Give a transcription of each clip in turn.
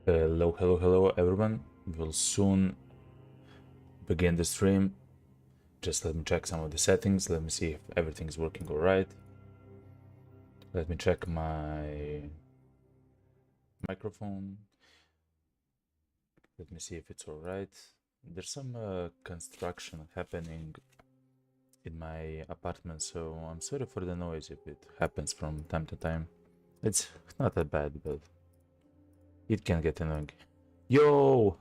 Hello everyone. We'll soon begin the stream. Just let me check some of the settings. Let me see if everything's working all right. Let me check my microphone. Let me see if it's all right. There's some construction happening in my apartment, so I'm sorry for the noise if it happens from time to time. It's not that bad, but it can get annoying. Yo,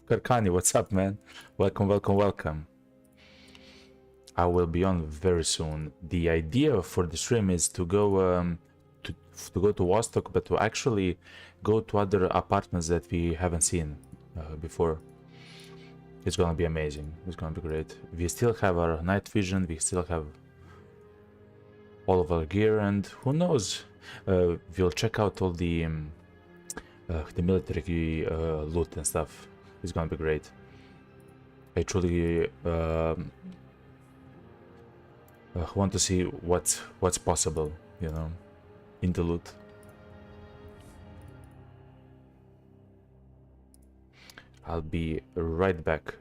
Karkani, what's up, man? Welcome. I will be on very soon. The idea for the stream is to go to Vostok, but to actually go to other apartments that we haven't seen before. It's gonna be amazing. It's gonna be great. We still have our night vision. We still have all of our gear, and who knows? We'll check out all the military loot and stuff. It's gonna be great. I truly want to see what's possible, you know, in the loot. I'll be right back.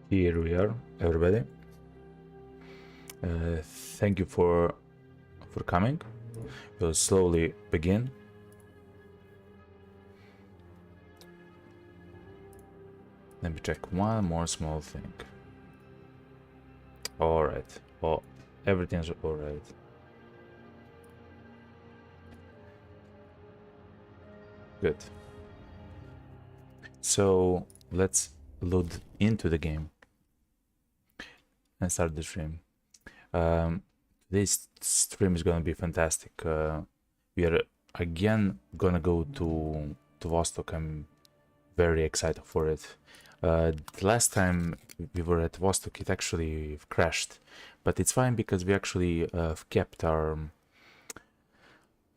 Here we are, everybody. Thank you for coming. We'll slowly begin. Let me check one more small thing. All right. Oh, everything's all right. Good. So let's load into the game and start the stream. This stream is gonna be fantastic. We are again gonna go to Vostok. I'm very excited for it. The last time we were at Vostok, it actually crashed, but it's fine because we actually kept our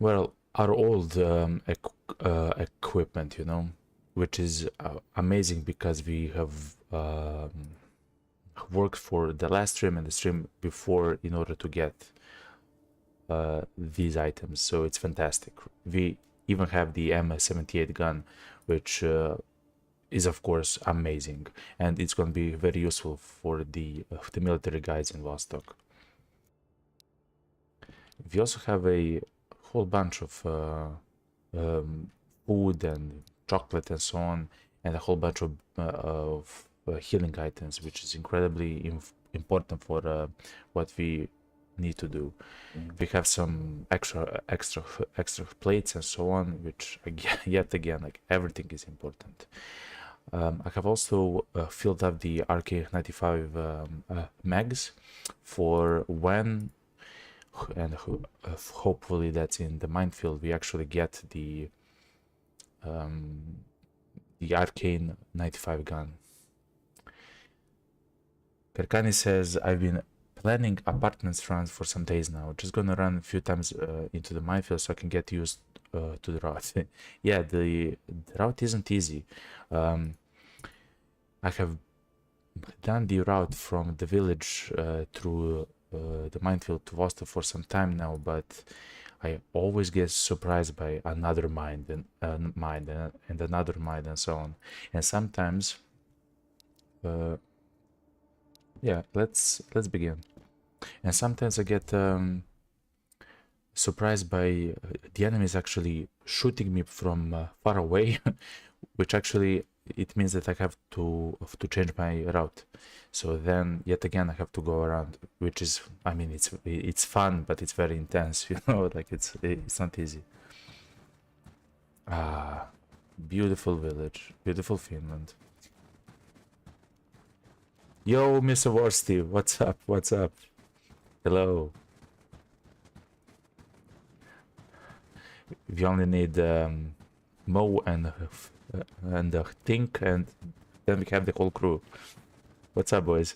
our old equipment, you know, which is amazing because we have worked for the last stream and the stream before in order to get these items, so it's fantastic. We even have the M78 gun, which is of course amazing, and it's going to be very useful for the military guys in Vostok. We also have a whole bunch of food and chocolate and so on, and a whole bunch of healing items, which is incredibly important for what we need to do. We have some extra plates and so on, which again, yet again, like, everything is important. I have also filled up the RK95 mags for when, and hopefully that's in the minefield, we actually get the Arcane 95 gun. Karkani says, I've been planning apartments runs for some days now. Just gonna run a few times into the minefield so I can get used to the route. Yeah, the route isn't easy. I have done the route from the village through the minefield to Vostok for some time now, but I always get surprised by another mine and another mine and so on. And sometimes, yeah, let's begin. And sometimes I get surprised by the enemies actually shooting me from far away, which actually it means that I have to change my route. So then yet again I have to go around, which is, I mean, it's fun, but it's very intense, you know, like it's not easy. Ah, beautiful village, beautiful Finland. Yo, Mr. Worsty, what's up? What's up? Hello. We only need Mo and Tink, and then we have the whole crew. What's up, boys?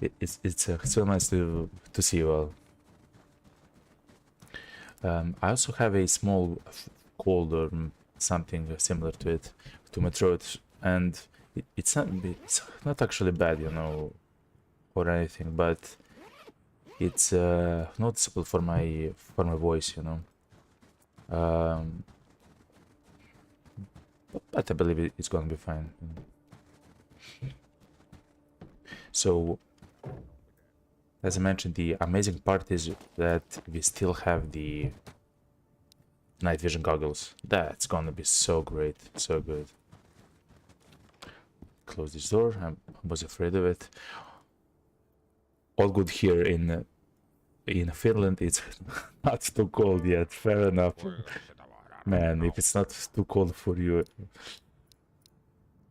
It's so nice to see you all. I also have a small cold or something similar to it, to my throat, and it's not actually bad, you know, or anything, but it's noticeable for my voice, you know. But I believe it's gonna be fine. So, as I mentioned, the amazing part is that we still have the night vision goggles. That's gonna be so great, so good. Close this door. I was afraid of it. All good here in Finland. It's not too cold yet. Fair enough. Man, if it's not too cold for you.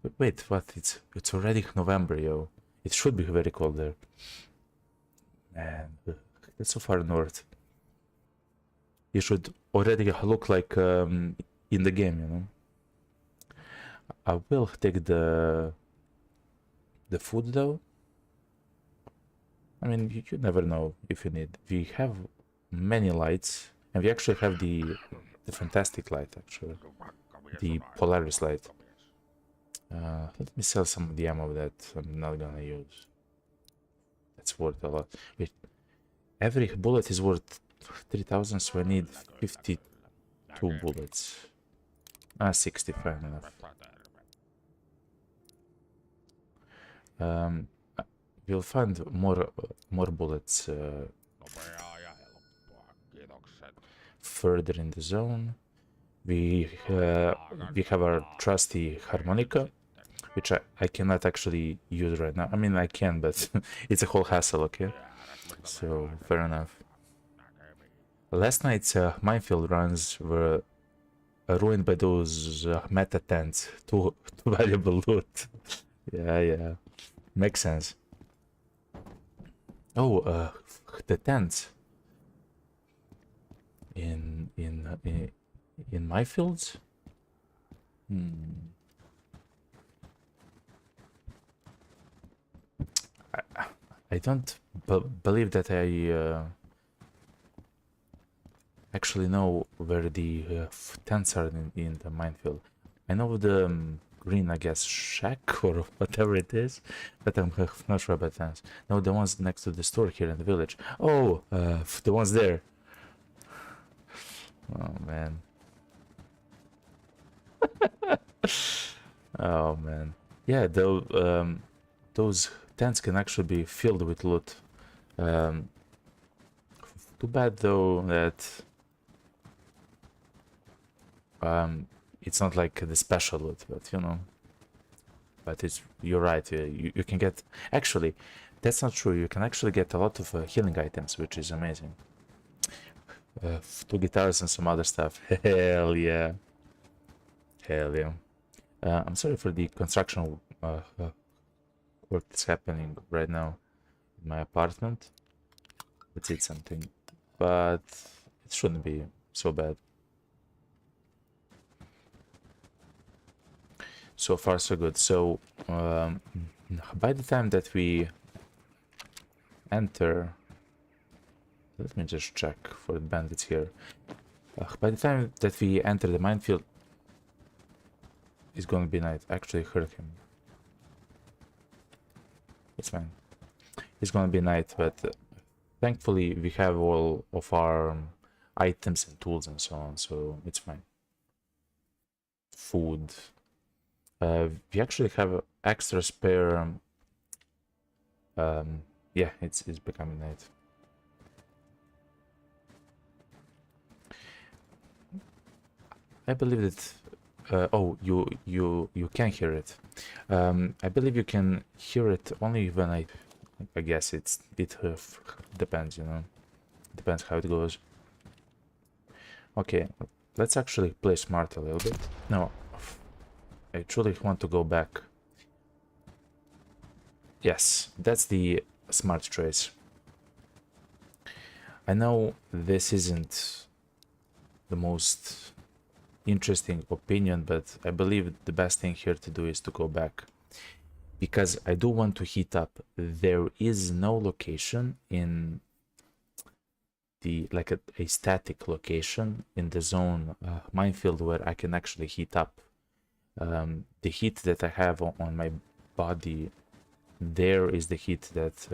But wait, what? It's already November, yo. It should be very cold there. Man, that's so far north. You should already look like in the game, you know. I will take the food though. I mean, you never know if you need. We have many lights, and we actually have the fantastic light, actually, the Polaris light. Let me sell some of the ammo that I'm not gonna use. That's worth a lot. Wait, every bullet is worth 3,000, so I need 52 bullets. 60, fine enough. We'll find more bullets further in the zone. We have our trusty harmonica, which I cannot actually use right now. I mean, I can, but it's a whole hassle, okay? So, fair enough. Last night's minefield runs were ruined by those meta tents. Too valuable loot. Yeah. Makes sense. Oh, the tents. In my fields? I don't believe that I actually know where the tents are in the minefield. I know the green, I guess, shack or whatever it is, but I'm not sure about tents. No, the ones next to the store here in the village. Oh, the ones there. Oh man. Oh man. Yeah, those tents can actually be filled with loot. Too bad though that it's not like the special loot, but you know. But you're right. You can get, actually, that's not true. You can actually get a lot of healing items, which is amazing. 2 guitars and some other stuff. Hell yeah. Hell yeah. I'm sorry for the construction work that's happening right now in my apartment. Let's eat something, but it shouldn't be so bad. So far, so good. So, by the time that we enter, let me just check for the bandits here. By the time that we enter the minefield, it's going to be night. Actually, heard him. It's fine. It's going to be night, but thankfully we have all of our items and tools and so on, so it's fine. Food. We actually have extra spare. Yeah, it's becoming night. I believe that. Oh, you can hear it. I believe you can hear it only when I guess it depends, you know. Depends how it goes. Okay, let's actually play smart a little bit. No, I truly want to go back. Yes, that's the smart choice. I know this isn't the most interesting opinion, but I believe the best thing here to do is to go back, because I do want to heat up. There is no location in the like a static location in the zone minefield where I can actually heat up. The heat that I have on my body, there is the heat that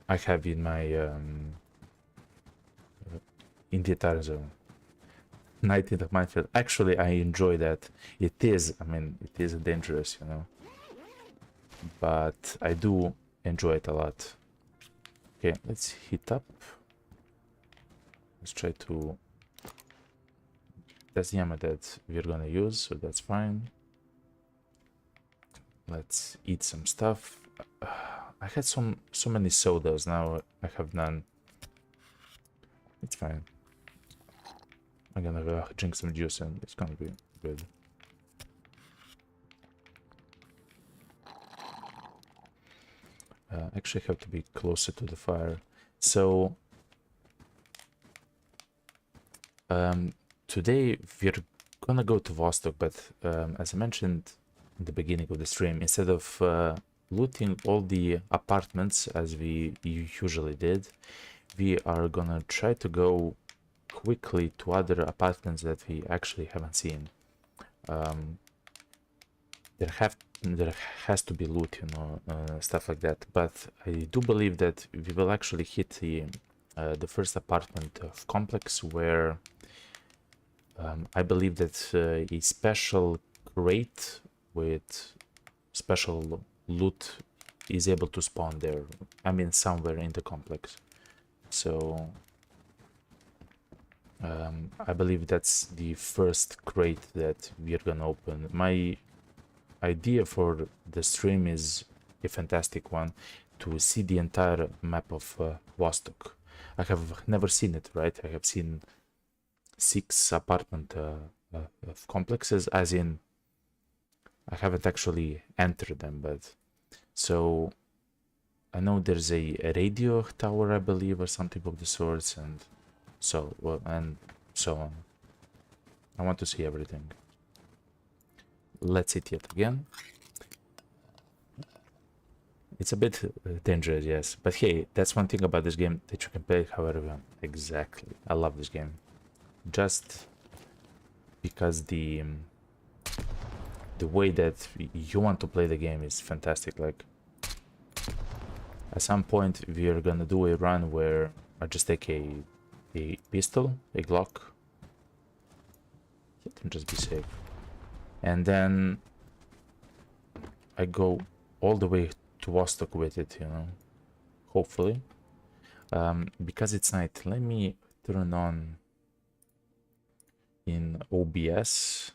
I have in my in the entire zone. Night in the minefield. Actually, I enjoy that. It is, I mean, it is dangerous, you know, but I do enjoy it a lot. Okay, let's heat up. Let's try to. That's the ammo that we're gonna use, so that's fine. Let's eat some stuff. I had so many sodas, now I have none. It's fine. I'm gonna drink some juice and it's gonna be good. Actually have to be closer to the fire. So today we're gonna go to Vostok, but as I mentioned in the beginning of the stream, instead of looting all the apartments as we usually did, we are gonna try to go quickly to other apartments that we actually haven't seen. There has to be loot, you know, stuff like that. But I do believe that we will actually hit the first apartment of complex, where I believe that a special crate with special loot is able to spawn there. I mean, somewhere in the complex. So I believe that's the first crate that we are gonna open. My idea for the stream is a fantastic one, to see the entire map of Vostok. I have never seen it, right? I have seen 6 apartment complexes, as in I haven't actually entered them, but so I know there's a radio tower, I believe, or something of the sorts, and so on. I want to see everything. Let's hit it again. It's a bit dangerous, yes, but hey, that's one thing about this game, that you can play it however you want. Exactly, I love this game, just because the way that you want to play the game is fantastic. Like, at some point we are gonna do a run where I just take a pistol, a Glock, and just be safe, and then I go all the way to Vostok with it, you know, hopefully. Because it's night, let me turn on in OBS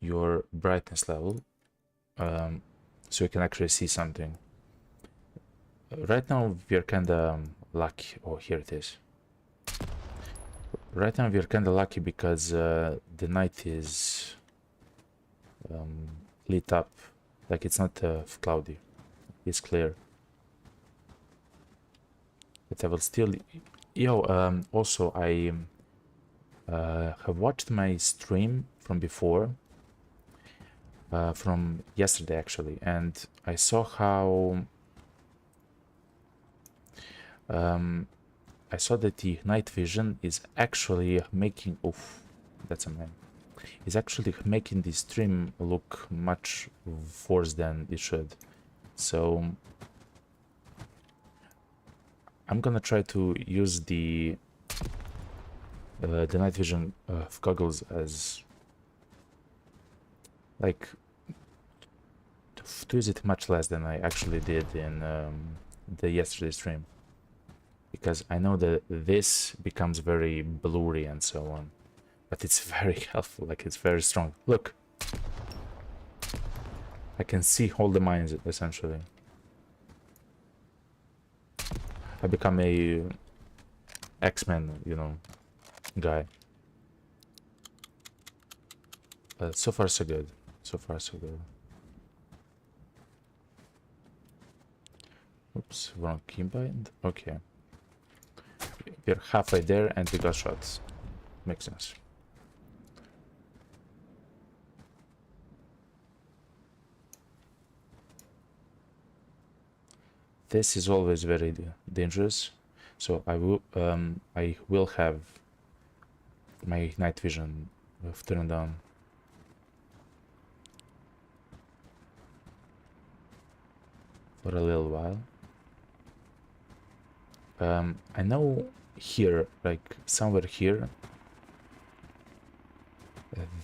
your brightness level, so you can actually see something. Right now we're kinda lucky. Oh, here it is. Right now we're kinda lucky because the night is lit up, like it's not cloudy, it's clear. But I will still, also I have watched my stream from before, from yesterday actually, and I saw how I saw that the night vision is actually making, oof, that's a man, is actually making the stream look much worse than it should. So I'm gonna try to use the night vision goggles as, like, to use it much less than I actually did in the yesterday stream. because I know that this becomes very blurry and so on, but it's very helpful, like it's very strong. Look, I can see all the mines essentially. I become a X-Men, you know, guy. So far so good. So far so good. Oops, wrong keybind. Okay. We're halfway there and we got shots. Makes sense. This is always very dangerous, so I will have my night vision turned on. For a little while. I know here, like somewhere here,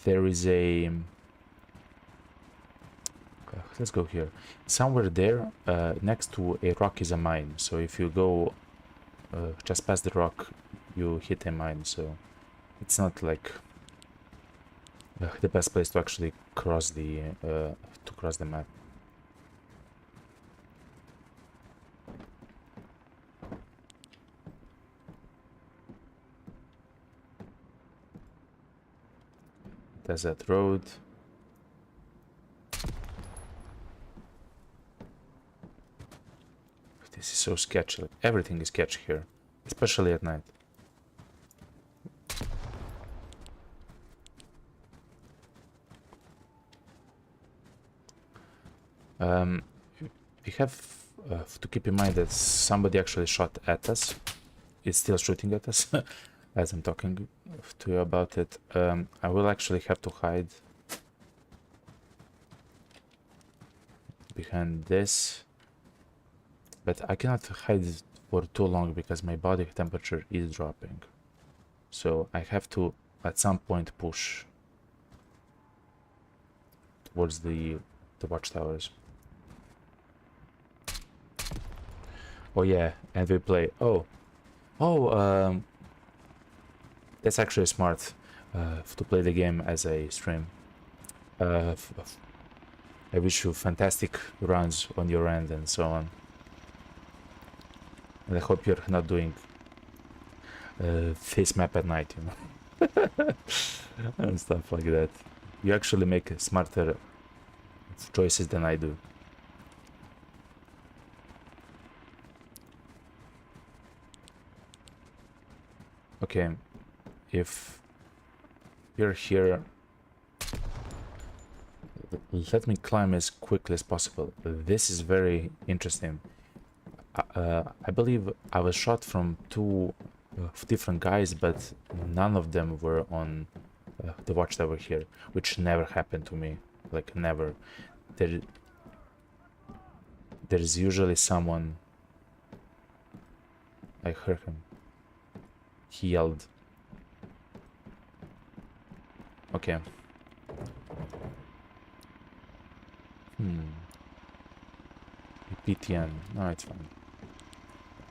there is a... let's go here. Somewhere there, next to a rock is a mine. So if you go just past the rock, you hit a mine. So it's not like the best place to actually cross the map. There's that road. This is so sketchy. Like, everything is sketchy here, especially at night. We have to keep in mind that somebody actually shot at us. It's still shooting at us as I'm talking to you about it. I will actually have to hide behind this, but I cannot hide for too long because my body temperature is dropping. So I have to at some point push towards the watchtowers. Oh yeah, and we play. That's actually smart to play the game as a stream. I wish you fantastic runs on your end and so on. And I hope you're not doing this map at night, you know, and stuff like that. You actually make smarter choices than I do. Okay, if you're here, let me climb as quickly as possible. This is very interesting. I believe I was shot from two different guys, but none of them were on the watchtower here, which never happened to me. Like, never. There's usually someone. I heard him. He yelled. Okay. PTN. No, it's fine.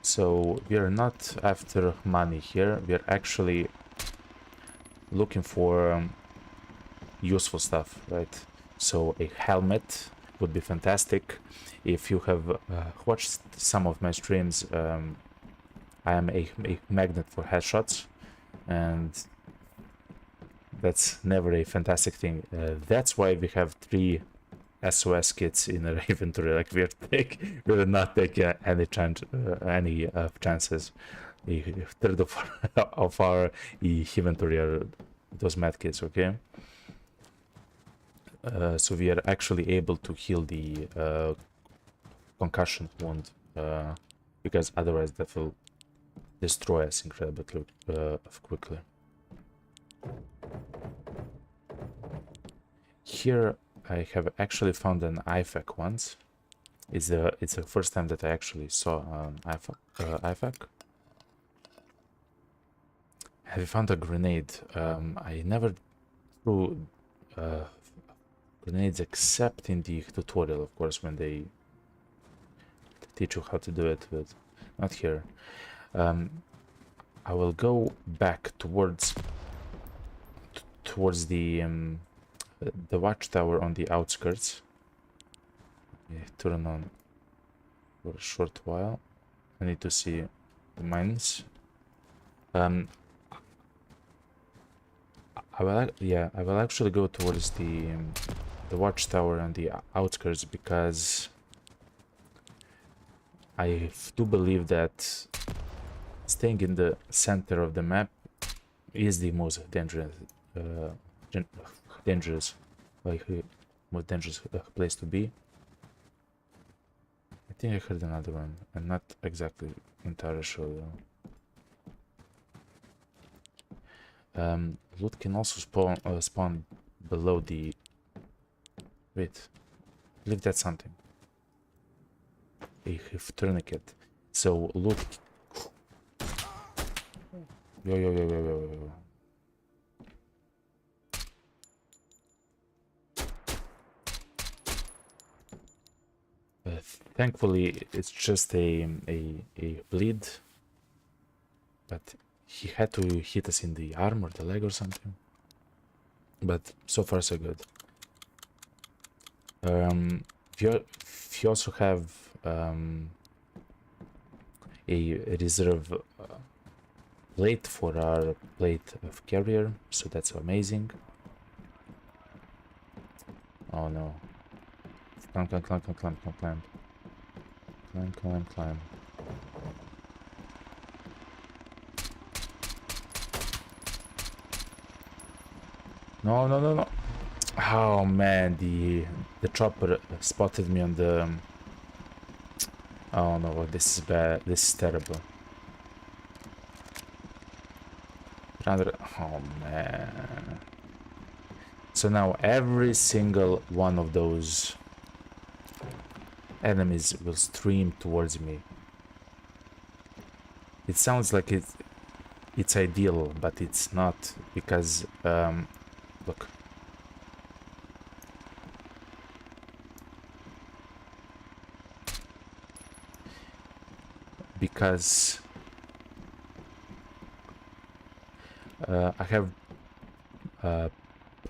So we are not after money here. We are actually looking for useful stuff, right? So a helmet would be fantastic. If you have watched some of my streams, I am a magnet for headshots, and that's never a fantastic thing. That's why we have 3 SOS kits in our inventory. Like, we're not taking any chances. A third of our inventory are those med kits, okay? So we are actually able to heal the concussion wound, because otherwise that will destroy us incredibly quickly. Here I have actually found an IFAK once. It's the first time that I actually saw an IFAK. Have you found a grenade? I never threw grenades except in the tutorial, of course, when they teach you how to do it, but not here. I will go back towards the watchtower on the outskirts. Yeah, turn on for a short while. I need to see the mines. I will actually go towards the watchtower on the outskirts because I do believe that staying in the center of the map is the most dangerous, most dangerous place to be. I think I heard another one. I'm not exactly entirely sure though. Loot can also spawn below the. Wait, I believe that's something. A tourniquet. So loot. Yo. Thankfully, it's just a bleed, but he had to hit us in the arm or the leg or something. But so far so good. If you also have a reserve plate for our plate of carrier, so that's amazing. Oh no. Climb. No. Oh man, the chopper spotted me on the. Oh no, this is bad. This is terrible. Oh man. So now every single one of those enemies will stream towards me. It sounds like it's ideal, but it's not, because look. Because I have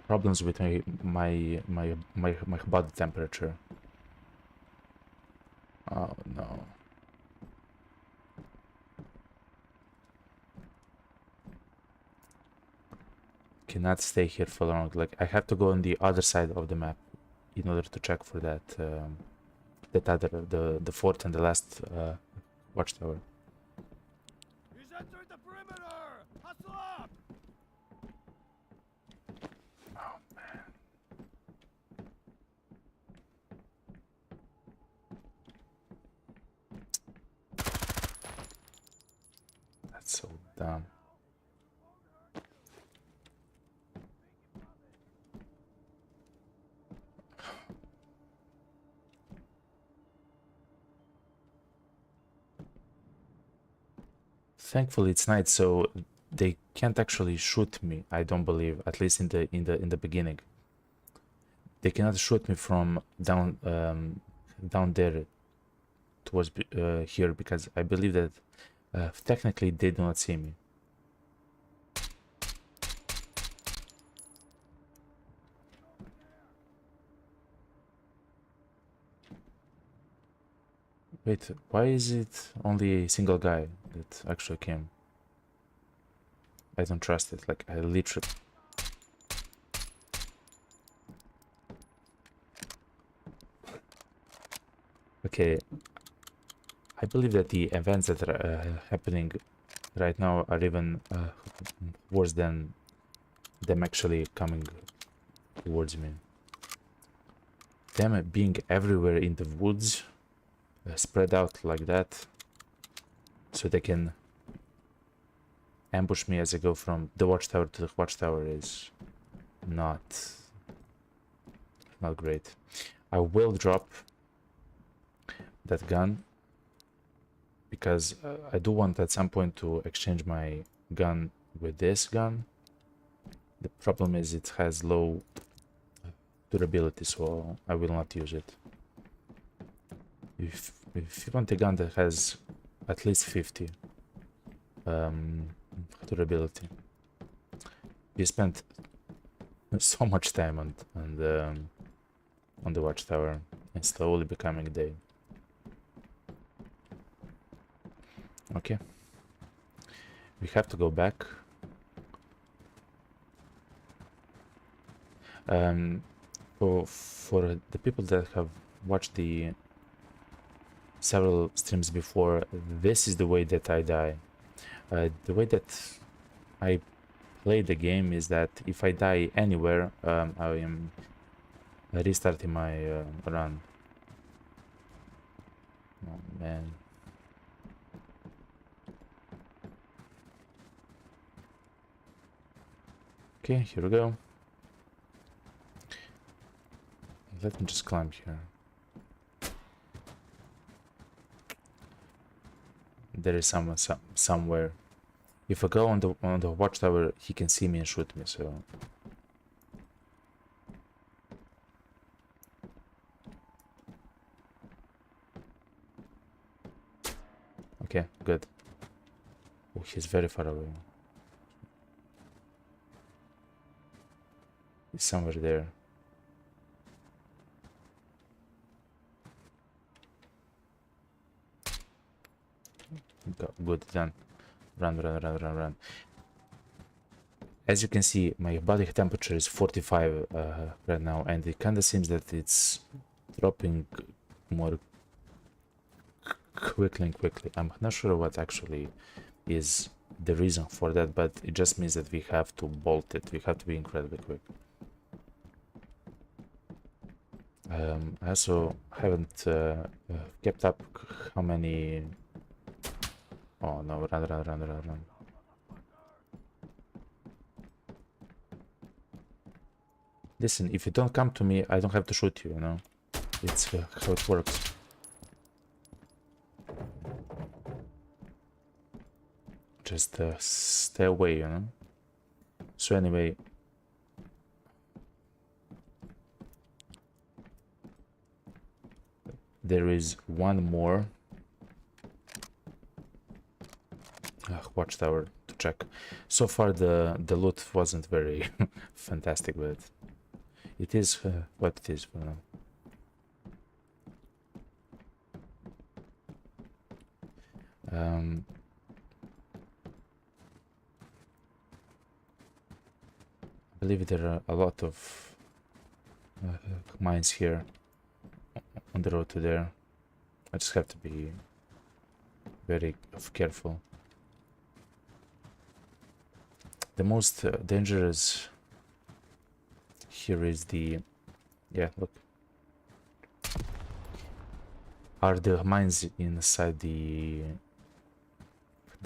problems with my body temperature. Oh no. Cannot stay here for long. Like, I have to go on the other side of the map in order to check for that the fourth and the last watchtower. He's entered the perimeter! Hustle up! Oh man. That's so dumb. Thankfully it's night, so they can't actually shoot me. I don't believe, at least in the beginning. They cannot shoot me from down there towards here, because I believe that technically they do not see me. Wait, why is it only a single guy that actually came? I don't trust it. Like, I literally. Okay, I believe that the events that are happening right now are even worse than them actually coming towards me. Them being everywhere in the woods, spread out like that, so they can ambush me as I go from the watchtower to the watchtower is not great. I will drop that gun because I do want at some point to exchange my gun with this gun. The problem is it has low durability, so I will not use it. If you want a gun that has at least 50, durability. We spent so much time on the watchtower and slowly becoming day. Okay, we have to go back. For the people that have watched the several streams before, this is the way that I die. The way that I play the game is that if I die anywhere, I am restarting my run. Oh man. Okay, here we go. Let me just climb here. There is someone somewhere. If I go on the watchtower, he can see me and shoot me. So okay, good. Oh, he's very far away. He's somewhere there. Good, done. Run, run, run, run, run. As you can see, my body temperature is 45 right now, and it kind of seems that it's dropping more quickly and quickly. I'm not sure what actually is the reason for that, but it just means that we have to bolt it. We have to be incredibly quick. I also haven't kept up how many... Oh no, run, run, run, run, run. Listen, if you don't come to me, I don't have to shoot you, you know? It's how it works. Just stay away, you know? So anyway... There is one more watchtower to check. So far the loot wasn't very fantastic, but it is what it is for now. I believe there are a lot of mines here on the road to there. I just have to be very careful. The most dangerous here is the... Yeah, look. Are the mines inside the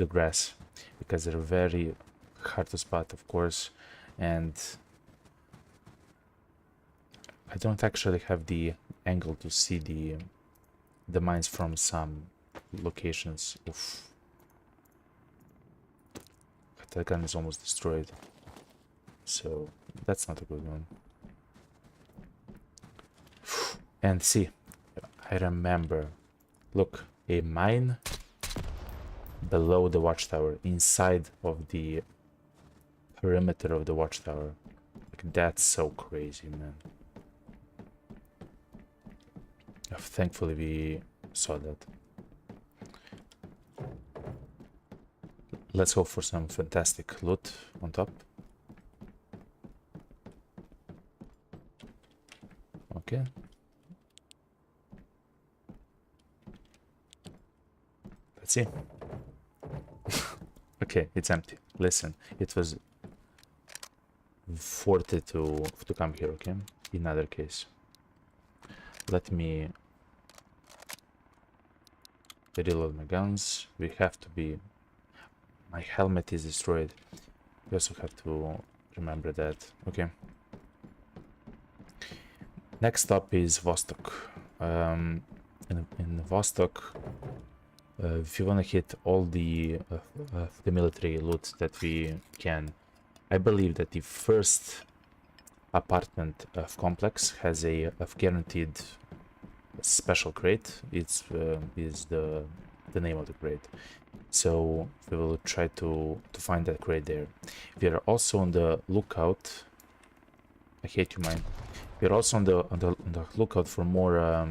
grass, because they're very hard to spot, of course, and I don't actually have the angle to see the mines from some locations. Oof. That gun is almost destroyed, so that's not a good one. And see, I remember, look, a mine below the watchtower, inside of the perimeter of the watchtower. Like, that's so crazy, man. Thankfully we saw that. Let's go for some fantastic loot on top. Okay. Let's see. Okay, it's empty. Listen, it was 40 to come here, okay? In other case. Let me reload my guns. We have to be... My helmet is destroyed. We also have to remember that. Okay. Next stop is Vostok. In Vostok, if you want to hit all the military loot that we can, I believe that the first apartment complex has a guaranteed special crate. It's is the name of the crate. So we will try to find that crate there. We are also on the lookout. I hate you, mine. We are also on the lookout for more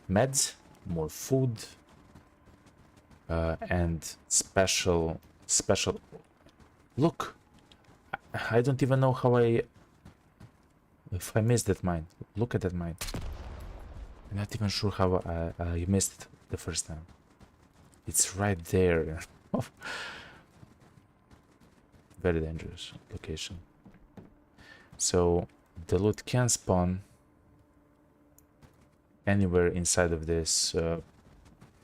meds, more food, and special. Look, I don't even know how if I missed that mine. Look at that mine. I'm not even sure how I missed it the first time. It's right there. Very dangerous location. So the loot can spawn anywhere inside of this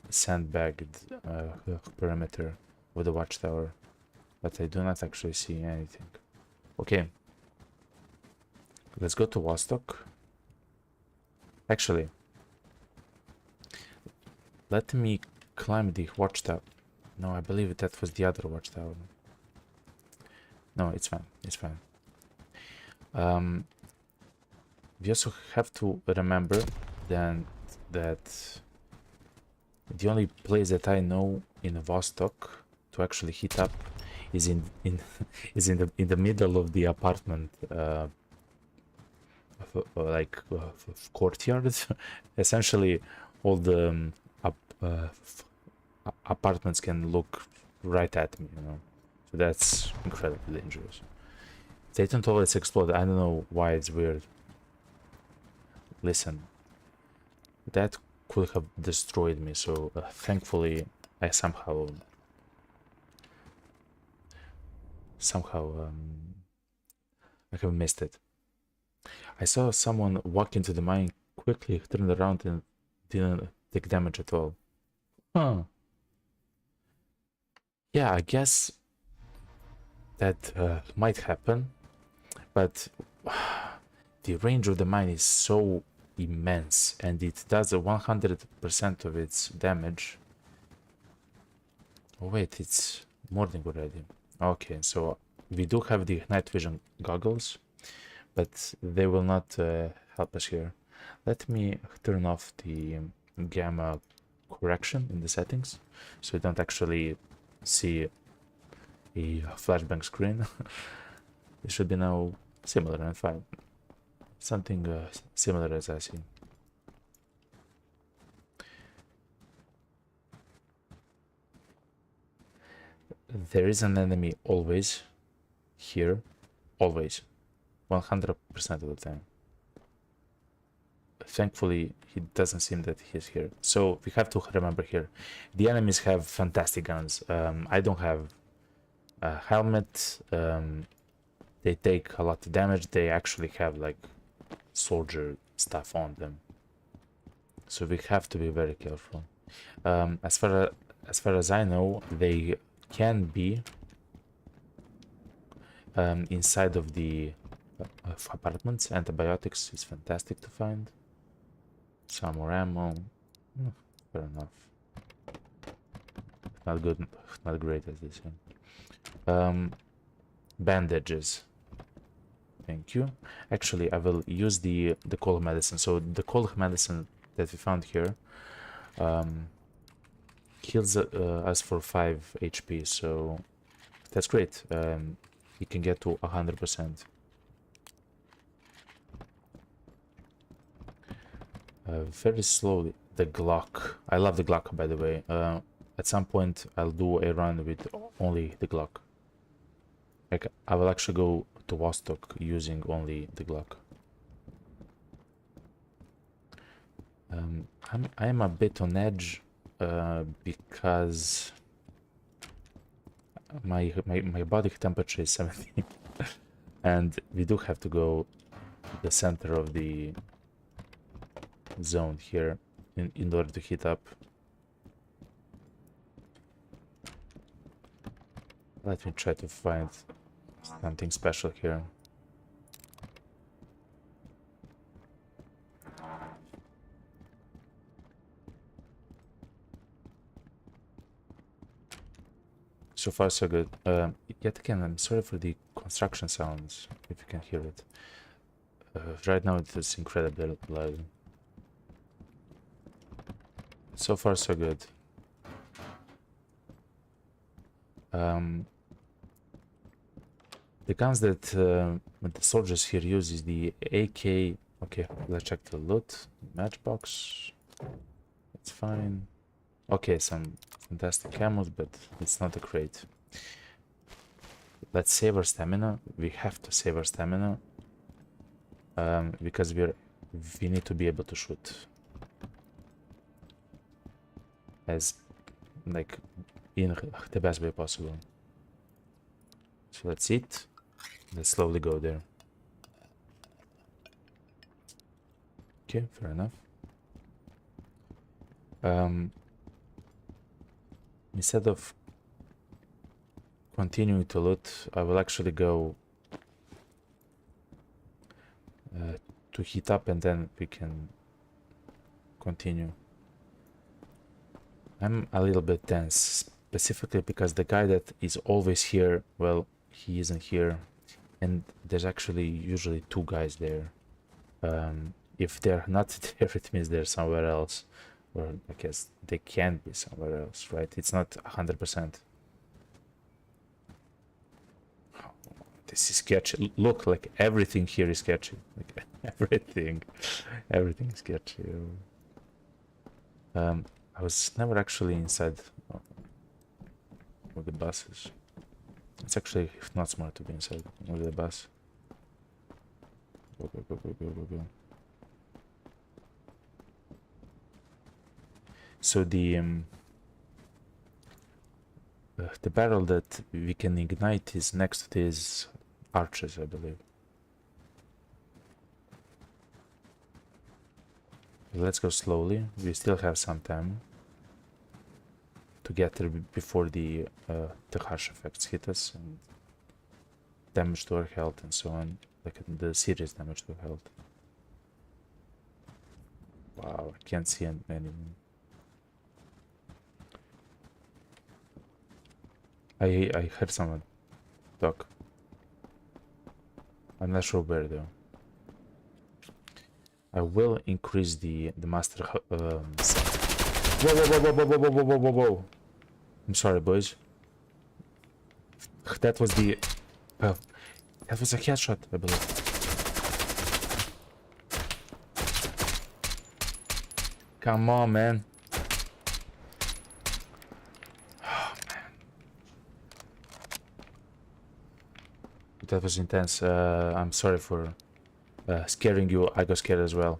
sandbagged perimeter with the watchtower, but I do not actually see anything. Okay, let's go to Vostok. Actually, let me climb the watchtower. No, I believe that was the other watchtower. No, it's fine. It's fine. We also have to remember then that the only place that I know in Vostok to actually hit up is in the middle of the apartment, courtyard. Essentially, all the apartments can look right at me, you know. So that's incredibly dangerous. They don't always explode. I don't know why it's weird. Listen, that could have destroyed me, so thankfully I somehow I have missed it. I saw someone walk into the mine quickly, turned around and didn't take damage at all. Huh. Yeah, I guess that might happen, but the range of the mine is so immense, and it does 100% of its damage. Oh wait, it's morning already. Okay, so we do have the night vision goggles, but they will not help us here. Let me turn off the gamma correction in the settings, so you don't actually see a flashbang screen. It should be now similar and fine. Something similar as I see. There is an enemy always here, always, 100% of the time. Thankfully, he doesn't seem that he's here. So we have to remember here, the enemies have fantastic guns. I don't have a helmet. They take a lot of damage. They actually have like soldier stuff on them. So we have to be very careful. As far as I know, they can be inside of the apartments. Antibiotics is fantastic to find. Some more ammo. Fair enough. Not good, not great as they say. Bandages. Thank you. Actually, I will use the cold medicine. So the cold medicine that we found here heals us for 5 HP. So that's great. You can get to 100%. Very slowly. The Glock. I love the Glock, by the way. At some point, I'll do a run with only the Glock. Like, I will actually go to Vostok using only the Glock. I'm a bit on edge because my body temperature is 17, and we do have to go to the center of the zone here in order to heat up. Let me try to find something special here. So far so good. Yet again, I'm sorry for the construction sounds, if you can hear it. Right now it is incredibly loud. So far so good. The guns that the soldiers here use is the AK. Okay, let's check the loot. Matchbox. It's fine. Okay, some fantastic camos, but it's not a crate. Let's save our stamina. We have to save our stamina. Because we need to be able to shoot. As, like, in the best way possible. So let's eat. Let's slowly go there. Okay, fair enough. Instead of continuing to loot, I will actually go to heat up and then we can continue. I'm a little bit tense, specifically because the guy that is always here, well, he isn't here, and there's actually usually two guys there. If they're not there, it means they're somewhere else, or I guess they can be somewhere else, right? It's not 100%. This is sketchy. Look, like everything here is sketchy. Like everything is sketchy. I was never actually inside of the buses. It's actually not smart to be inside of the bus. Go, go, go, go, go, go, go. So the barrel that we can ignite is next to these arches, I believe. Let's go slowly. We still have some time to get there before the harsh effects hit us and damage to our health and so on, like the serious damage to health. Wow, I can't see anything. I heard someone talk. I'm not sure where though. I will increase the master. Whoa, whoa, whoa, whoa, whoa, whoa, whoa, whoa, whoa, whoa! I'm sorry, boys. That was the. That was a headshot, I believe. Come on, man. Oh, man. That was intense. I'm sorry for scaring you. I got scared as well.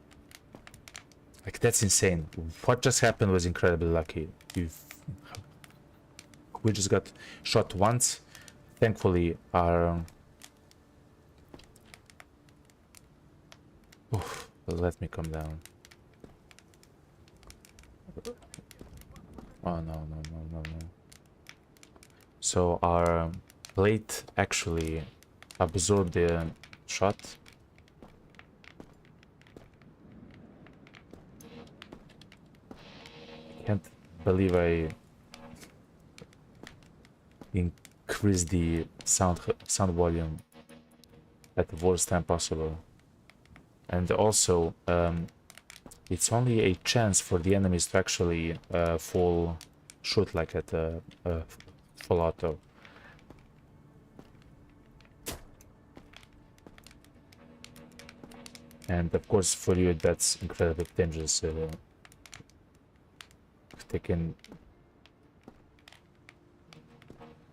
Like, that's insane. What just happened was incredibly lucky. We just got shot once. Thankfully, our... Oof, let me come down. Oh, no, no, no, no, no. So our plate actually absorbed the shot. Can't believe I increased the sound volume at the worst time possible. And also, it's only a chance for the enemies to actually full shoot, like at full auto. And of course, for you, that's incredibly dangerous. They can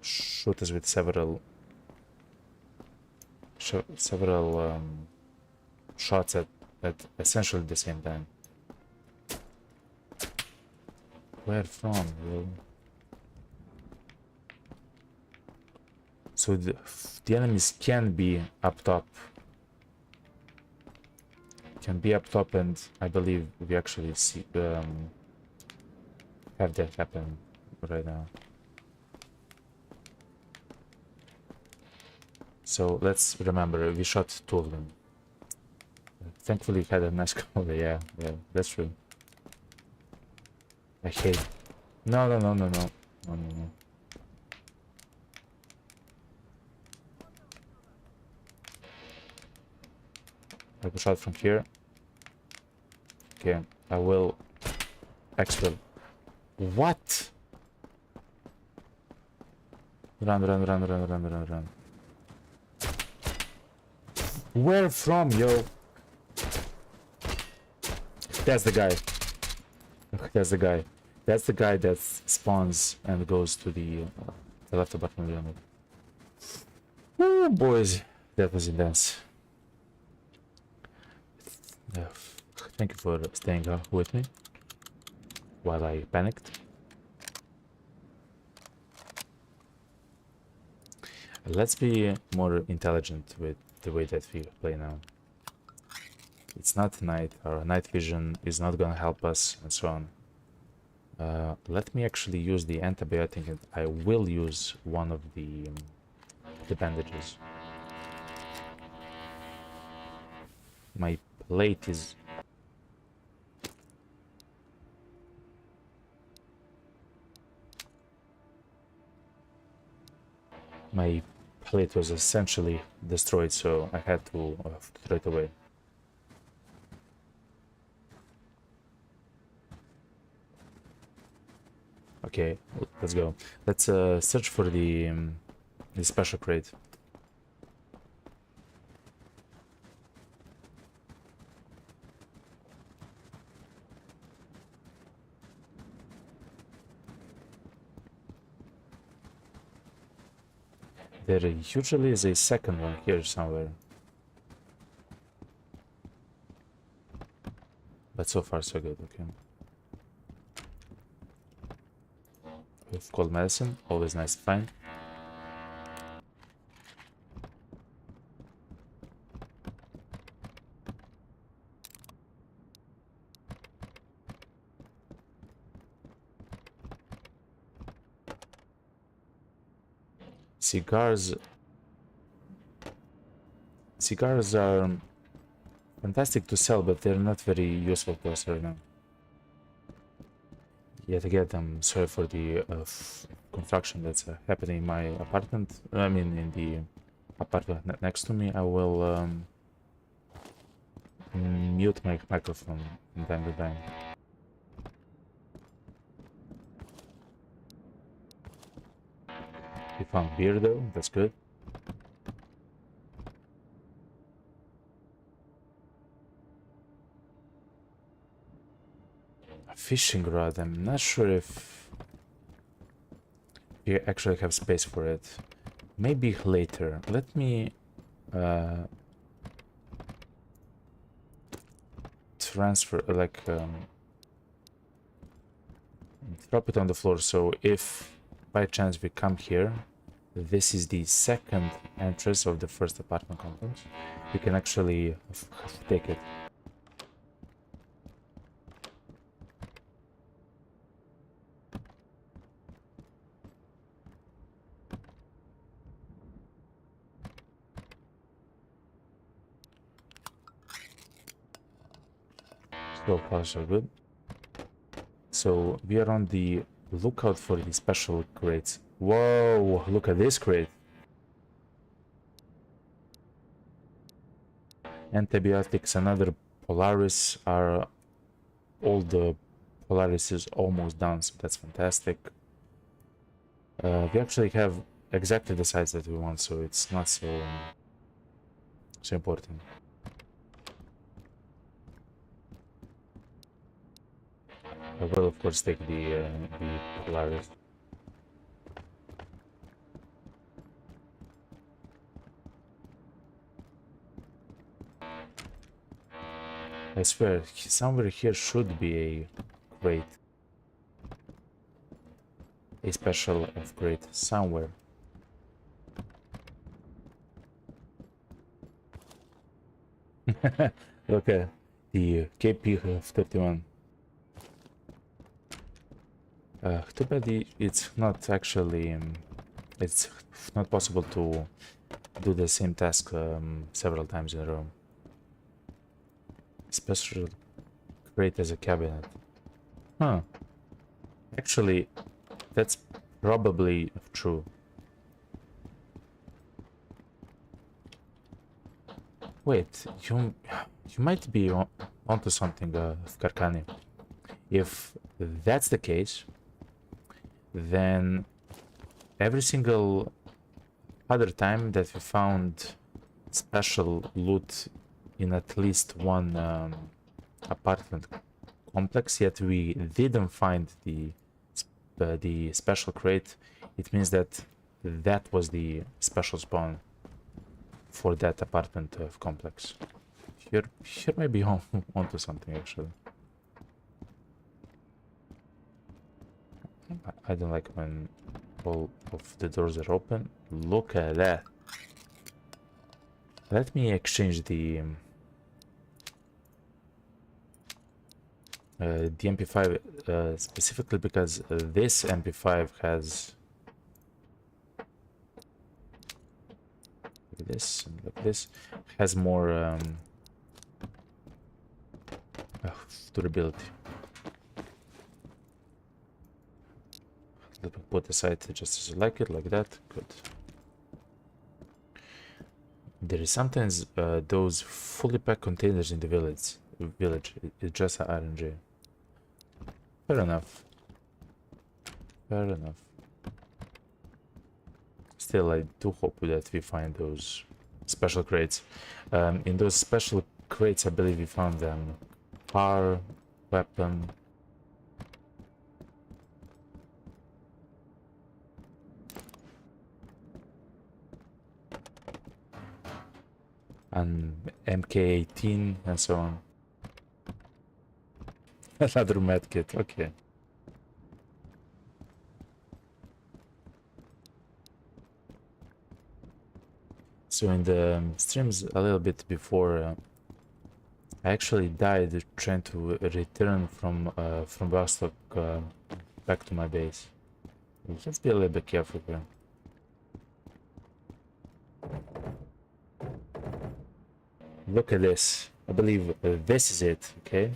shoot us with several shots at essentially the same time. Where from? Well, so the enemies can be up top. Can be up top, and I believe we actually see have that happen right now. So let's remember, we shot two of them. Thankfully, we had a nice cover. Yeah, that's true. I hate. No, no, no, no, no, no, no, no. I will shot from here. Okay, I will expel. What? Run, run, run, run, run, run, run. Where from, yo? That's the guy. That's the guy. That's the guy that spawns and goes to the left button unit. Oh, boys. That was intense. Thank you for staying with me while I panicked. Let's be more intelligent with the way that we play now. It's not night, our night vision is not gonna help us, and so on. Let me actually use the antibiotic, and I will use one of the bandages. My plate is... My plate was essentially destroyed, so I had to throw it away. Okay, let's go. Let's search for the special crate. There usually is a second one here somewhere. But so far so good, okay. With cold medicine, always nice to find. Cigars are fantastic to sell, but they're not very useful to us right now. Yet again, I'm sorry for the construction that's happening in my apartment. I mean, in the apartment next to me. I will mute my microphone from time to time. We found beer though, that's good. A fishing rod, I'm not sure if we actually have space for it. Maybe later. Let me transfer, drop it on the floor, so if by chance we come here, this is the second entrance of the first apartment complex, we can actually take it. So far so good. So we are on the lookout for the special crates. Whoa, look at this crate. Antibiotics, another Polaris. Are all the Polaris is almost done, so that's fantastic. We actually have exactly the size that we want, so it's not so important. I will of course take the Polaris. I swear, somewhere here should be a crate. A special crate somewhere. Okay, the KP-31. Too bad it's not actually, it's not possible to do the same task several times in a row. Special crate as a cabinet. Huh. Actually, that's probably true. Wait, you might be onto something, Karkani. If that's the case, then every single other time that we found special loot in at least one apartment complex, yet we didn't find the special crate, it means that that was the special spawn for that apartment complex. Here may be onto something actually. I don't like when all of the doors are open. Look at that. Let me exchange the MP5 specifically because this MP5 has like this has more durability. Let me put aside just as I like it, like that. Good. There is sometimes those fully packed containers in the village. It's just a RNG. Fair enough. Fair enough. Still, I do hope that we find those special crates. In those special crates, I believe we found them. Car, weapon. And MK18 and so on. Another medkit, okay. So in the streams a little bit before, I actually died trying to return from Vostok back to my base. Let's be a little bit careful here. Look at this. I believe this is it, okay?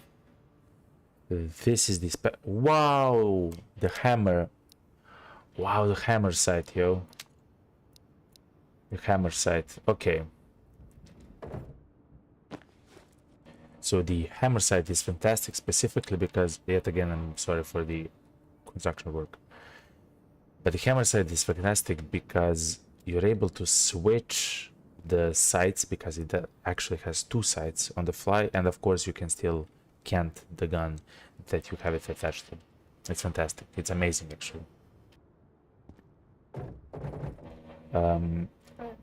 This is the wow! The hammer. Wow, the hammer sight, yo. The hammer sight. Okay. So the hammer sight is fantastic specifically because, yet again, I'm sorry for the construction work. But the hammer sight is fantastic because you're able to switch the sights because it actually has two sights on the fly, and of course you can still cant the gun that you have it attached to. It's fantastic. It's amazing actually.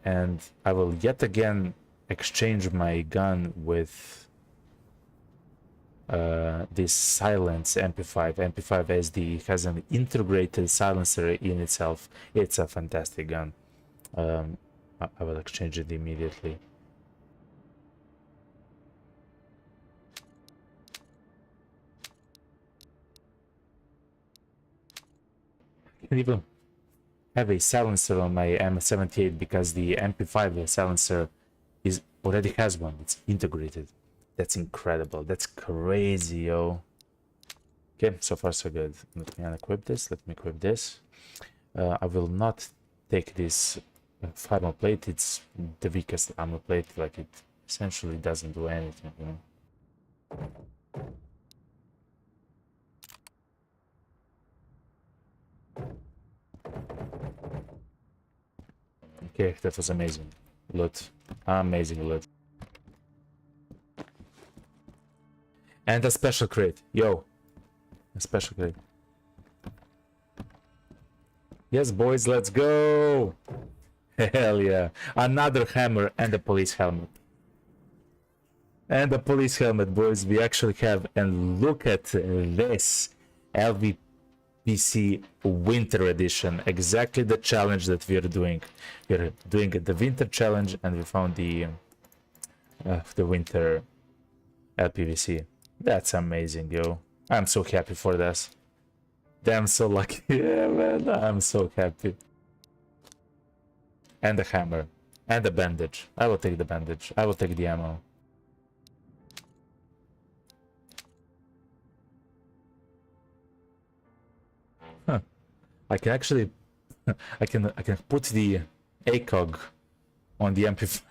And I will yet again exchange my gun with this silence MP5. MP5 SD has an integrated silencer in itself. It's a fantastic gun. I will exchange it immediately. I can even have a silencer on my M78 because the MP5 silencer already has one. It's integrated. That's incredible. That's crazy, yo. Okay, so far so good. Let me unequip this. Let me equip this. I will not take this armor plate. It's the weakest armor plate. Like, it essentially doesn't do anything, you know. Okay, that was amazing loot. Amazing loot. And a special crate. Yo. A special crate. Yes, boys, let's go. Hell yeah. Another hammer and a police helmet. And a police helmet, boys. We actually have. And look at this. LVPC Winter Edition. Exactly the challenge that we are doing. We are doing the Winter Challenge and we found the Winter LPVC. That's amazing, yo. I'm so happy for this. Damn, so lucky. Yeah, man, I'm so happy. And a hammer. And a bandage. I will take the bandage. I will take the ammo. Huh. I can actually... I can put the ACOG on the MP5.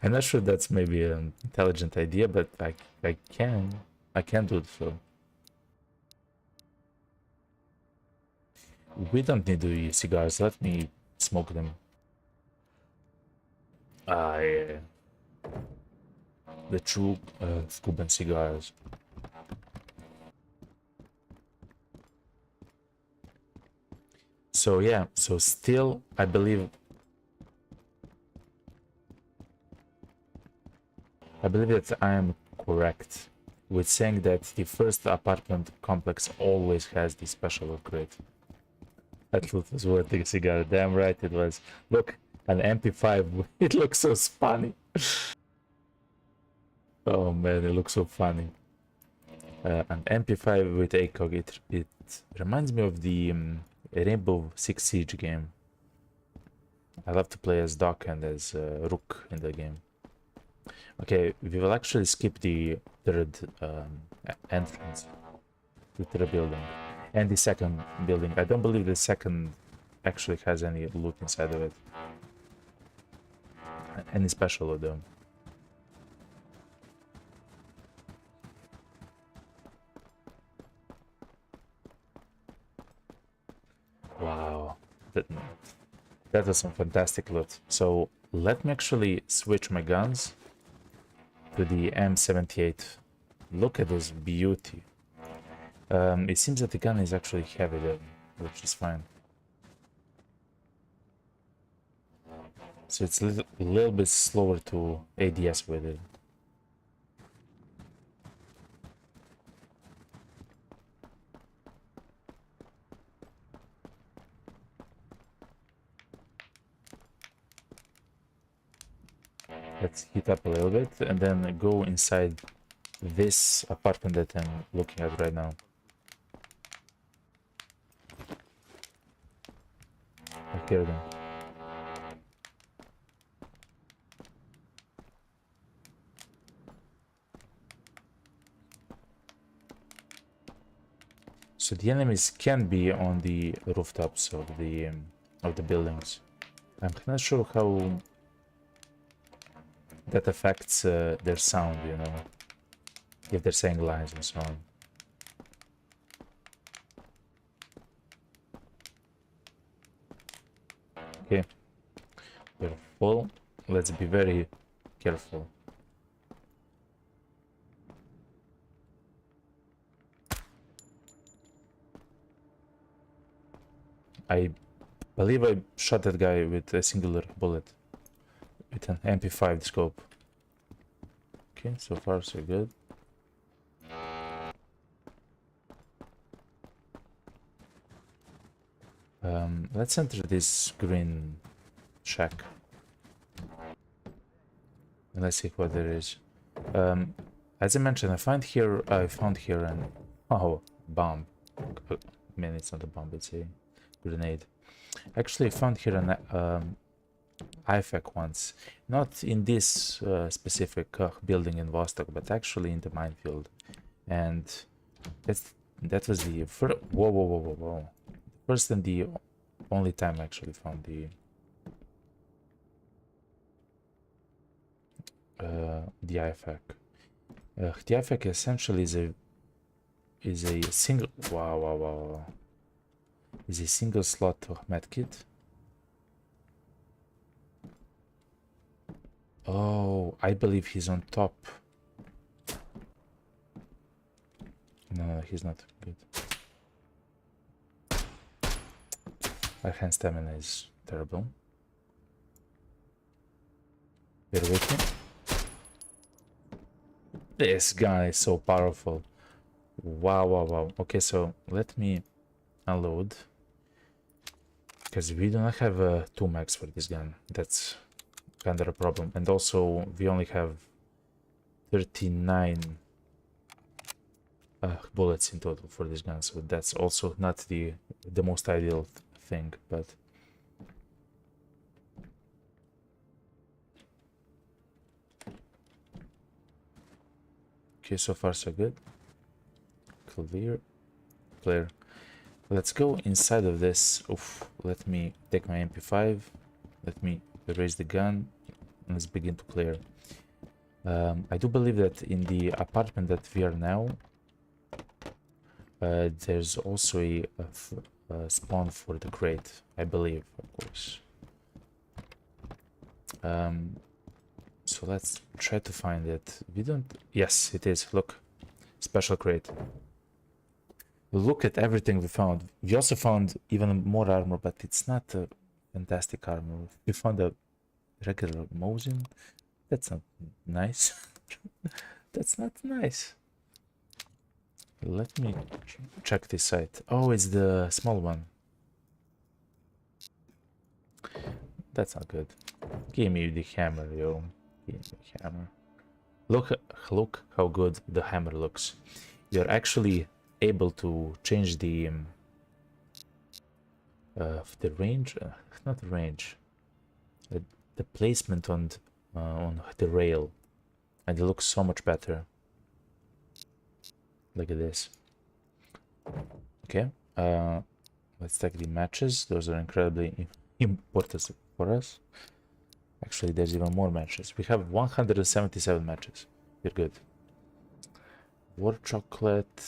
I'm not sure that's maybe an intelligent idea, but I can do it, so. We don't need the cigars. Let me smoke them. Ah, yeah. The true Cuban cigars. So yeah, so still, I believe that I am correct with saying that the first apartment complex always has the special upgrade. That was worth the cigar. Damn right it was. Look, an MP5. It looks so funny. Oh man, it looks so funny. An MP5 with ACOG. It reminds me of the Rainbow Six Siege game. I love to play as Doc and as Rook in the game. Okay, we will actually skip the third entrance, the third building, and the second building. I don't believe the second actually has any loot inside of it. Any special of them. Wow, that was some fantastic loot. So let me actually switch my guns to the M78. Look at this beauty. It seems that the gun is actually heavy though, which is fine. So it's a little bit slower to ADS with it. Let's heat up a little bit and then go inside this apartment that I'm looking at right now. I hear them. So the enemies can be on the rooftops of the buildings. I'm not sure how that affects their sound, you know, if they're saying lines and so on. Okay, we're full. Let's be very careful. I believe I shot that guy with a singular bullet with an MP5 scope. Okay, so far so good. Let's enter this green shack. And let's see what there is. As I mentioned, I found here an bomb. I mean, it's not a bomb, it's a grenade. Actually, I found here an IFAK once, not in this specific building in Vostok, but actually in the minefield, and that was the first. Whoa! First and the only time I actually found the IFAK. The IFAK essentially is a single. Wow! Is a single slot medkit. Oh, I believe he's on top. No, he's not good. My hand stamina is terrible. Bear with me. This gun is so powerful. Wow. Okay, so let me unload. Because we do not have 2 mags for this gun. That's kind of a problem. And also, we only have 39 bullets in total for this gun. So that's also not the most ideal thing, but... Okay, so far so good. Clear. Let's go inside of this. Oof, let me take my MP5. Let me raise the gun. Let's begin to clear. I do believe that in the apartment that we are now, there's also a spawn for the crate, I believe, of course. So let's try to find it. We don't... Yes, it is. Look. Special crate. Look at everything we found. We also found even more armor, but it's not a fantastic armor. We found a regular Mosin. That's not nice. That's not nice. Let me check this site. Oh, it's the small one. That's not good. Give me the hammer, yo. Give me the hammer. Look how good the hammer looks. You're actually able to change the range, not the range, the placement on the rail, and it looks so much better. Look at this. Okay, let's take the matches. Those are incredibly important for us. Actually, there's even more matches. We have 177 matches. You're good. War chocolate.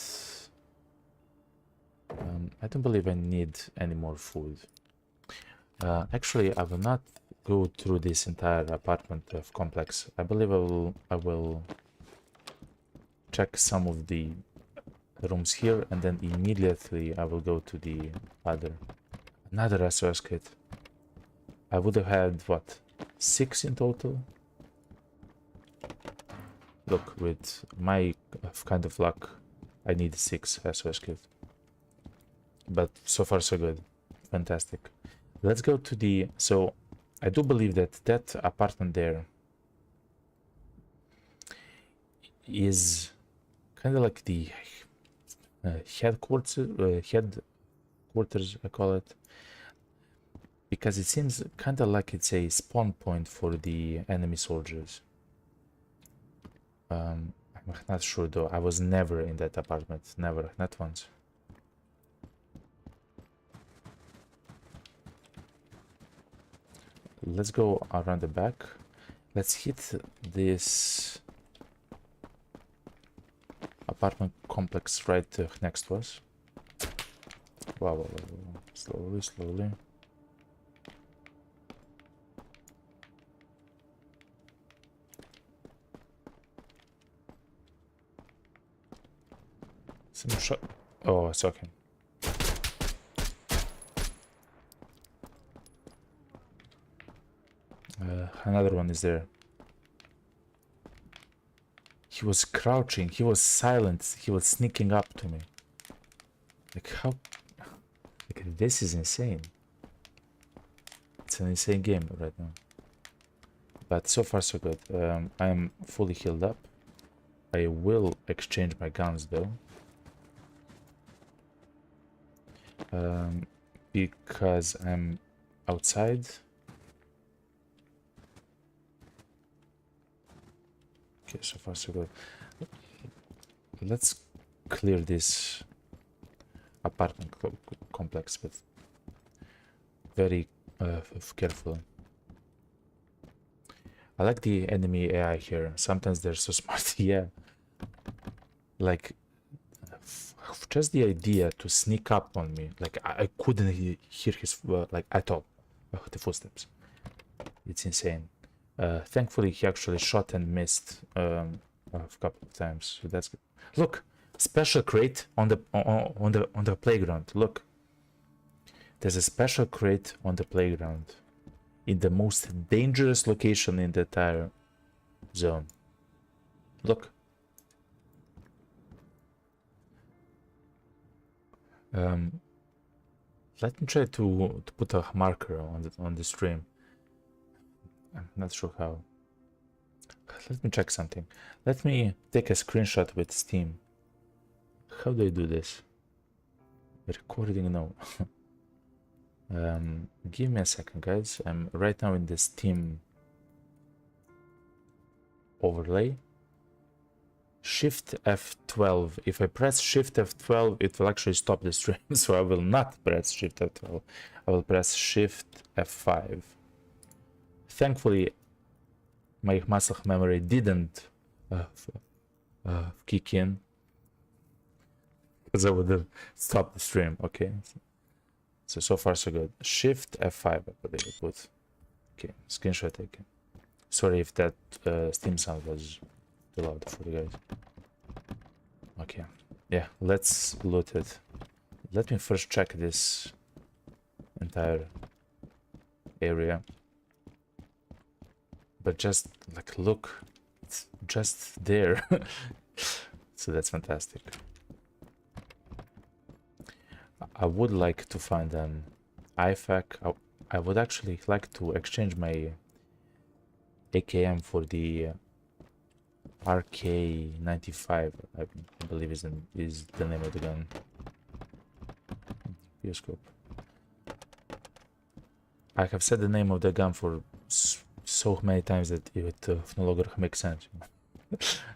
I don't believe I need any more food. Actually, I will not go through this entire apartment complex. I believe I will check some of the rooms here, and then immediately I will go to the another SOS kit. I would have had what, 6 in total? Look, with my kind of luck, I need 6 SOS kit. But so far so good. Fantastic. Let's go to the... So I do believe that that apartment there is kind of like the headquarters, I call it, because it seems kind of like it's a spawn point for the enemy soldiers. I'm not sure though. I was never in that apartment. Never, not once. Let's go around the back. Let's hit this apartment complex right next to us. Wow. Slowly. Some shot. Oh, I saw him. Another one is there. He was crouching, he was silent, he was sneaking up to me. Like, how? Like, this is insane. It's an insane game right now. But so far so good. I am fully healed up. I will exchange my guns though. Because I'm outside. Okay, so far so good. Let's clear this apartment complex, but very careful. I like the enemy AI here. Sometimes they're so smart. Yeah, like just the idea to sneak up on me. Like I couldn't hear his like at all the footsteps. It's insane. Thankfully, he actually shot and missed a couple of times, so that's good. Look, special crate on the playground. Look, there's a special crate on the playground, in the most dangerous location in the entire zone. Look. Let me try to put a marker on the stream. I'm not sure how. Let me check something. Let me take a screenshot with Steam. How do I do this? Recording? No. Give me a second, guys. I'm right now in the Steam overlay. Shift F12. If I press Shift F12, it will actually stop the stream. So I will not press Shift F12. I will press Shift F5. Thankfully, my muscle memory didn't kick in, because I would have stopped the stream. Okay, So far so good. Shift F5, I believe I put. Okay, screenshot taken. Sorry if that Steam sound was too loud for you guys. Okay, yeah, let's loot it. Let me first check this entire area. But just like look, it's just there. So that's fantastic. I would like to find an IFAC. I would actually like to exchange my AKM for the RK95. I believe is the name of the gun. Bioscope. I have said the name of the gun for so many times that it no longer makes sense.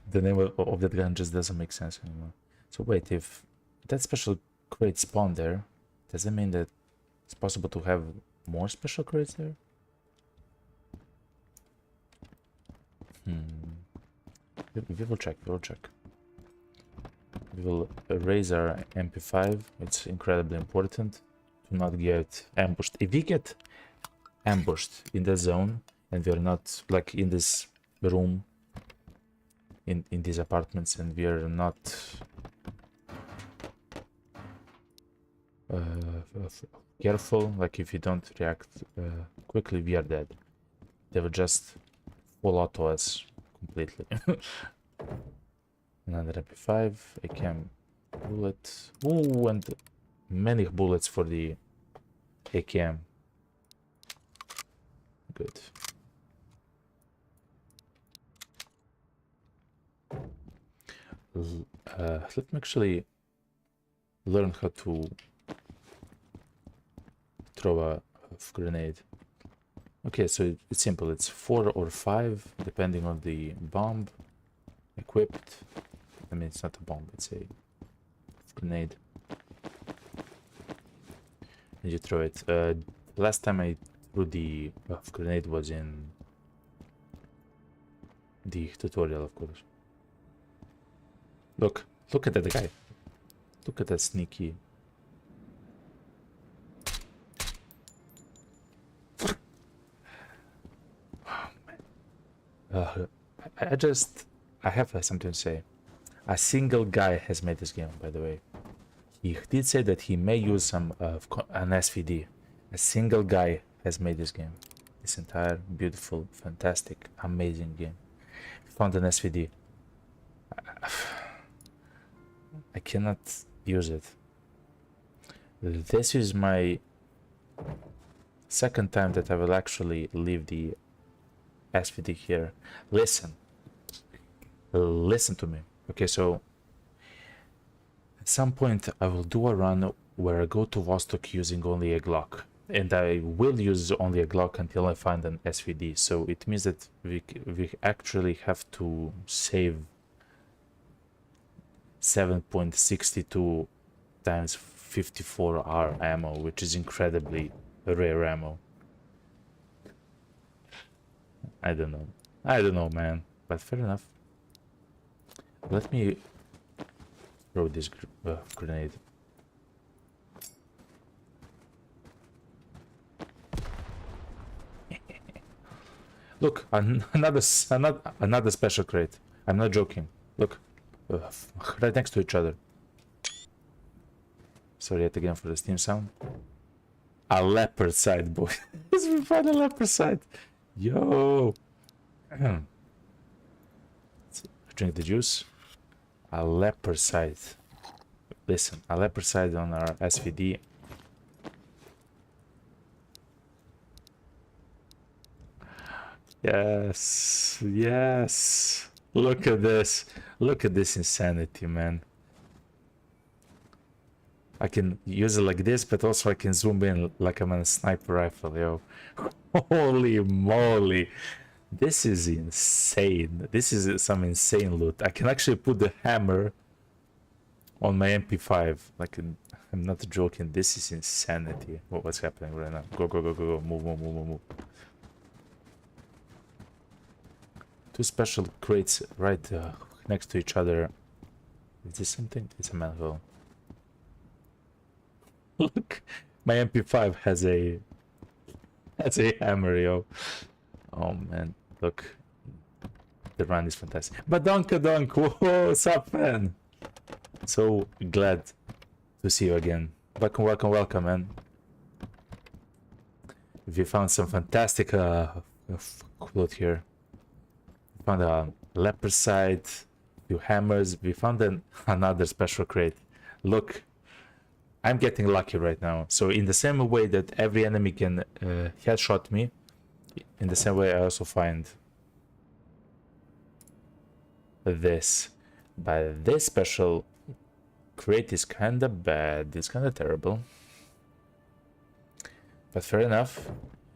The name of that gun just doesn't make sense anymore. So wait, if that special crate spawned there, does that mean that it's possible to have more special crates there? We will check, we will check. We will raise our MP5. It's incredibly important to not get ambushed. If we get ambushed in the zone and we're not like in this room in these apartments and we're not careful, like if you don't react quickly, we are dead. They will just full auto us completely. Another MP5, AKM bullet. Ooh, and many bullets for the AKM. Good. Let me actually learn how to throw a grenade. Okay, so it's simple. It's 4 or 5, depending on the bomb. Equipped. I mean, it's not a bomb, it's a grenade. And you throw it. Last time I threw the grenade was in the tutorial, of course. Look at that guy. Look at that sneaky. Oh, man. I have something to say. A single guy has made this game, by the way. He did say that he may use some an SVD. A single guy has made this game. This entire beautiful, fantastic, amazing game. Found an SVD. I cannot use it. This is my second time that I will actually leave the SVD here. Listen to me. Okay, so at some point I will do a run where I go to Vostok using only a Glock, and I will use only a Glock until I find an SVD. So it means that we actually have to save 7.62 times 54R ammo, which is incredibly rare ammo. I don't know, man, but fair enough. Let me throw this grenade. Look, another special crate. I'm not joking. Look, right next to each other. Sorry yet again for the Steam sound. A leopard side, boy. We found a leopard side. Yo. Drink the juice. A leopard side. Listen, a leopard side on our SVD. Yes, yes. Look at this. Look at this insanity, man. I can use it like this, but also I can zoom in like I'm on a sniper rifle, yo. Holy moly. This is insane. This is some insane loot. I can actually put the hammer on my MP5. Like, I'm not joking. This is insanity. What's happening right now? Go, go, go, go, go. Move, move, move, move, move. Two special crates right next to each other. Is this something? It's a manhole. Look, My MP5 has a hammer, yo. Oh man, look, the run is fantastic. But Dunk, what's up, man? So glad to see you again. Welcome, man. We found some fantastic loot here. We found a leper side, few hammers. We found another special crate. Look, I'm getting lucky right now. So in the same way that every enemy can headshot me, in the same way I also find this. But this special crate is kinda bad. It's kinda terrible. But fair enough.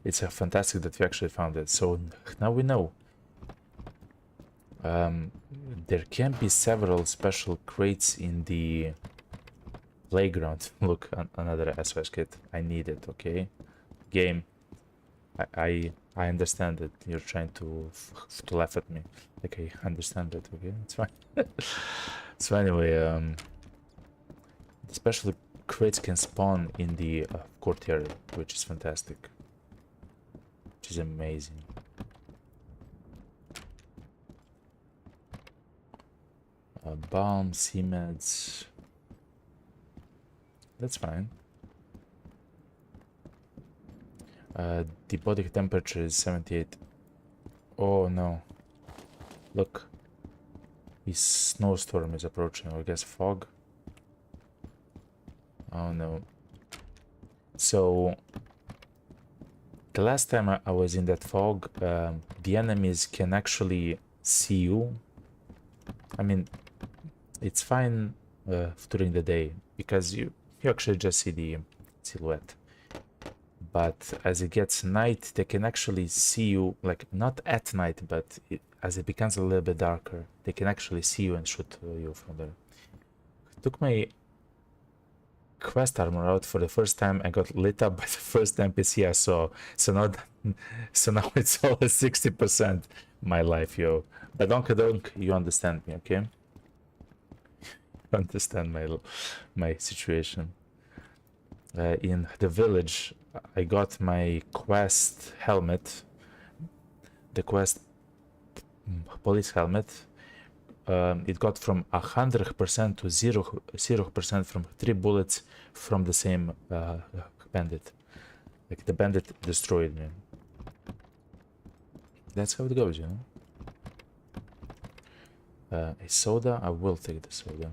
It's fantastic that we actually found it. So now we know. There can be several special crates in the playground. Look, another SOS kit. I need it, okay? Game. I understand that you're trying to laugh at me. Like, I understand it, okay? It's fine. So anyway, especially crates can spawn in the courtyard, which is fantastic. Which is amazing. Balm, C-meds. That's fine. The body temperature is 78. Oh no. Look. The snowstorm is approaching, or I guess fog. Oh no. So the last time I was in that fog, the enemies can actually see you. I mean, it's fine during the day because you actually just see the silhouette. But as it gets night, they can actually see you, like not at night, but as it becomes a little bit darker, they can actually see you and shoot you from there. Took my quest armor out for the first time. I got lit up by the first NPC I saw. So now it's all 60% my life, yo. But Donk, you understand me, okay? You understand my situation. In the village, I got my quest helmet, the quest police helmet. It got from 100% to 0% from 3 bullets from the same bandit. Like the bandit destroyed me. That's how it goes, you know. A soda? I will take the soda.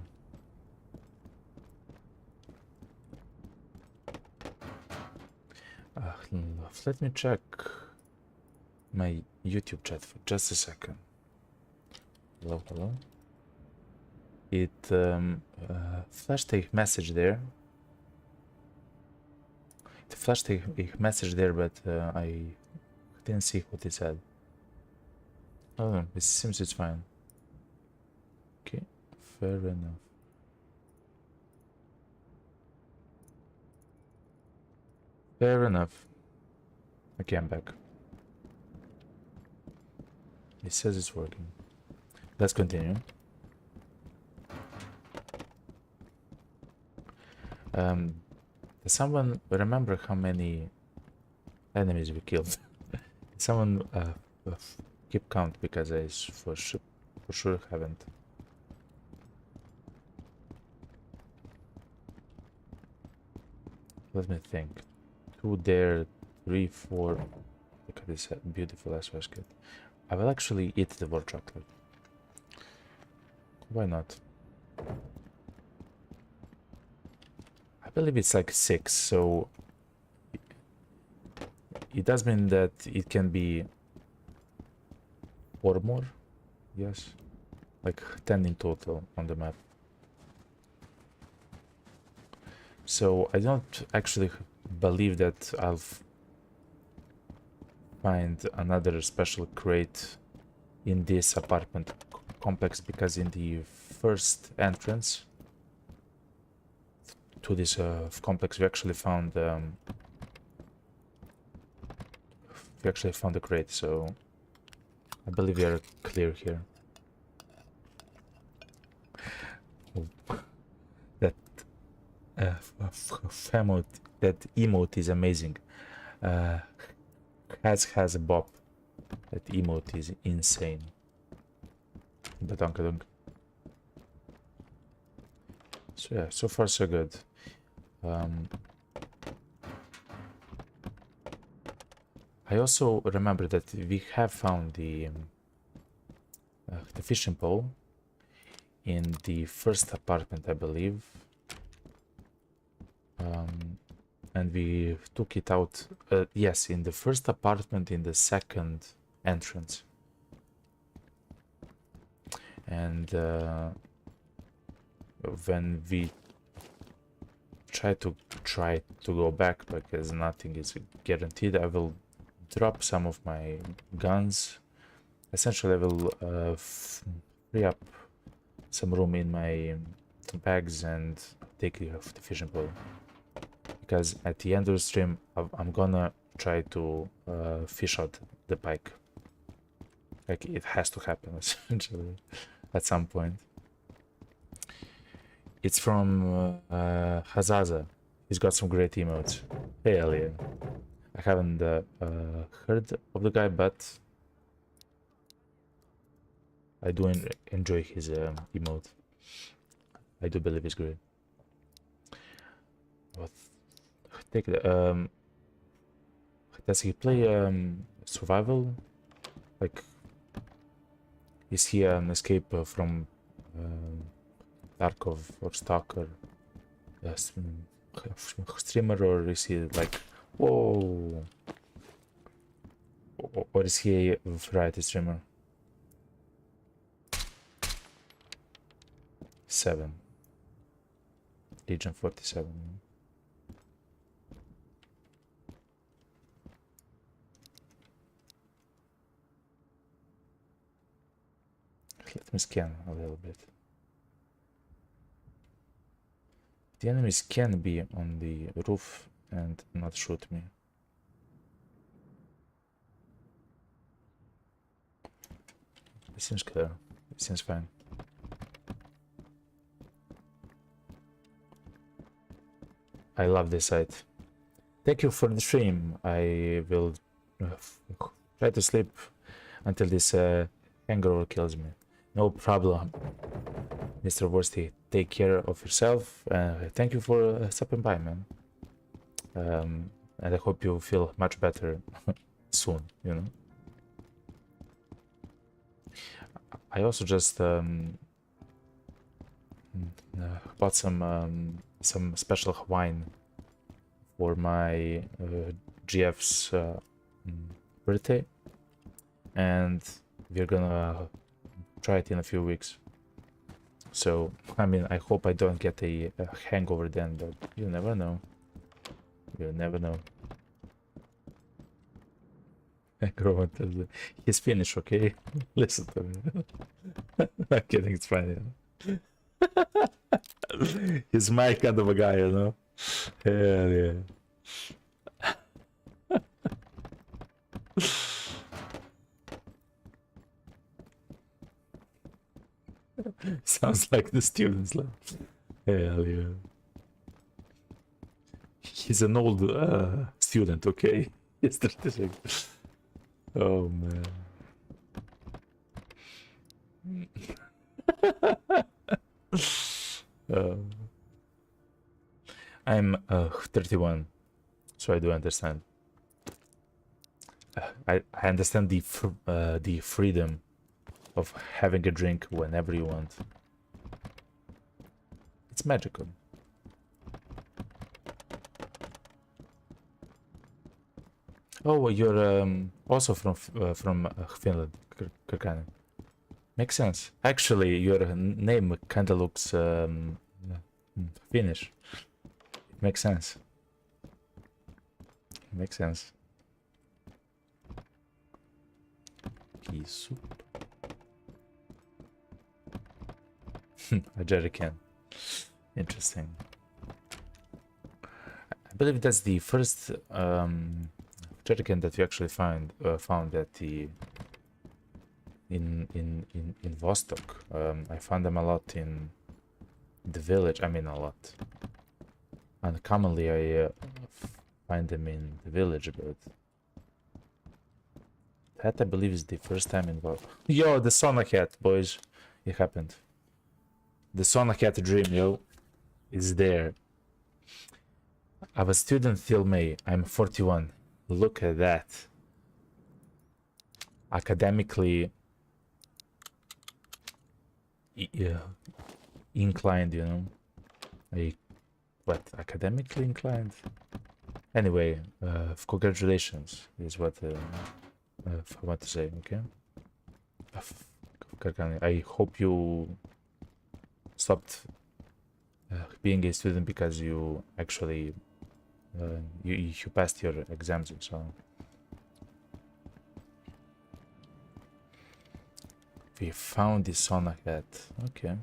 Let me check my YouTube chat for just a second. Hello. It flashed a message there. It flashed a message there, but I didn't see what it said. Oh no, it seems it's fine. Okay, fair enough. Fair enough. Okay, I'm back. It says it's working. Let's continue. Does someone remember how many enemies we killed? Someone keep count, because I for sure haven't. Let me think. 2 there, 3, 4. Look at this beautiful SOS kit. I will actually eat the war chocolate. Why not? I believe it's like 6, so it does mean that it can be 4 more. Yes, like 10 in total on the map. So I don't actually believe that I'll find another special crate in this apartment complex, because in the first entrance to this complex we actually found a crate, so I believe we are clear here. That That emote is amazing. Has a bop. That emote is insane. The Donkadunk. So yeah, so far so good. I also remember that we have found the fishing pole in the first apartment, I believe. And we took it out, yes, in the first apartment in the second entrance. And when we try to go back, because nothing is guaranteed, I will drop some of my guns. Essentially, I will free up some room in my bags and take the fishing pole. Because at the end of the stream, I'm gonna try to fish out the pike. Like, it has to happen, essentially, at some point. It's from Hazaza. He's got some great emotes. Hell yeah. I haven't heard of the guy, but I do enjoy his emote. I do believe he's great. What? Take the does he play survival? Like, is he an escape from Tarkov or Stalker streamer, or is he like, whoa, or is he a variety streamer? 7 Legion 47. Let me scan a little bit. The enemies can be on the roof and not shoot me. It seems clear. It seems fine. I love this site. Thank you for the stream. I will try to sleep until this hangover kills me. No problem, Mr. Worsty. Take care of yourself. Thank you for stopping by, man. And I hope you feel much better soon, you know. I also just bought some special wine for my GF's birthday, and we're gonna try it in a few weeks. So, I mean, I hope I don't get a hangover then, but you never know. You never know. He's finished, okay? Listen to me. I'm kidding, it's fine. He's my kind of a guy, you know? Hell yeah. Sounds like the students, like, hell yeah. He's an old student, okay? He's 36. Oh man. I'm 31, so I do understand. I understand the freedom of having a drink whenever you want. It's magical. Oh, you're also from Finland, Kirkani. Makes sense. Actually, your name kind of looks Finnish. It makes sense. Makes sense. Pea soup. A jerry can. Interesting. I believe that's the first jerry can that we actually found at the in Vostok. I found them a lot in the village. I mean, a lot. And commonly I find them in the village, but that I believe is the first time involved. Yo, the sauna cat, boys. It happened. The sauna cat dream, yo, is there. I'm a student till May. I'm 41. Look at that. Academically inclined, you know. What? Academically inclined? Anyway, congratulations is what I want to say, okay? I hope you stopped being a student because you actually you passed your exams and so on. We found the sauna cat. Okay,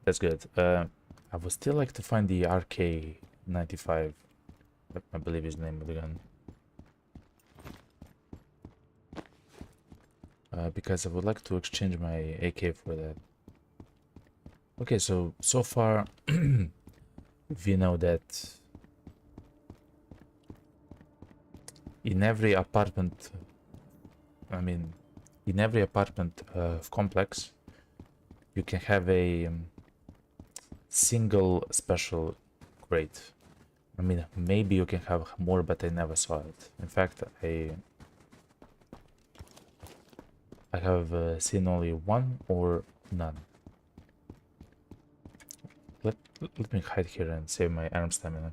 that's good. I would still like to find the RK95. I believe his name of the gun. Because I would like to exchange my AK for that. Okay, so far we know that in every apartment, in every apartment complex, you can have a single special crate. I mean, maybe you can have more, but I never saw it. In fact, I have seen only one or none. Let me hide here and save my arm stamina.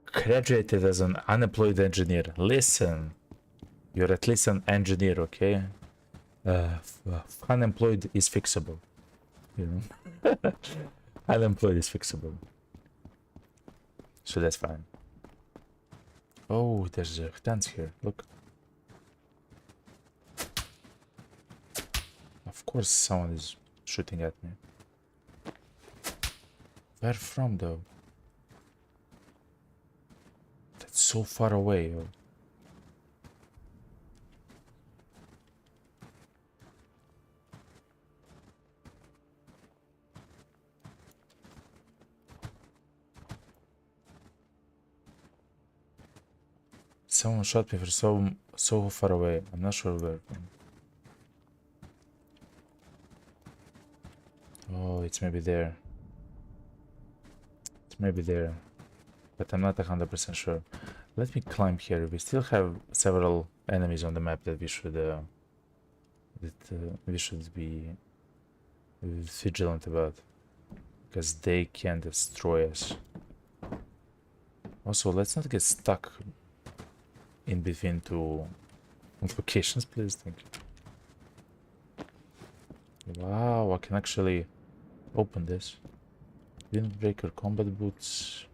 Graduated as an unemployed engineer. Listen, you're at least an engineer, okay? Unemployed is fixable, you know. Unemployed is fixable, so that's fine. Oh, there's a dance here. Look. Of course, someone is shooting at me. Where from, though? That's so far away. Yo. Someone shot me from so far away. I'm not sure where. Oh, it's maybe there. It's maybe there, but I'm not 100% sure. Let me climb here. We still have several enemies on the map that we should be vigilant about, because they can destroy us. Also, let's not get stuck in between two locations, please. Thank you. Wow, I can actually open this. Windbreaker combat boots.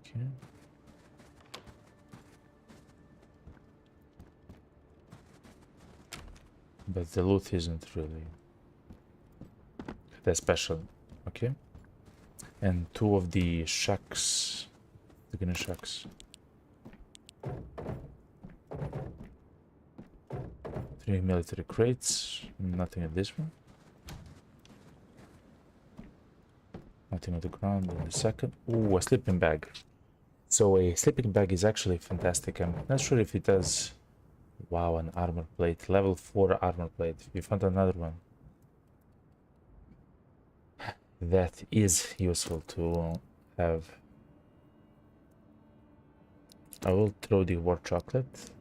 Okay. But the loot isn't really that special. Okay. And two of the shacks. The green shacks. 3 military crates. Nothing at this one. Nothing on the ground in the second. Ooh, a sleeping bag. So a sleeping bag is actually fantastic. I'm not sure if it does. Wow, an armor plate. Level 4 armor plate. We found another one. That is useful to have. I will throw the war chocolate.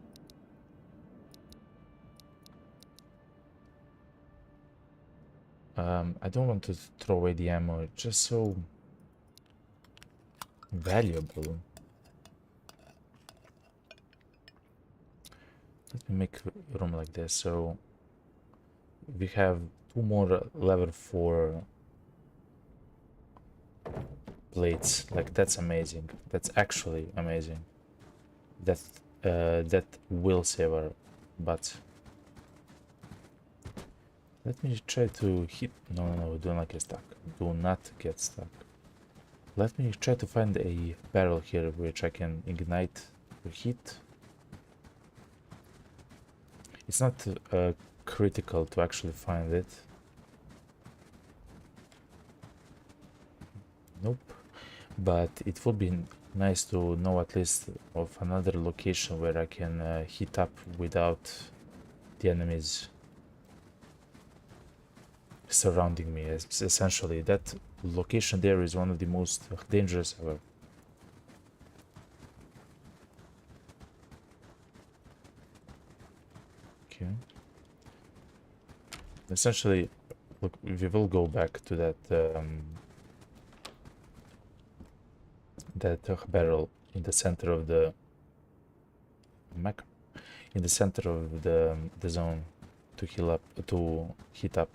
I don't want to throw away the ammo. It's just so valuable. Let me make room like this. So we have 2 more level 4 plates. Like, that's amazing. That's actually amazing. That will save our butts. Let me try to hit. No, do not get stuck. Do not get stuck. Let me try to find a barrel here which I can ignite the heat. It's not critical to actually find it. Nope. But it would be nice to know at least of another location where I can hit up without the enemies surrounding me. Essentially, that location there is one of the most dangerous ever. Okay. Essentially, look, we will go back to that barrel in the center of the mech, in the center of the zone to heal up, to heat up.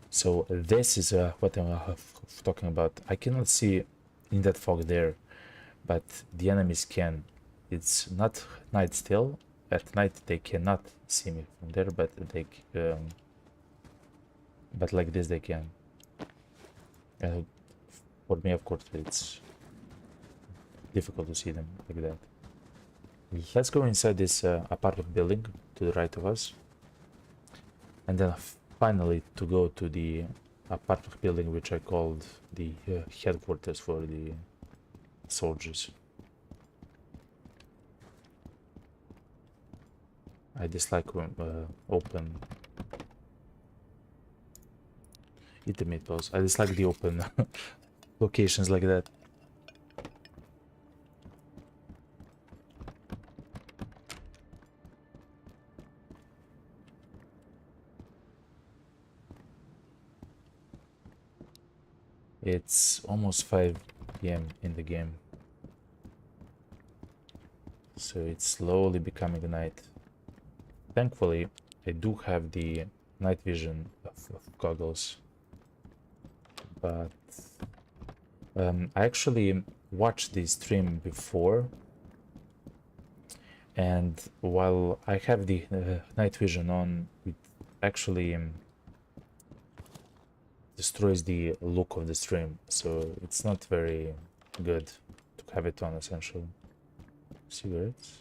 So this is what I'm talking about. I cannot see in that fog there, but the enemies can. It's not night still. At night they cannot see me from there, but they but like this they can. And for me, of course, it's difficult to see them like that. Let's go inside this apartment building to the right of us, and then finally to go to the apartment building which I called the headquarters for the soldiers. I dislike open. Eat the meatballs. I dislike the open locations like that. It's almost 5 p.m. in the game, so it's slowly becoming night. Thankfully, I do have the night vision of goggles, but I actually watched the stream before, and while I have the night vision on, it actually destroys the look of the stream, so it's not very good to have it on, essentially. Cigarettes.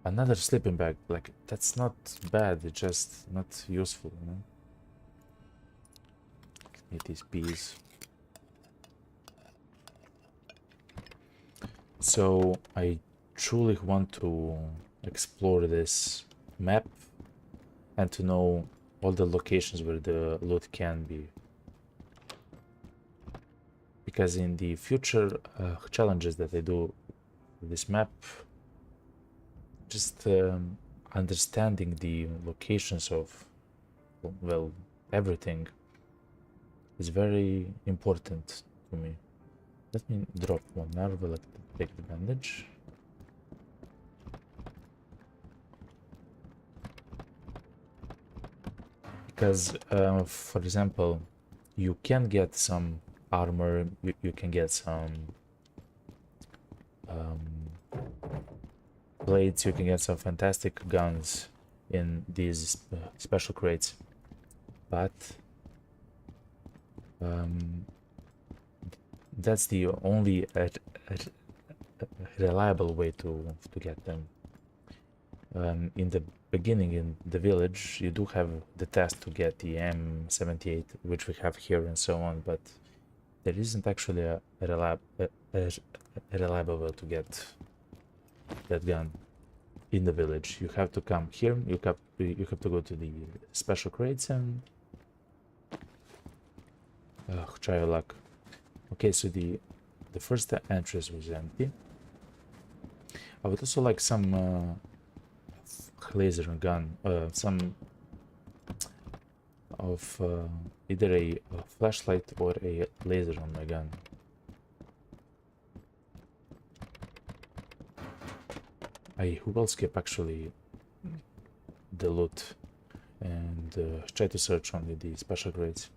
Another sleeping bag, like, that's not bad, it's just not useful, you know? Eat these peas. So, I truly want to explore this map and to know all the locations where the loot can be. Because in the future challenges that I do with this map, just understanding the locations of, well, everything is very important to me. Let me drop one marvel, take the bandage. Because, for example, you can get some armor, you can get some blades, you can get some fantastic guns in these special crates, but that's the only reliable way to get them. In the beginning, in the village, you do have the task to get the M78, which we have here, and so on, but there isn't actually a reliable way to get that gun in the village. You have to come here, you have to go to the special crates and try your luck. Okay, so the first entrance was empty. I would also like some laser gun, some of either a flashlight or a laser on my gun. I will skip actually the loot and try to search only the special crates.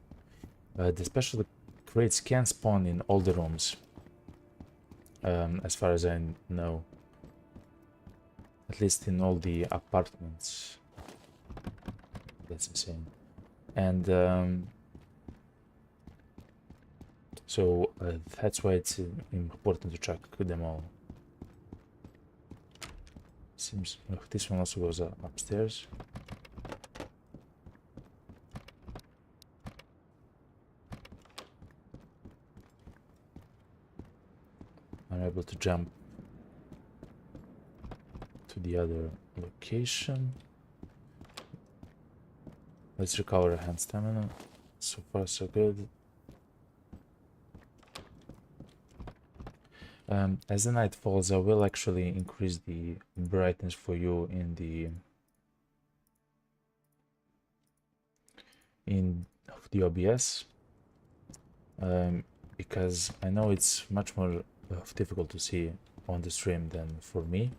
The special crates can spawn in all the rooms, as far as I know. At least in all the apartments. That's insane. And So that's why it's important to check them all. Seems this one also goes upstairs. I'm able to jump to the other location. Let's recover a hand stamina. So far so good. As the night falls, I will actually increase the brightness for you in the OBS, because I know it's much more difficult to see on the stream than for me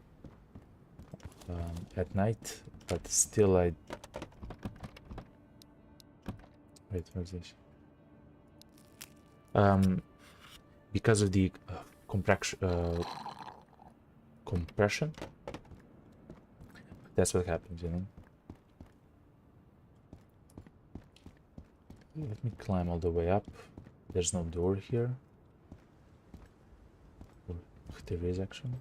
at night, but still I... Wait, what's this? Because of the compression, that's what happens, you know. Let me climb all the way up. There's no door here. Or there is actually.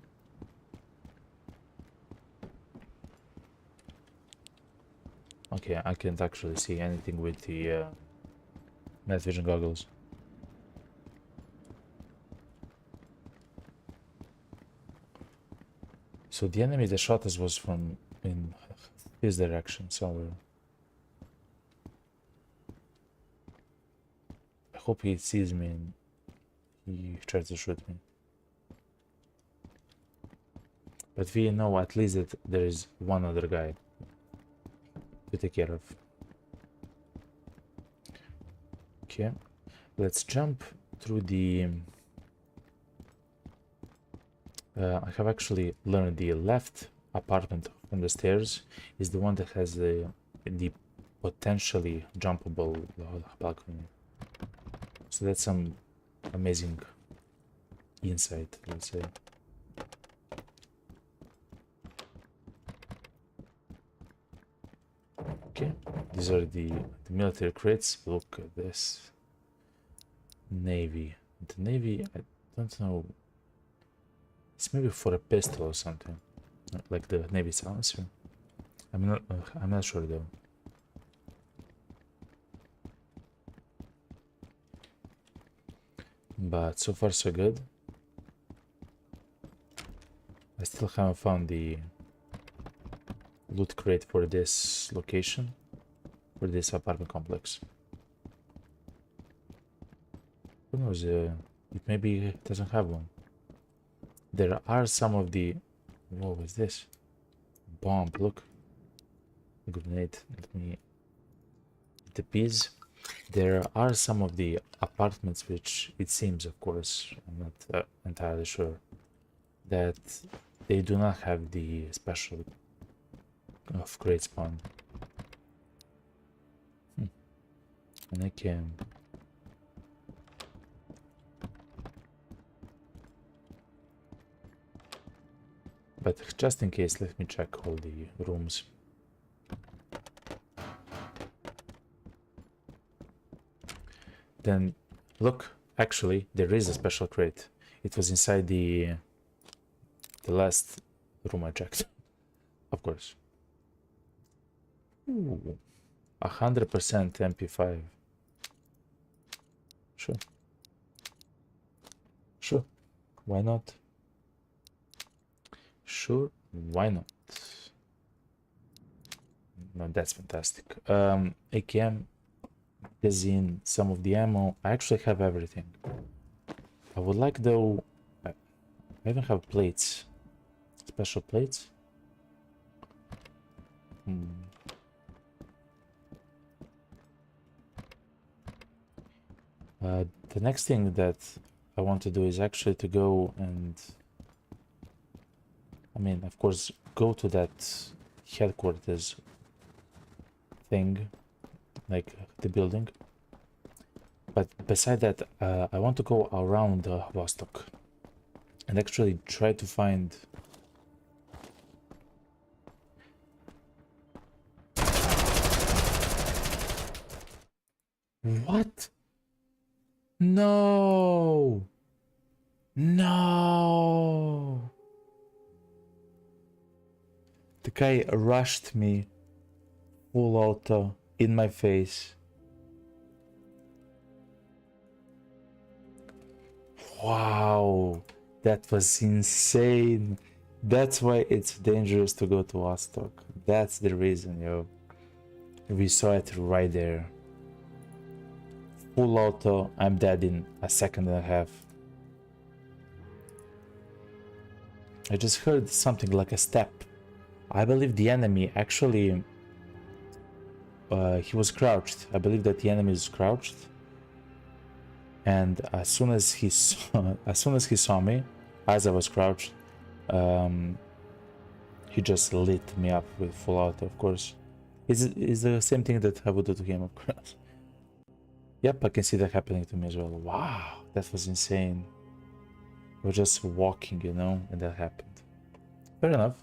Okay, I can't actually see anything with the night vision goggles. So the enemy that shot us was from in this direction somewhere. I hope he sees me and he tries to shoot me. But we know at least that there is one other guy to take care of. Okay, let's jump through the... I have actually learned the left apartment from the stairs is the one that has the potentially jumpable balcony. So that's some amazing insight, let's say. Okay, these are the military crates. Look at this. Navy. The Navy, I don't know. It's maybe for a pistol or something, like the Navy silencer. I'm not sure though. But so far so good. I still haven't found the loot crate for this location, for this apartment complex. Who knows? It maybe doesn't have one. There are some of the... What was this? Bomb, look. A grenade. Let me... The piece. There are some of the apartments which, it seems, of course, I'm not entirely sure, that they do not have the special of crate spawn. And I can... But just in case, let me check all the rooms. Then, look, actually, there is a special crate. It was inside the last room I checked, of course. Ooh, 100% MP5. Sure. Sure, why not? Sure, why not? No, that's fantastic. AKM is in some of the ammo. I actually have everything. I would like though... I even have plates. Special plates? The next thing that I want to do is actually to go and... I mean, of course, go to that headquarters thing, like the building. But beside that, I want to go around Vostok and actually try to find... What? No! No! The guy rushed me full auto in my face. Wow, that was insane. That's why it's dangerous to go to Vostok. That's the reason, yo. We saw it right there. Full auto, I'm dead in a second and a half. I just heard something like a step. I believe the enemy actually... he was crouched. I believe that the enemy is crouched. And as soon as he saw me, as I was crouched, he just lit me up with full auto, of course. It's the same thing that I would do to him, of course. Yep, I can see that happening to me as well. Wow, that was insane. We were just walking, you know, and that happened. Fair enough.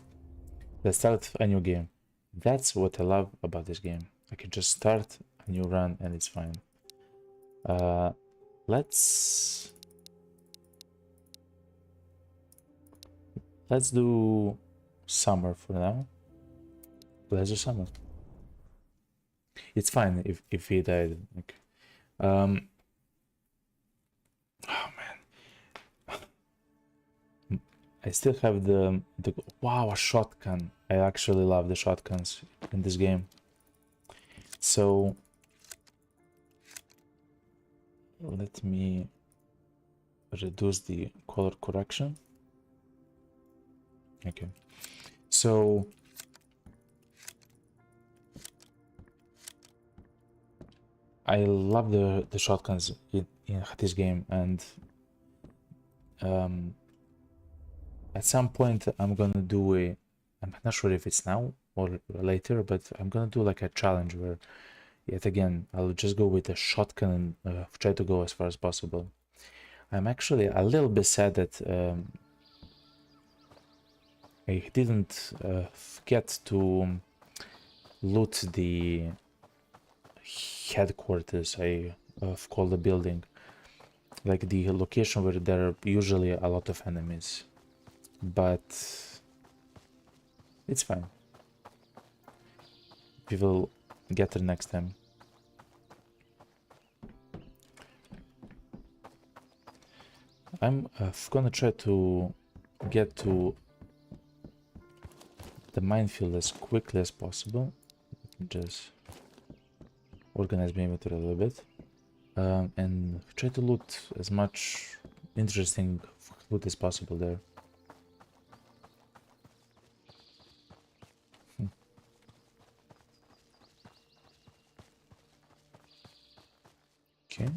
Let's start a new game. That's what I love about this game. I can just start a new run and it's fine. Let's do summer for now. Let's do summer. It's fine if he died. Okay. Oh man, I still have the wow, a shotgun. I actually love the shotguns in this game. So let me reduce the color correction. Okay, so I love the shotguns in this game, and at some point I'm gonna do a, I'm not sure if it's now or later, but I'm gonna do like a challenge where yet again I'll just go with a shotgun and try to go as far as possible. I'm actually a little bit sad that I didn't get to loot the headquarters, I call the building, like the location where there are usually a lot of enemies, but it's fine. We will get there next time. I'm gonna try to get to the minefield as quickly as possible. Just organize my inventory a little bit and try to loot as much interesting loot as possible there. Okay,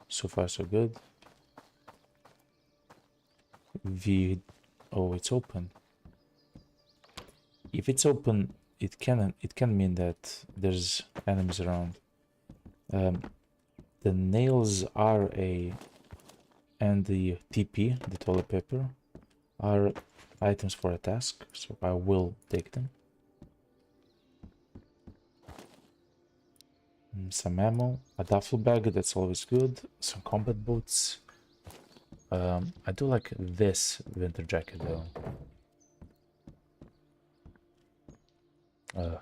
so far so good. Oh, it's open. If it's open, it can mean that there's enemies around. The nails are and the TP, the toilet paper, are items for a task, so I will take them. Some ammo, a duffel bag, that's always good. Some combat boots. I do like this winter jacket though.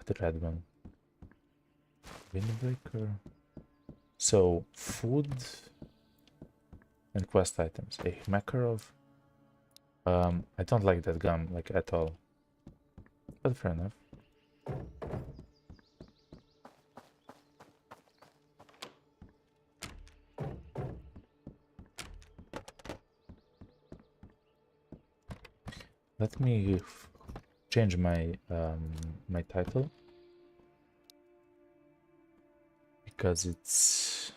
The red one. Windbreaker. So, food and quest items. A Makarov. I don't like that gun, like, at all. But fair enough. Let me change my my title, because it's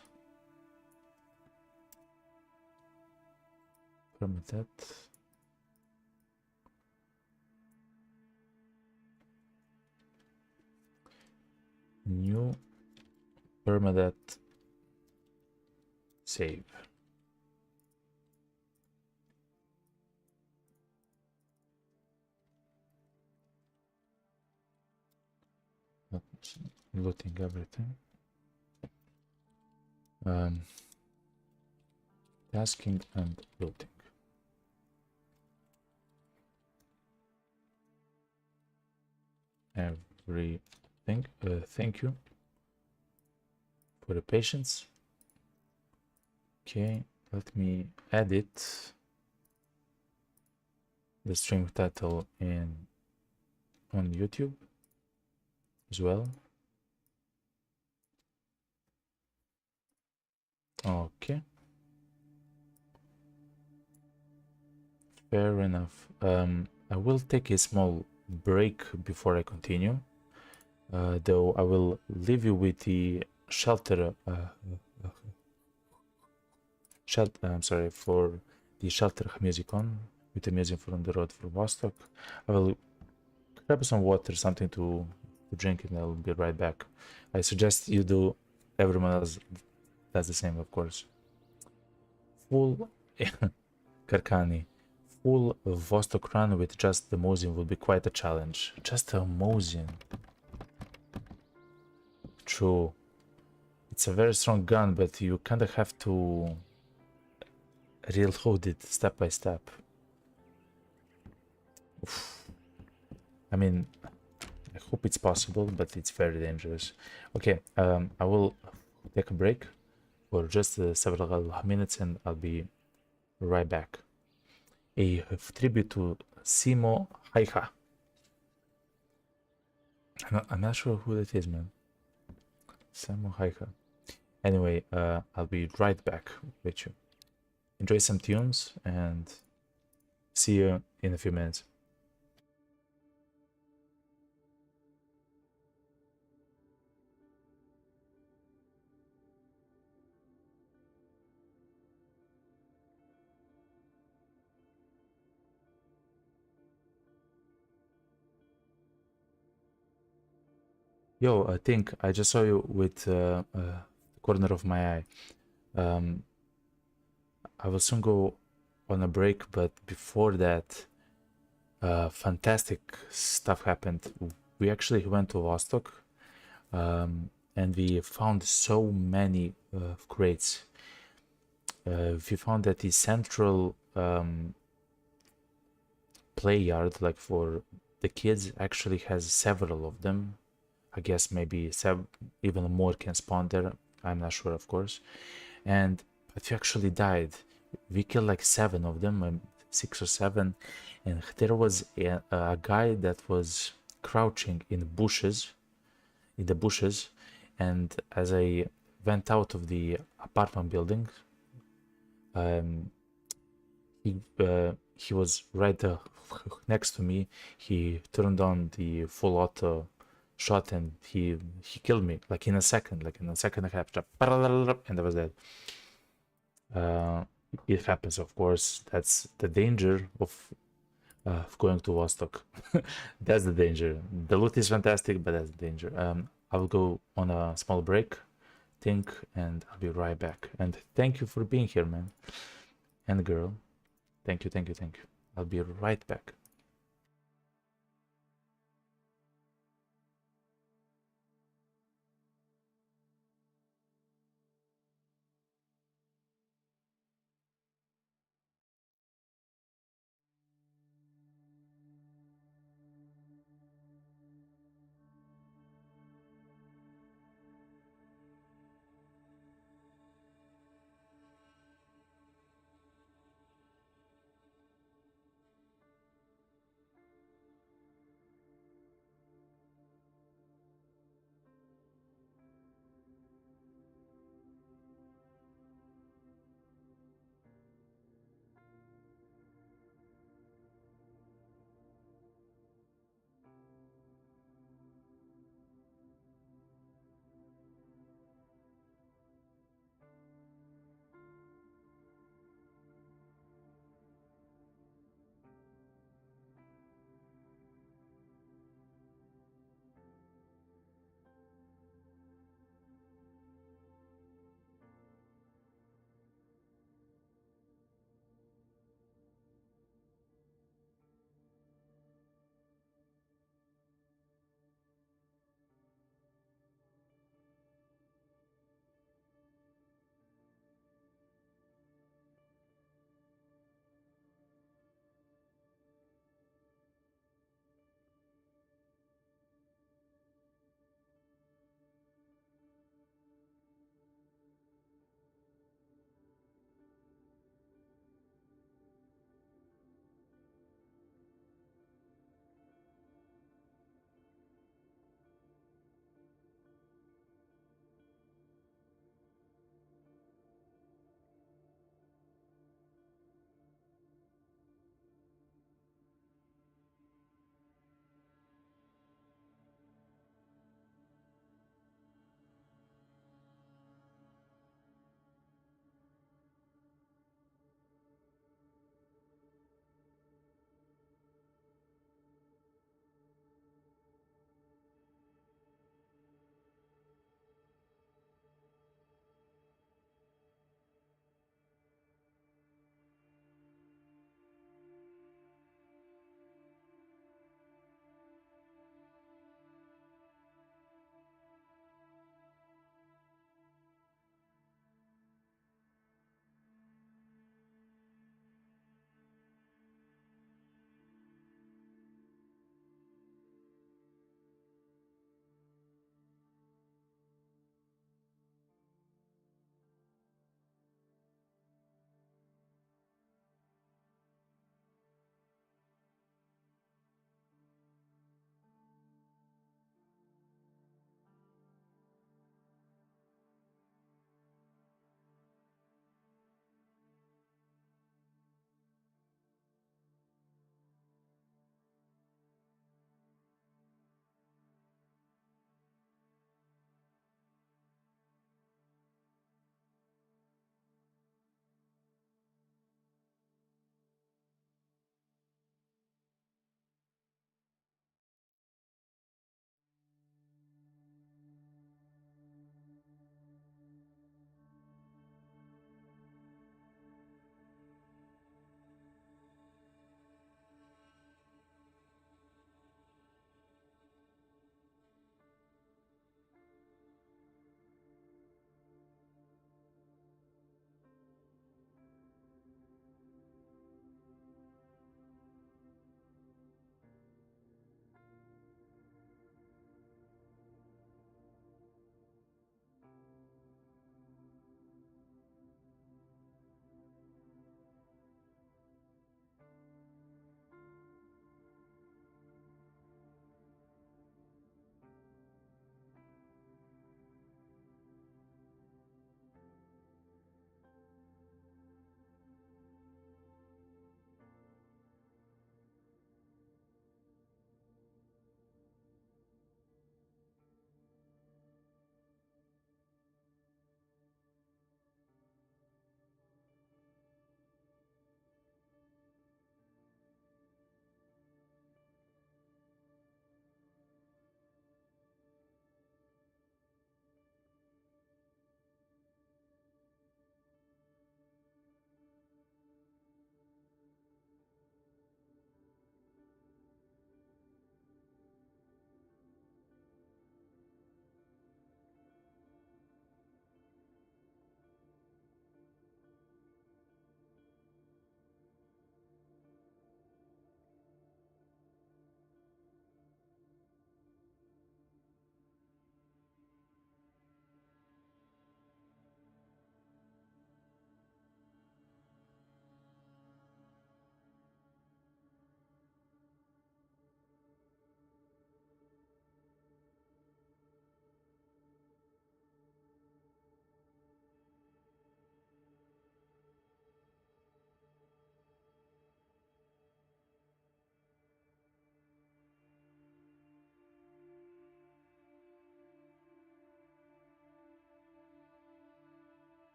Permadeath. New Permadeath save. Looting everything. Um, tasking and loading. Everything. Thank you for the patience. Okay, let me edit the stream title on YouTube as well. Okay, fair enough. I will take a small break before I continue. Though I will leave you with the shelter. I'm sorry for the shelter music on with the music from the road for Vostok. I will grab some water, something to drink, and I'll be right back. I suggest you do. Everyone else does the same, of course. Full Karkani. Full Vostok run with just the Mosin will be quite a challenge. Just a Mosin. True. It's a very strong gun, but you kind of have to reload it step by step. Oof. I mean, I hope it's possible, but it's very dangerous. Okay, I will take a break for just several minutes and I'll be right back. A tribute to Simo Haiha. I'm not sure who that is, man. Simo Haiha. Anyway, I'll be right back with you. Enjoy some tunes and see you in a few minutes. Yo, I think I just saw you with the corner of my eye. I will soon go on a break, but before that, fantastic stuff happened. We actually went to Vostok, and we found so many crates. We found that the central play yard, like for the kids, actually has several of them. I guess maybe even more can spawn there. I'm not sure, of course. And but we actually died. We killed like 7 of them, 6 or 7, and there was a guy that was crouching in the bushes, and as I went out of the apartment building, he was right next to me. He turned on the full auto shot and he killed me like in a second, and a half, and I was dead. It happens, of course. That's the danger of going to Vostok. That's the danger. The loot is fantastic, but that's the danger. I will go on a small break, and I'll be right back. And thank you for being here, man and girl. Thank you. I'll be right back.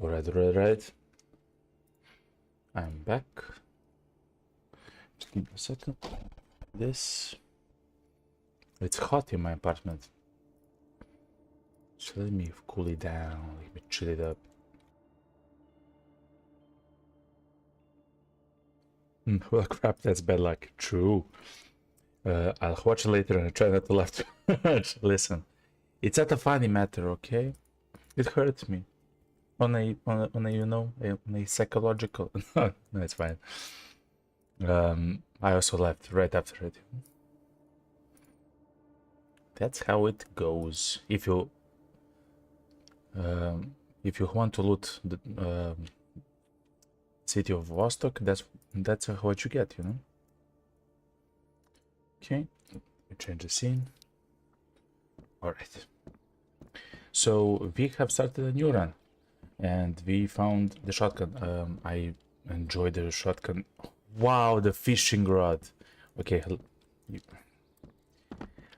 Alright. I'm back. Just give me a second. This. It's hot in my apartment. So let me cool it down. Let me chill it up. Well, crap, that's bad luck. True. I'll watch it later and try not to laugh too much. Listen, it's not a funny matter, okay? It hurts me. On a you know, on a psychological. No, it's fine. I also left right after it. That's how it goes. If you want to loot the city of Vostok, that's what you get, you know. Okay, we change the scene. All right. So we have started a new run, and we found the shotgun. I enjoyed the shotgun. Wow, the fishing rod. Okay,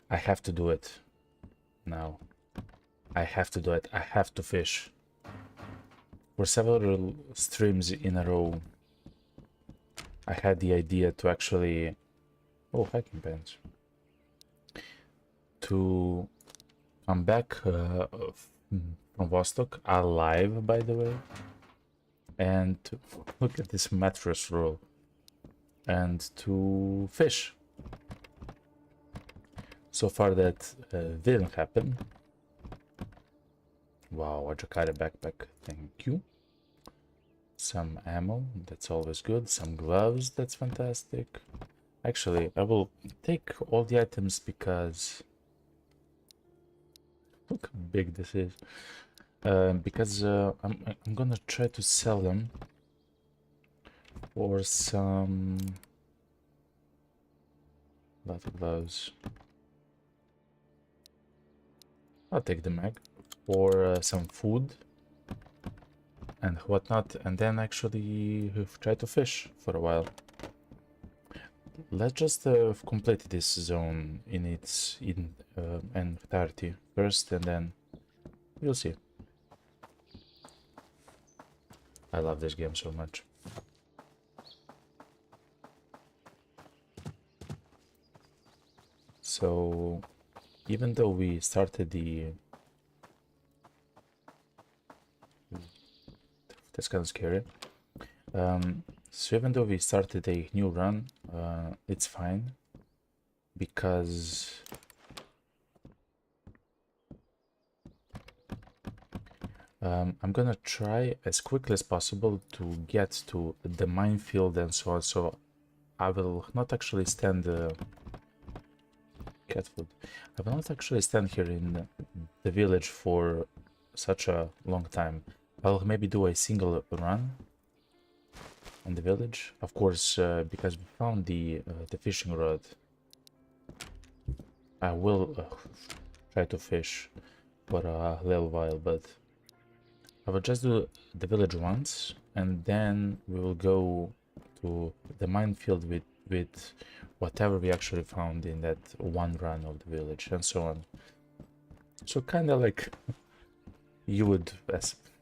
I have to do it now. I have to do it. I have to fish. For several streams in a row, I had the idea to actually... Oh, hiking pants. To come back from Vostok, alive, by the way. And to look at this mattress roll. And to fish. So far that didn't happen. Wow, a Jakarta backpack, thank you. Some ammo, that's always good. Some gloves, that's fantastic. Actually, I will take all the items because... Look how big this is. Because I'm gonna try to sell them for some... Lot of gloves. I'll take the mag. For some food and whatnot, and then actually try to fish for a while. Let's just complete this zone in its entirety first, and then we'll see. I love this game so much. So even though we started the... That's kind of scary. So even though we started a new run, it's fine, because I'm gonna try as quickly as possible to get to the minefield and so on. So I will not actually stand cat food. I will not actually stand here in the village for such a long time. I'll maybe do a single run in the village, of course, because we found the fishing rod. I will try to fish for a little while, but I will just do the village once, and then we will go to the minefield with whatever we actually found in that one run of the village, and so on. So kind of like you would,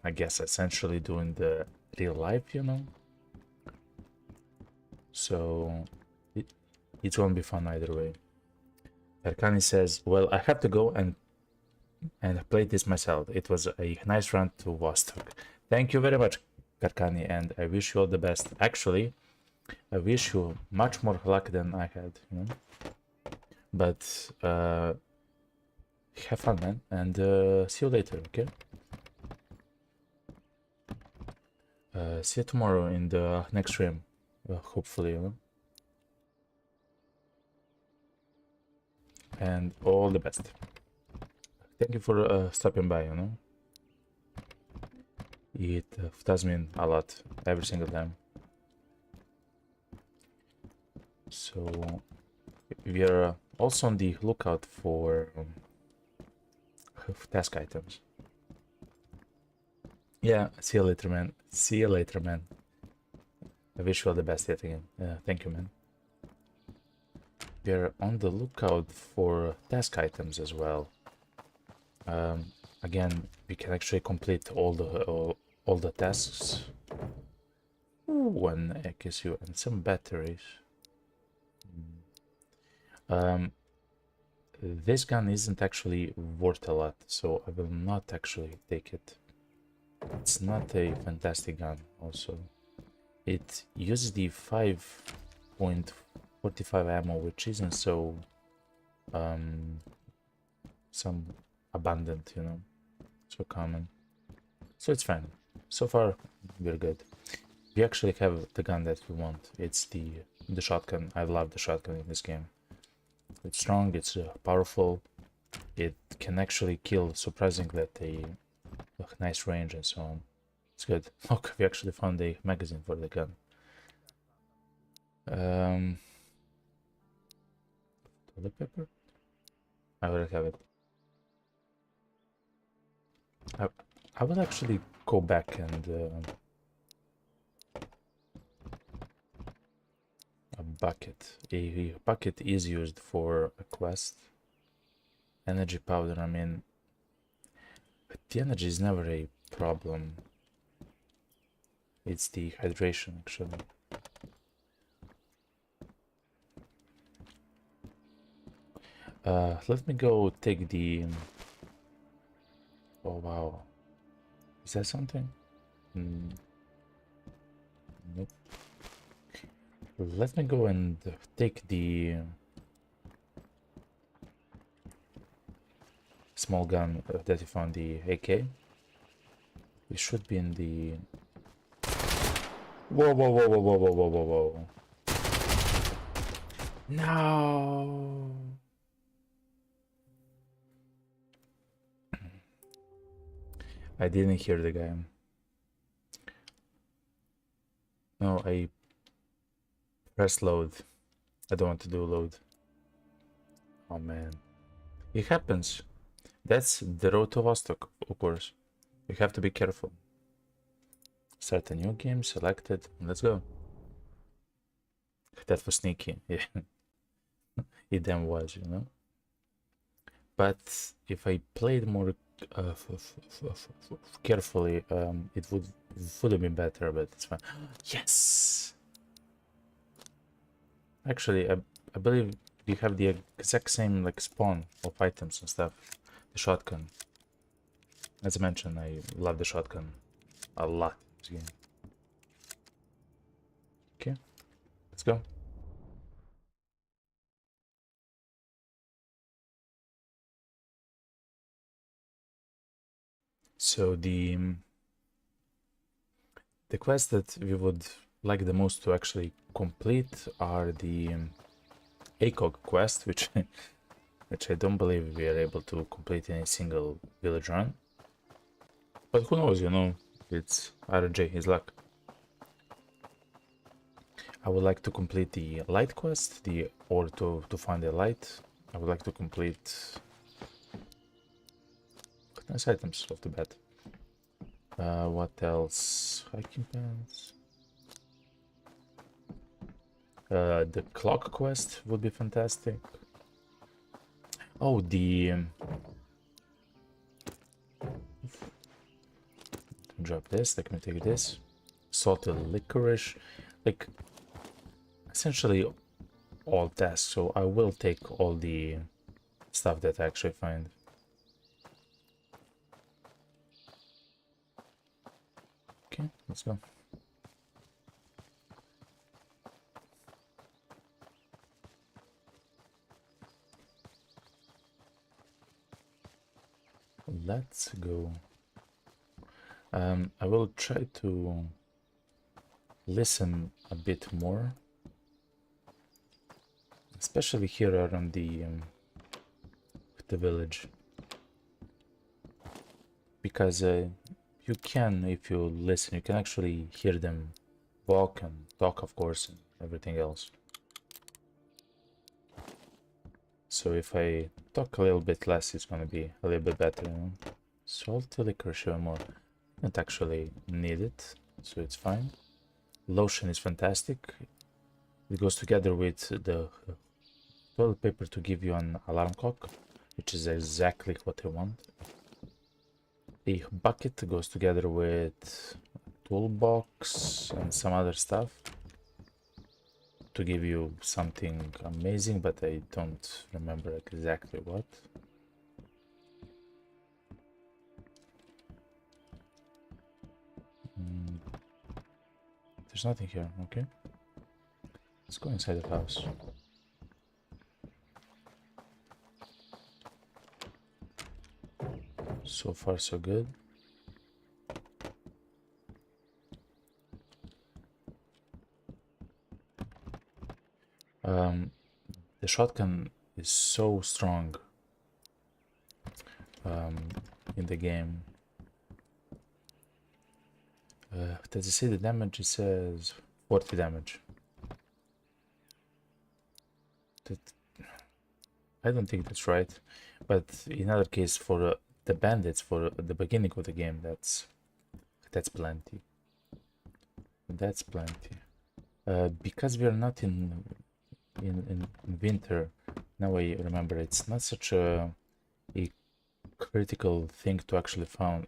I guess, essentially do in the real life, you know. So it won't be fun either way. Erkani says, well, I have to go and play this myself. It was a nice run to Vostok. Thank you very much, Karkani, and I wish you all the best. Actually, I wish you much more luck than I had, you know. But have fun, man, and see you later, okay? See you tomorrow in the next stream, hopefully, you know. And all the best. Thank you for stopping by, you know. It does mean a lot every single time. So we are also on the lookout for task items. Yeah, see you later, man. See you later, man. I wish you all the best yet again. Thank you, man. We are on the lookout for task items as well. Again, we can actually complete all all the tasks. One AKSU and some batteries. This gun isn't actually worth a lot, so I will not actually take it. It's not a fantastic gun also. It uses the 5.45 ammo, which isn't so some abundant, you know, so common. So it's fine. So far, we're good. We actually have the gun that we want. It's the shotgun. I love the shotgun in this game. It's strong, it's powerful. It can actually kill surprisingly at a nice range and so on. It's good. Look, we actually found a magazine for the gun. Toilet paper? I already have it. I will actually go back and a bucket. A bucket is used for a quest. Energy powder, I mean, the energy is never a problem. It's the hydration actually. Let me go take the... Oh wow. Is that something? Nope. Let me go and take the small gun that you found, the AK. It should be in the... Whoa, whoa, whoa, whoa, whoa, whoa, whoa, whoa, whoa. No! I didn't hear the guy. No, I press load. I don't want to do load. Oh man. It happens. That's the road to Vostok, of course. You have to be careful. Start a new game, select it, let's go. That was sneaky, yeah. It damn was, you know. But if I played more carefully, it would have been better, but it's fine. Yes! Actually, I believe you have the exact same like spawn of items and stuff. The shotgun. As I mentioned, I love the shotgun a lot in this game. Okay, let's go. So the quests that we would like the most to actually complete are the ACOG quest, which I don't believe we are able to complete in a single village run. But who knows, you know, it's RNG, his luck. I would like to complete the light quest, or to find a light. I would like to complete nice items off the bat. What else? Hiking pants. The clock quest would be fantastic. Oh, the drop this. Let me take this. Salted licorice, like essentially all tasks. So I will take all the stuff that I actually find. Okay, let's go. Let's go. I will try to listen a bit more, especially here around the village, because you can, if you listen, you can actually hear them walk and talk, of course, and everything else. So if I talk a little bit less, it's gonna be a little bit better, you know? Salty licorice more. I don't actually need it, so it's fine. Lotion is fantastic. It goes together with the toilet paper to give you an alarm clock, which is exactly what I want. a bucket goes together with toolbox and some other stuff to give you something amazing, but I don't remember exactly what. There's nothing here, okay. Let's go inside the house. So far, so good. The shotgun is so strong in the game. Does it say the damage? It says 40 damage. I don't think that's right, but in other case, for the bandits, for the beginning of the game, that's plenty. That's plenty. Because we are not in winter, now I remember it's not such a critical thing to actually find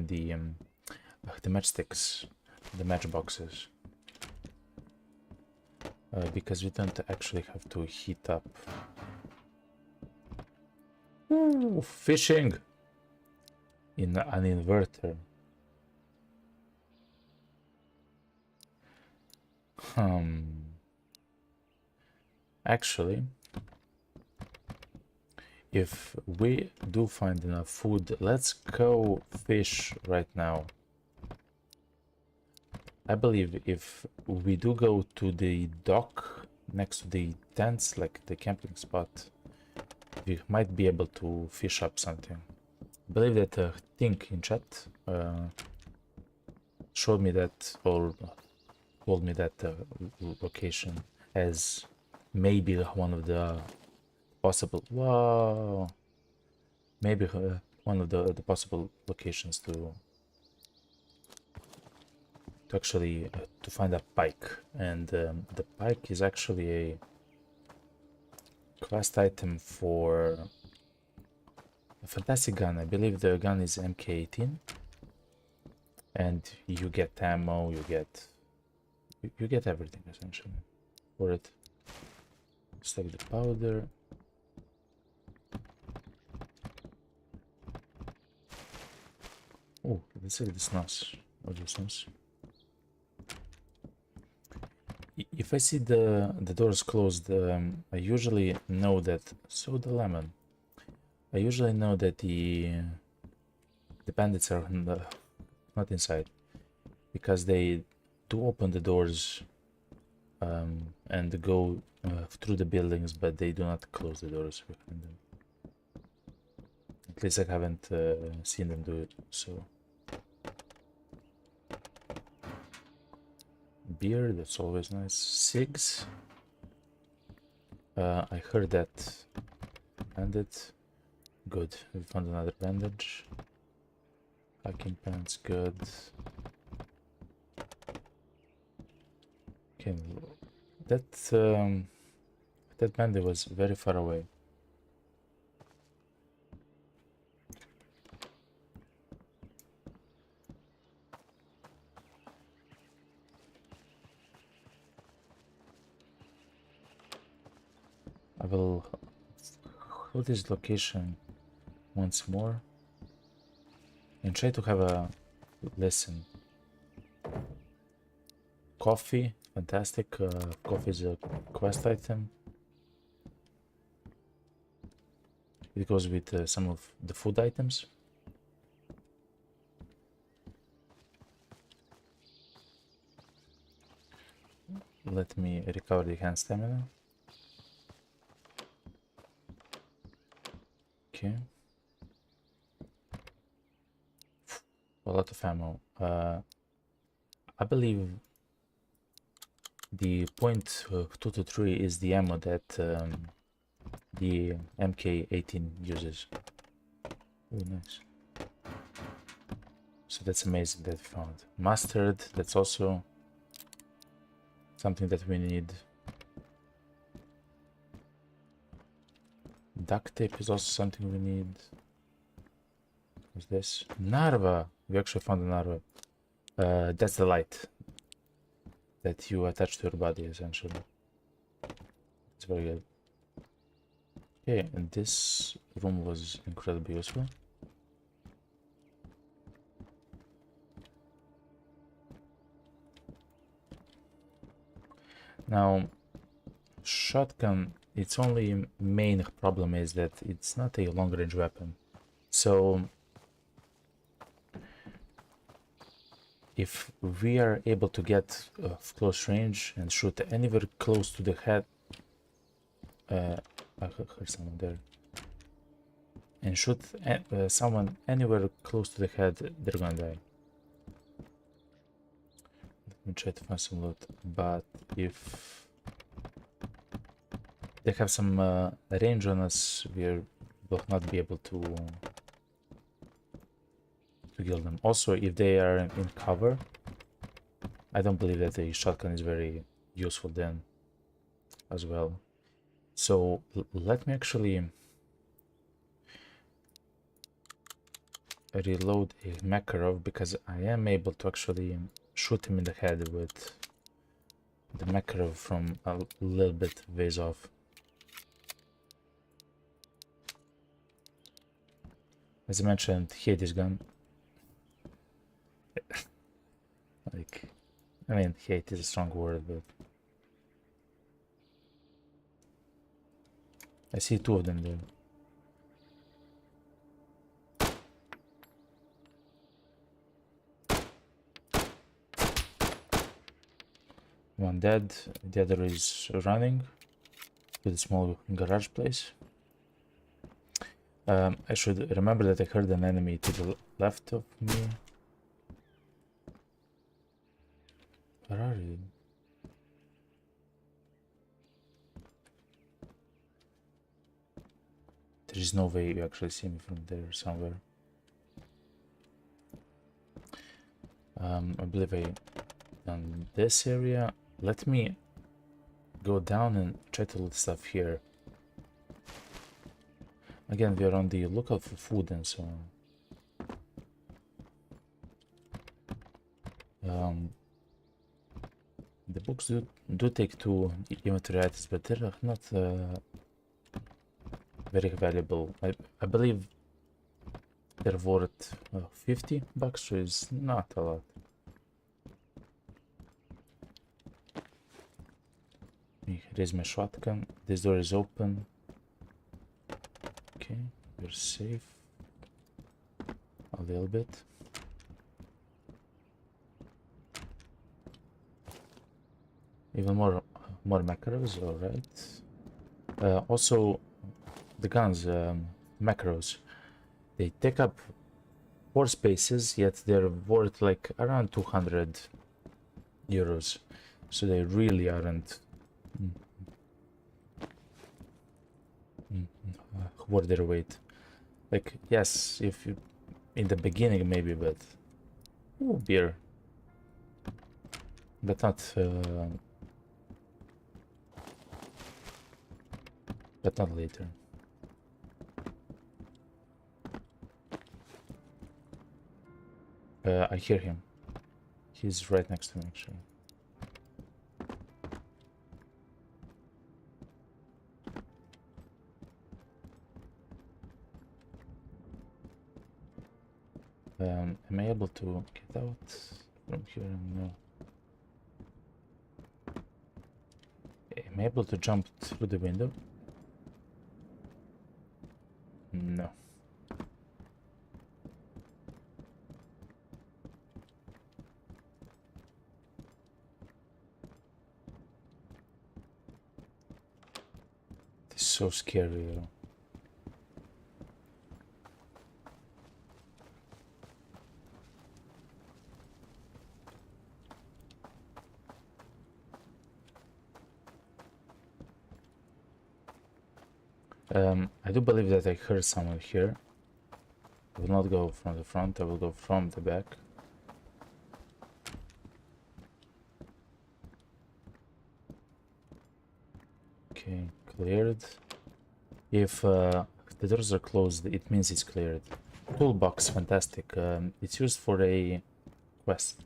the matchsticks, the matchboxes, because we don't actually have to heat up. Ooh, fishing in an inverter. Actually, if we do find enough food, let's go fish right now. I believe if we do go to the dock next to the tents, like the camping spot, we might be able to fish up something. I believe that Tink in chat showed me that, or told me that location as maybe one of the possible, wow, maybe one of the possible locations to actually to find a pike. And the pike is actually a quest item for a fantastic gun. I believe the gun is MK18, and you get ammo, you get everything essentially for it. Just like the powder. Oh, let's like this nice. Or this nice. If I see the doors closed, I usually know that. So the lemon. I usually know that the bandits are not inside, because they do open the doors and go through the buildings, but they do not close the doors behind them. At least I haven't seen them do it. So beer, that's always nice. Cigs. I heard that bandit. Good. We found another bandage. Hiking pants, good. Okay, that bandit was very far away. I will hold this location once more and try to have a listen. Coffee, fantastic. Coffee is a quest item. It goes with some of the food items. Let me recover the hand stamina. Okay. A lot of ammo. I believe the point 2 to 3 is the ammo that the MK18 uses. Oh, nice. So that's amazing that we found. Mustard, that's also something that we need. Duct tape is also something we need. What's this? Narva! We actually found a Narva. That's the light that you attach to your body, essentially. It's very good. Okay, and this room was incredibly useful. Now, shotgun, its only main problem is that it's not a long-range weapon. So, if we are able to get close range and shoot anywhere close to the head, I heard someone there, and shoot someone anywhere close to the head, they're gonna die. Let me try to find some loot, but if they have some range on us, we will not be able to kill them. Also, if they are in cover, I don't believe that a shotgun is very useful then as well. So let me actually reload a Makarov, because I am able to actually shoot him in the head with the Makarov from a little bit ways off. As I mentioned, hate this gun. Like, I mean, hate is a strong word, but I see two of them there. One dead, the other is running to the small garage place. I should remember that I heard an enemy to the left of me. Where are you? There is no way you actually see me from there somewhere. I believe I done this area. Let me go down and try to loot stuff here. Again, we are on the lookout for food and so on. The books do take 2 inventory items, but they're not very valuable. I believe they're worth $50, so it's not a lot. Raise my shotgun. This door is open. Okay, we're safe. A little bit. Even more macros, alright. Also, the guns, macros, they take up 4 spaces, yet they're worth like around 200 euros. So they really aren't worth their weight. Like, yes, if you, in the beginning maybe, but ooh, beer, but not later. I hear him. He's right next to me, actually. Am I able to get out from here? No. Am I able to jump through the window? No. It's so scary. I do believe that I heard someone here. I will not go from the front, I will go from the back. Okay, cleared. If the doors are closed, it means it's cleared. toolbox, fantastic. It's used for a quest.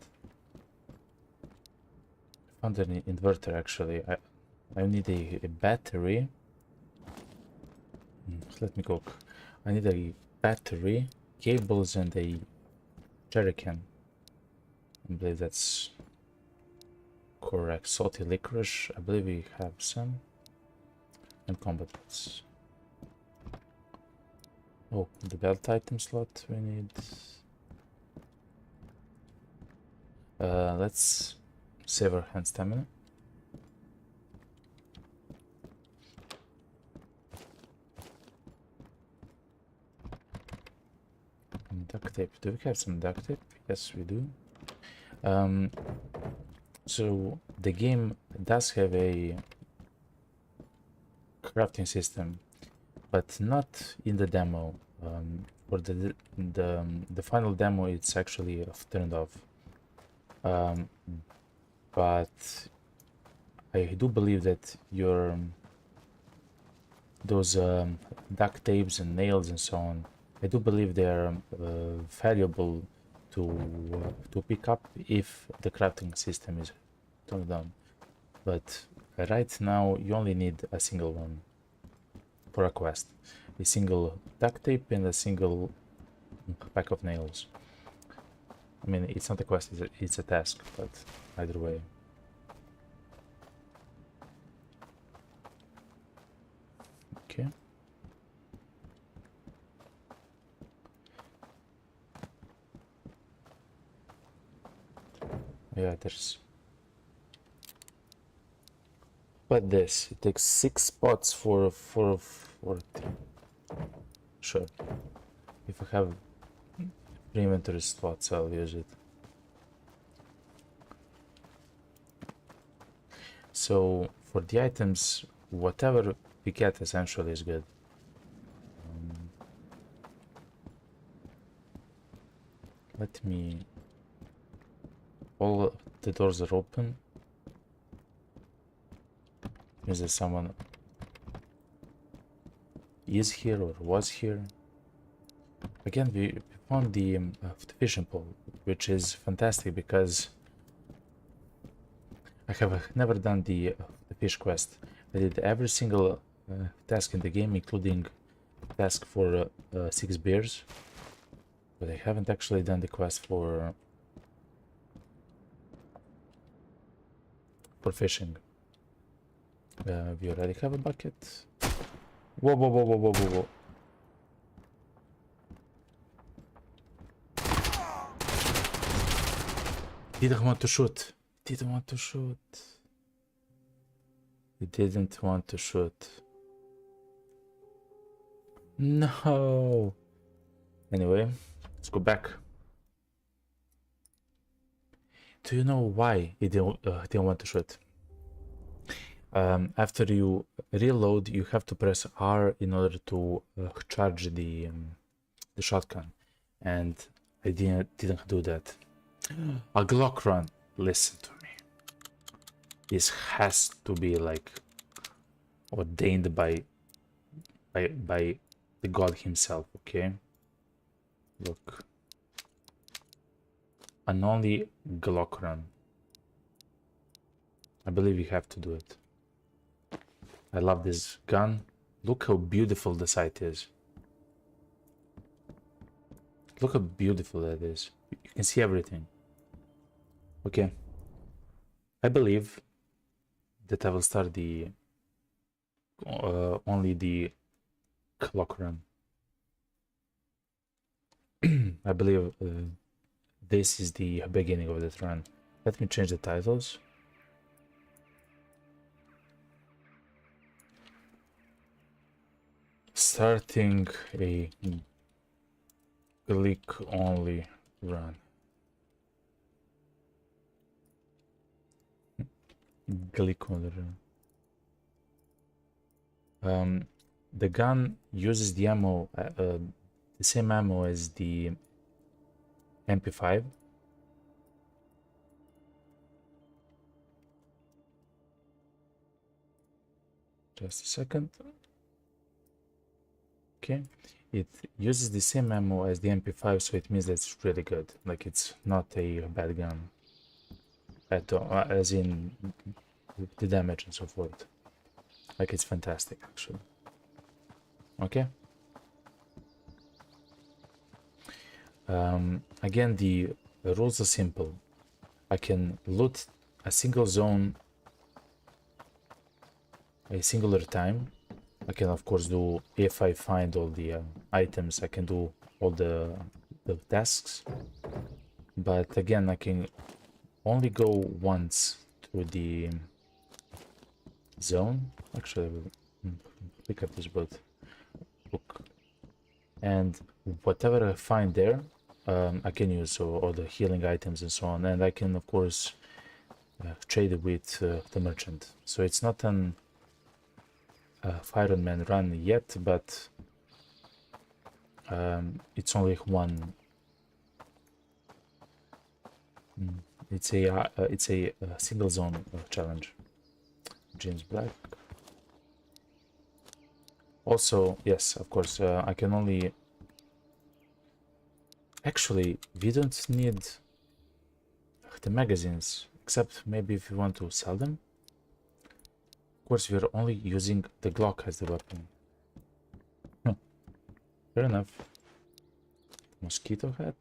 Found an inverter actually. I need a battery. Let me cook. I need a battery, cables, and a jerrycan. I believe that's correct. Salty licorice. I believe we have some. And combat boots. Oh, the belt item slot we need. Let's save our hand stamina. Duct tape. Do we have some duct tape? Yes, we do. So the game does have a crafting system, but not in the demo. For the final demo, it's actually turned off. But I do believe that your those duct tapes and nails and so on, I do believe they are valuable to pick up if the crafting system is turned on. But right now you only need a single one for a quest, a single duct tape and a single pack of nails. I mean, it's not a quest, it's a task, but either way. Okay. Yeah, there's... But this, it takes 6 spots for 3. Sure. If I have 3 inventory slots, I'll use it. So for the items, whatever we get essentially is good. Let me... All the doors are open. Means that someone is here or was here. Again, we found the fishing pole, which is fantastic because I have never done the fish quest. I did every single task in the game, including task for 6 bears, but I haven't actually done the quest for fishing. We already have a bucket. Whoa, whoa, whoa, whoa, whoa, whoa, whoa. Didn't want to shoot. Didn't want to shoot. He didn't want to shoot. No. Anyway, let's go back. Do you know why he didn't want to shoot? After you reload, you have to press R in order to charge the shotgun, and I didn't do that. A Glock run. Listen to me. This has to be like ordained by the god himself. Okay. Look. An only Glock run. I believe you have to do it. I love this gun. Look how beautiful the sight is. Look how beautiful that is. You can see everything. Okay. I believe that I will start the only the clock run. I believe this is the beginning of that run. Let me change the titles. Starting a GlickOnly run. GlickOnly run. The gun uses the ammo, the same ammo as the MP5. Just a second. Okay, it uses the same ammo as the MP5, so it means that it's really good. Like, it's not a bad gun at all, as in the damage and so forth. Like, it's fantastic, actually. Okay. Again, the rules are simple. I can loot a single zone a singular time. I can, of course, do, if I find all the items, I can do all the tasks. But again, I can only go once to the zone. Actually, I will pick up this book. And whatever I find there, I can use, so all the healing items and so on. And I can, of course, trade it with the merchant. So it's not an Fireman run yet, but it's only one. It's a single zone challenge. James Black. Also, yes, of course, I can only. Actually, we don't need the magazines, except maybe if you want to sell them. Of course, we're only using the Glock as the weapon. Fair enough. Mosquito hat.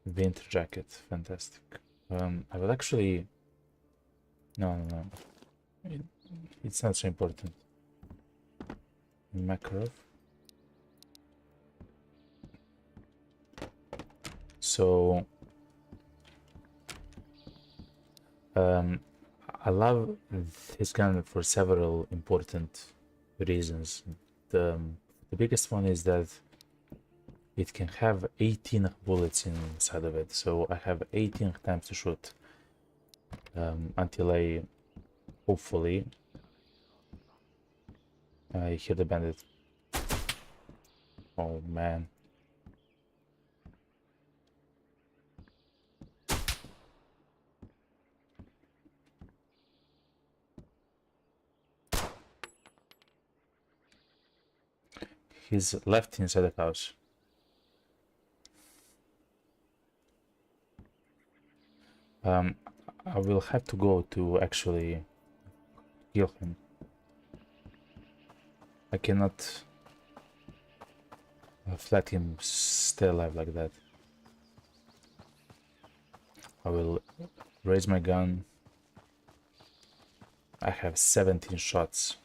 Winter jacket. Fantastic. I will actually... No. It's not so important. Makarov. So... I love this gun for several important reasons. The biggest one is that it can have 18 bullets inside of it, so I have 18 times to shoot until I hopefully I hear the bandit. Oh man. He's left inside the house. I will have to go to actually kill him. I cannot let him stay alive like that. I will raise my gun. I have 17 shots.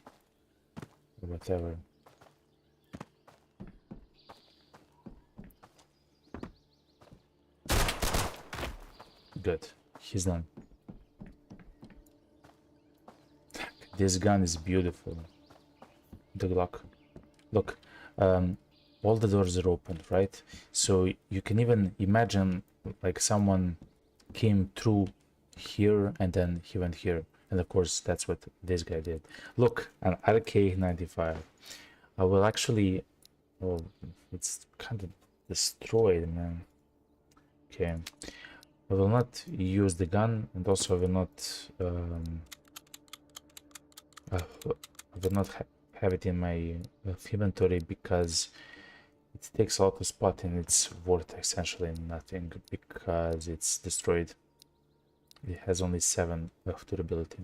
Whatever. Good. He's done. This gun is beautiful. The Glock. Look, all the doors are open, right? So you can even imagine like someone came through here and then he went here. And of course, that's what this guy did. Look, an RK-95. I will actually... Oh, it's kind of destroyed, man. Okay. I will not use the gun, and also I will not have it in my inventory because it takes a lot of spot and it's worth essentially nothing because it's destroyed. It has only 7 of durability.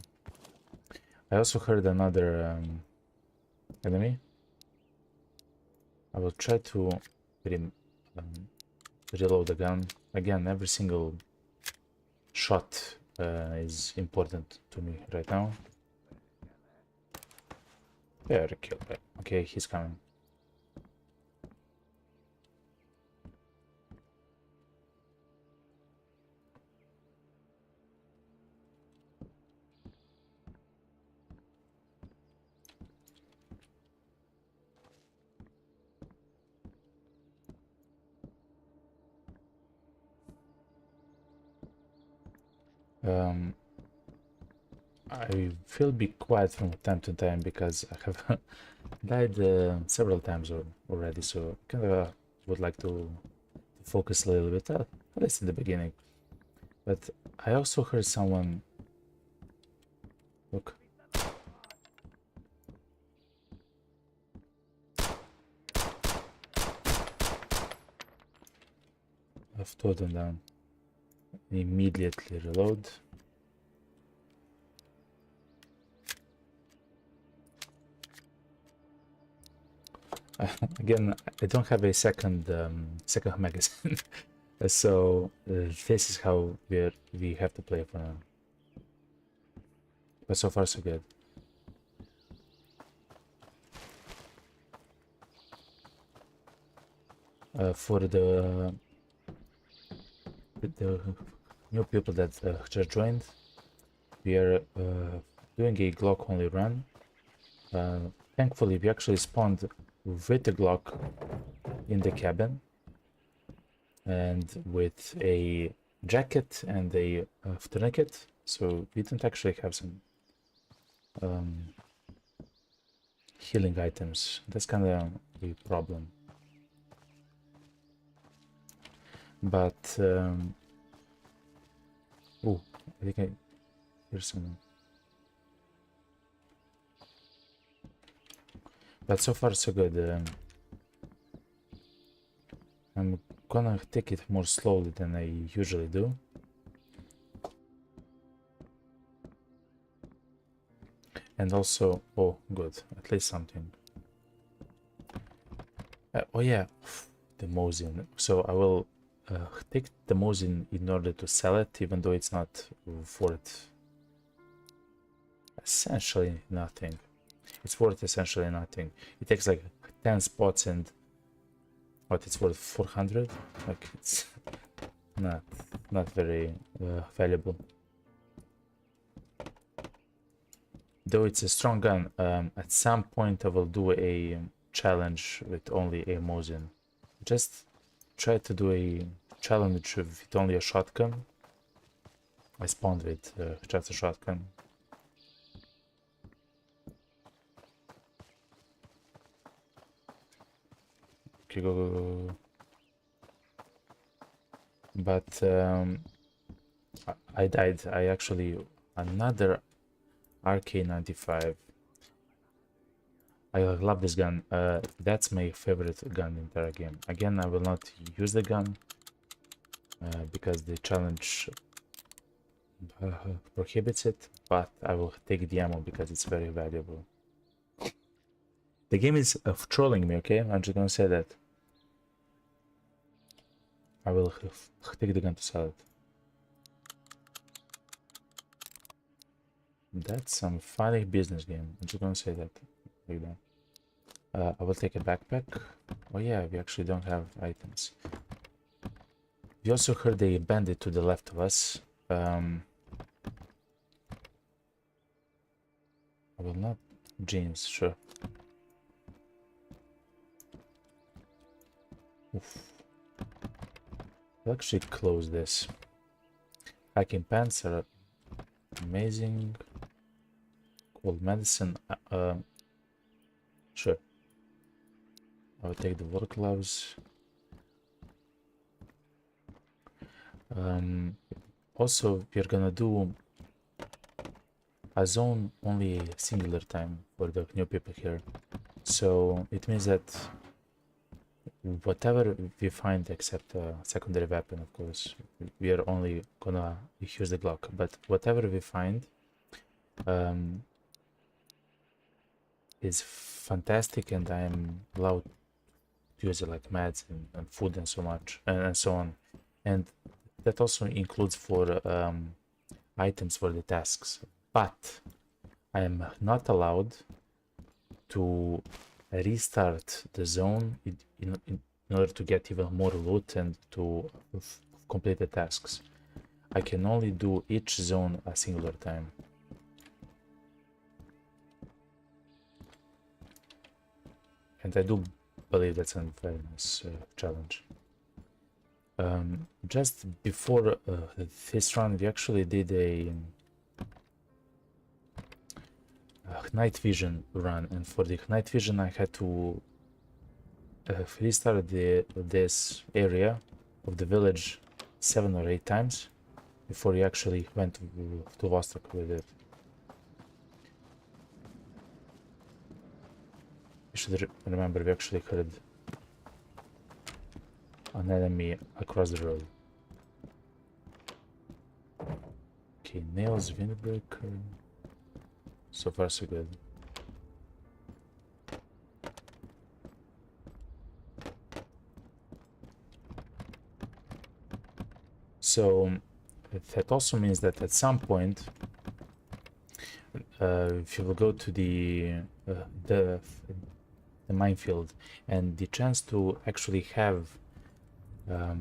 I also heard another enemy. I will try to reload the gun. Again, every single shot is important to me right now. Very kill. Okay, he's coming. I will be quiet from time to time because I have died several times already, so I kind of would like to focus a little bit, at least in the beginning. But I also heard someone... Look. I've tore them down. Immediately reload. Again, I don't have a second magazine, so this is how we have to play for now. But so far so good. For the new people that just joined, we are doing a GlickOnly run. Thankfully, we actually spawned with the Glock in the cabin and with a jacket and a tourniquet, so we don't actually have some healing items. That's kind of a problem. But oh, I think I hear someone. But so far so good. I'm gonna take it more slowly than I usually do. And also, oh good, at least something. Oh yeah, the Mosin. So I will take the Mosin in order to sell it, even though it's not worth essentially nothing. It's worth essentially nothing. It takes like 10 spots and what, it's worth 400? Like, it's not very valuable. Though it's a strong gun, at some point I will do a challenge with only a Mosin. Just try to do a challenge with only a shotgun. I spawned with just a shotgun. Okay, go. But I died. I actually another RK95. I love this gun. That's my favorite gun in the entire game. Again, I will not use the gun because the challenge prohibits it, but I will take the ammo because it's very valuable. The game is trolling me, okay? I'm just gonna say that. I will take the gun to sell it. That's some funny business game. I'm just gonna say that. Like that. I will take a backpack. Oh yeah, we actually don't have items. We also heard a bandit to the left of us. I will not... Jeans, sure. Oof. I'll actually close this. Hiking pants are amazing. Cold medicine. Sure. I'll take the work gloves. Also, we're gonna do a zone only a singular time for the new people here. So it means that whatever we find, except a secondary weapon, of course, we are only gonna use the Glock, but whatever we find is fantastic, and I am allowed to use it like meds and food and so much and so on. And that also includes for items for the tasks, but I am not allowed to restart the zone in order to get even more loot and to complete the tasks. I can only do each zone a singular time. And I do believe that's a very nice challenge. Just before this run, we actually did a night vision run, and for the night vision I had to restart this area of the village 7 or 8 times before we actually went to Vostok with it. You should remember we actually heard an enemy across the road. Okay, nails, windbreaker. So far so good. So that also means that at some point, if you will go to the minefield, and the chance to actually have a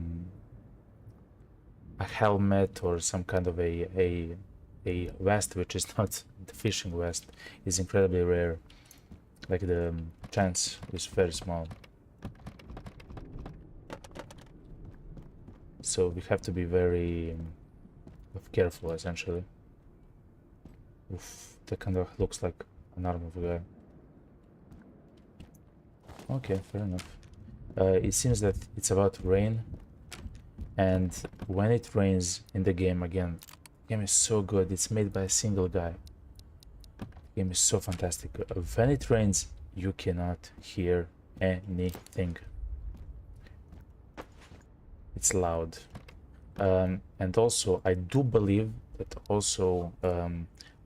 helmet or some kind of a vest which is not the fishing vest is incredibly rare. Like the chance is very small. So we have to be very careful, essentially. Oof, that kind of looks like an arm of a guy. Okay, fair enough. It seems that it's about to rain, and when it rains in the game, again, the game is so good. It's made by a single guy. The game is so fantastic. When it rains, you cannot hear anything. It's loud. And also, I do believe that also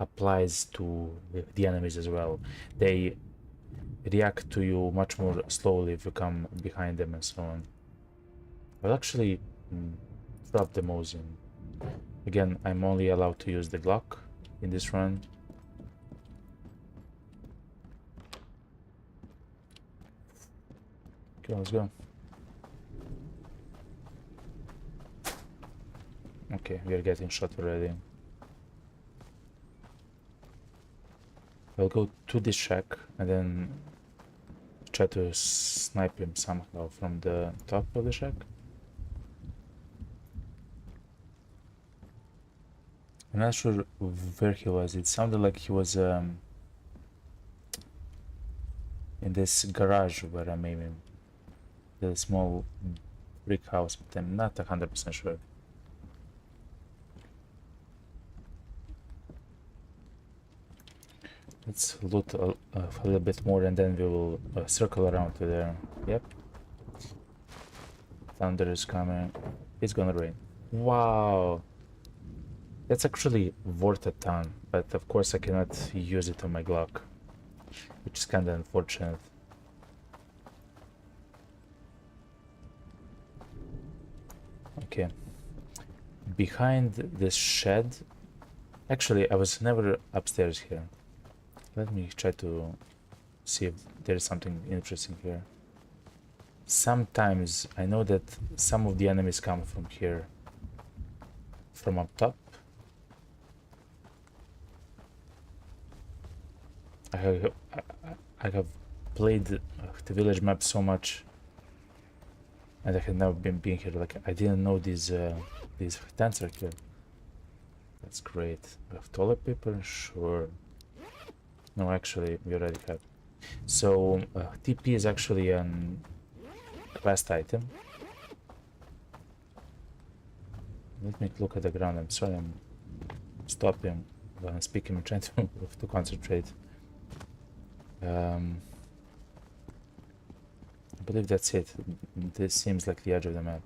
applies to the enemies as well. They react to you much more slowly if you come behind them and so on. I'll actually drop the Mosin. Again, I'm only allowed to use the Glock in this run. Okay, let's go. Okay, we are getting shot already. I'll go to this shack and then try to snipe him somehow from the top of the shack. I'm not sure where he was. It sounded like he was in this garage where I'm aiming. The small brick house, but I'm not 100% sure. Let's loot a little bit more and then we will circle around to there. Yep. Thunder is coming. It's gonna rain. Wow! That's actually worth a ton, but of course I cannot use it on my Glock, which is kinda unfortunate. Okay. Behind this shed... Actually, I was never upstairs here. Let me try to see if there is something interesting here. Sometimes I know that some of the enemies come from here, from up top. I have played the village map so much, and I have never been here. Like I didn't know these tents are here. That's great. We have toilet paper, sure. No, actually, we already have. So, TP is actually a quest item. Let me look at the ground. I'm sorry, I'm stopping while I'm speaking. I'm trying to concentrate. I believe that's it. This seems like the edge of the map.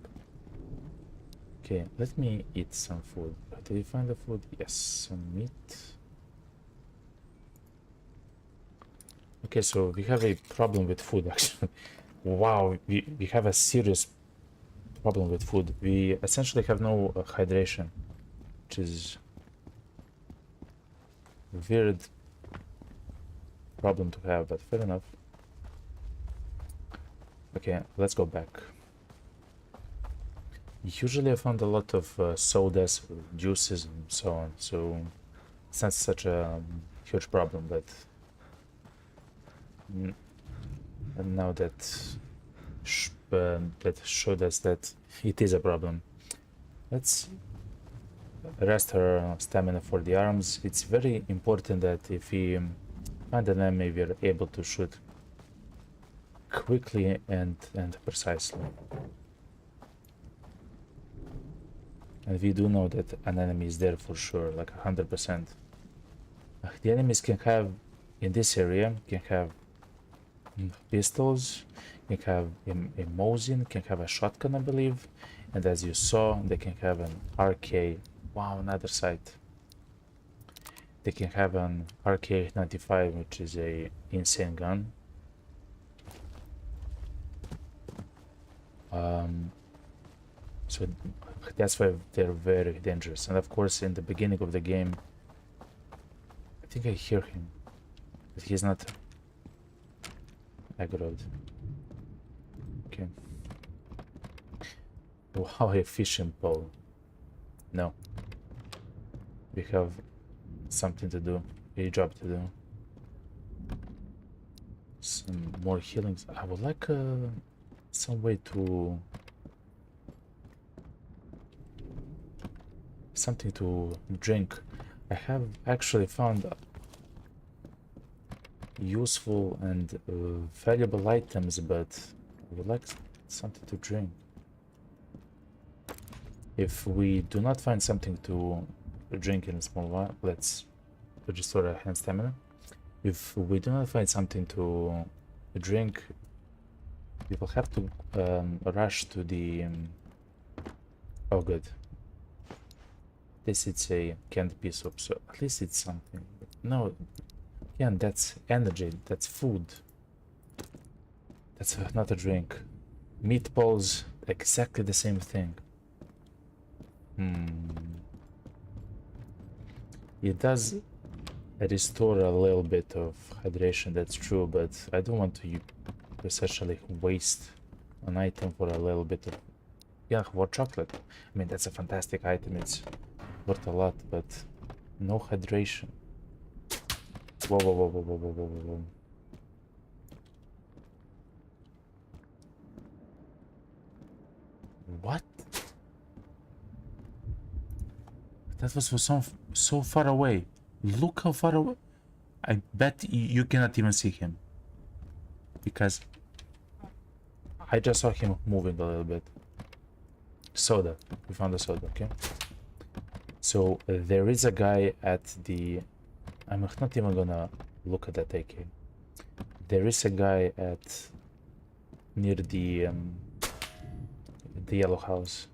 Okay, let me eat some food. Did you find the food? Yes, some meat. Okay, so we have a problem with food, actually. Wow, we have a serious problem with food. We essentially have no hydration, which is a weird problem to have, but fair enough. Okay, let's go back. Usually I found a lot of sodas, juices, and so on, so it's not such a huge problem, but and now that showed us that it is a problem. Let's rest our stamina for the arms. It's very important that if we find an enemy, we are able to shoot quickly and precisely. And we do know that an enemy is there for sure, like 100%. The enemies can have, in this area, can have pistols, can have a Mosin, can have a shotgun, I believe, and as you saw, they can have an RK. Wow, another sight. They can have an RK-95, which is a insane gun. So that's why they're very dangerous. And of course, in the beginning of the game, I think I hear him, but he's not aggroed. Okay. Wow, a fishing pole. No. We have something to do, a job to do. Some more healings. I would like some way to... something to drink. I have actually found useful and valuable items, but I would like something to drink. If we do not find something to drink in a small while, let's restore our hand stamina. If we do not find something to drink, we will have to rush to the... oh good. This it's a canned pea soup, so at least it's something. No, yeah, that's energy, that's food. That's not a drink. Meatballs, exactly the same thing. It does restore a little bit of hydration, that's true, but I don't want to essentially waste an item for a little bit of... yeah, hot chocolate. I mean, that's a fantastic item, it's worth a lot, but no hydration. Whoa, whoa, whoa, whoa, whoa, whoa, whoa, whoa. What? That was for so far away. Look how far away. I bet you cannot even see him. Because I just saw him moving a little bit. Soda. We found a soda, okay? So there is a guy at the... I'm not even gonna look at that AK. There is a guy at... near the yellow house.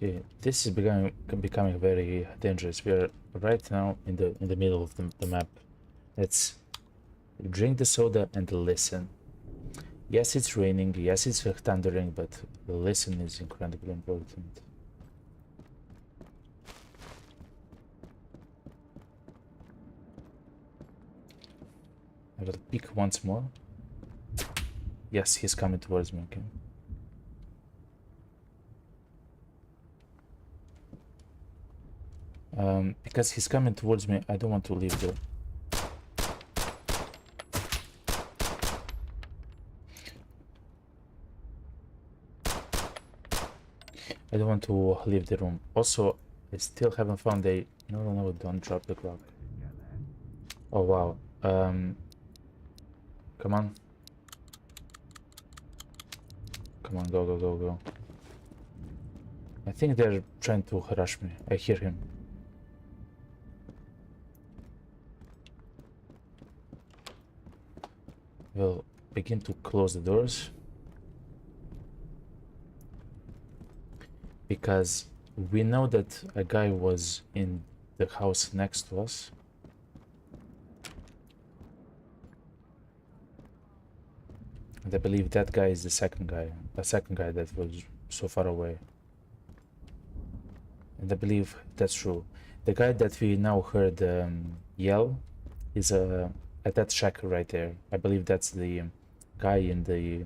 Okay, this is becoming very dangerous. We are right now in the middle of the map. Let's drink the soda and listen. Yes, it's raining, yes, it's thundering, but listen is incredibly important. I will peek once more. Yes, he's coming towards me, okay. Because he's coming towards me, I don't want to leave the... I don't want to leave the room. Also, I still haven't found a... No, don't drop the clock. Oh, wow. Come on. Come on, go. I think they're trying to rush me. I hear him. We'll begin to close the doors. Because we know that a guy was in the house next to us. And I believe that guy is the second guy that was so far away. And I believe that's true. The guy that we now heard yell is at that shack right there. I believe that's the guy in the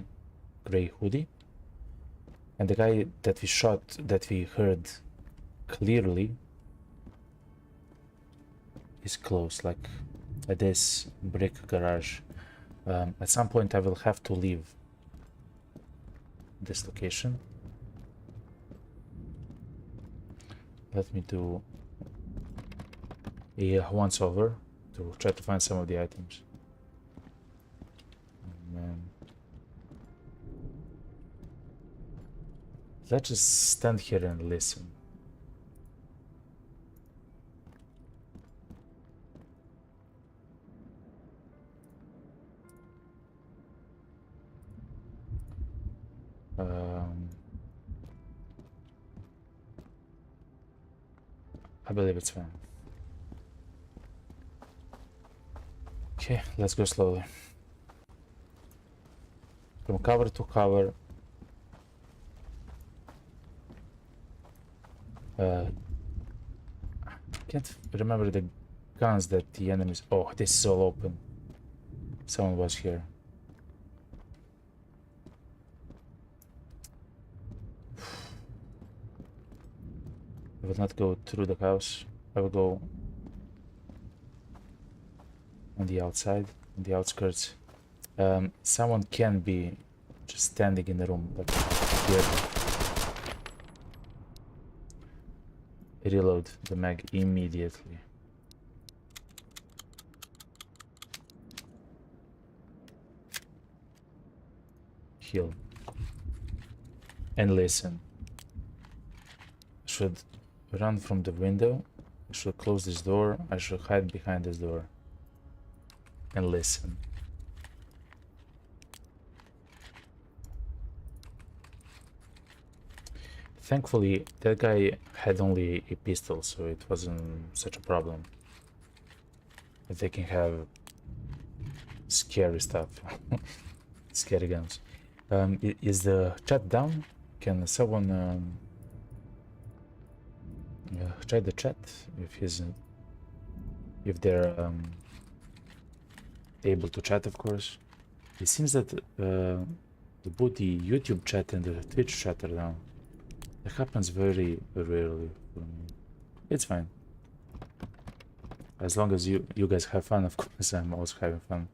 gray hoodie. And the guy that we shot, that we heard clearly, is close, like at this brick garage. At some point I will have to leave this location. Let me do a once over to try to find some of the items. Oh, man. Let's just stand here and listen. I believe it's fine. Okay, let's go slowly. From cover to cover. Can't remember the guns that the enemies... Oh, this is all open. Someone was here. I will not go through the house. I will go on the outside, on the outskirts. Someone can be just standing in the room, but here. Reload the mag immediately. Heal. And listen. I should run from the window. I should close this door. I should hide behind this door. And listen. Thankfully, that guy had only a pistol, so it wasn't such a problem. But they can have scary stuff. Scary guns. Is the chat down? Can someone try the chat if they're able to chat, of course. It seems that both the YouTube chat and the Twitch chat are down. It happens very rarely for me. It's fine. As long as you guys have fun, of course, I'm also having fun.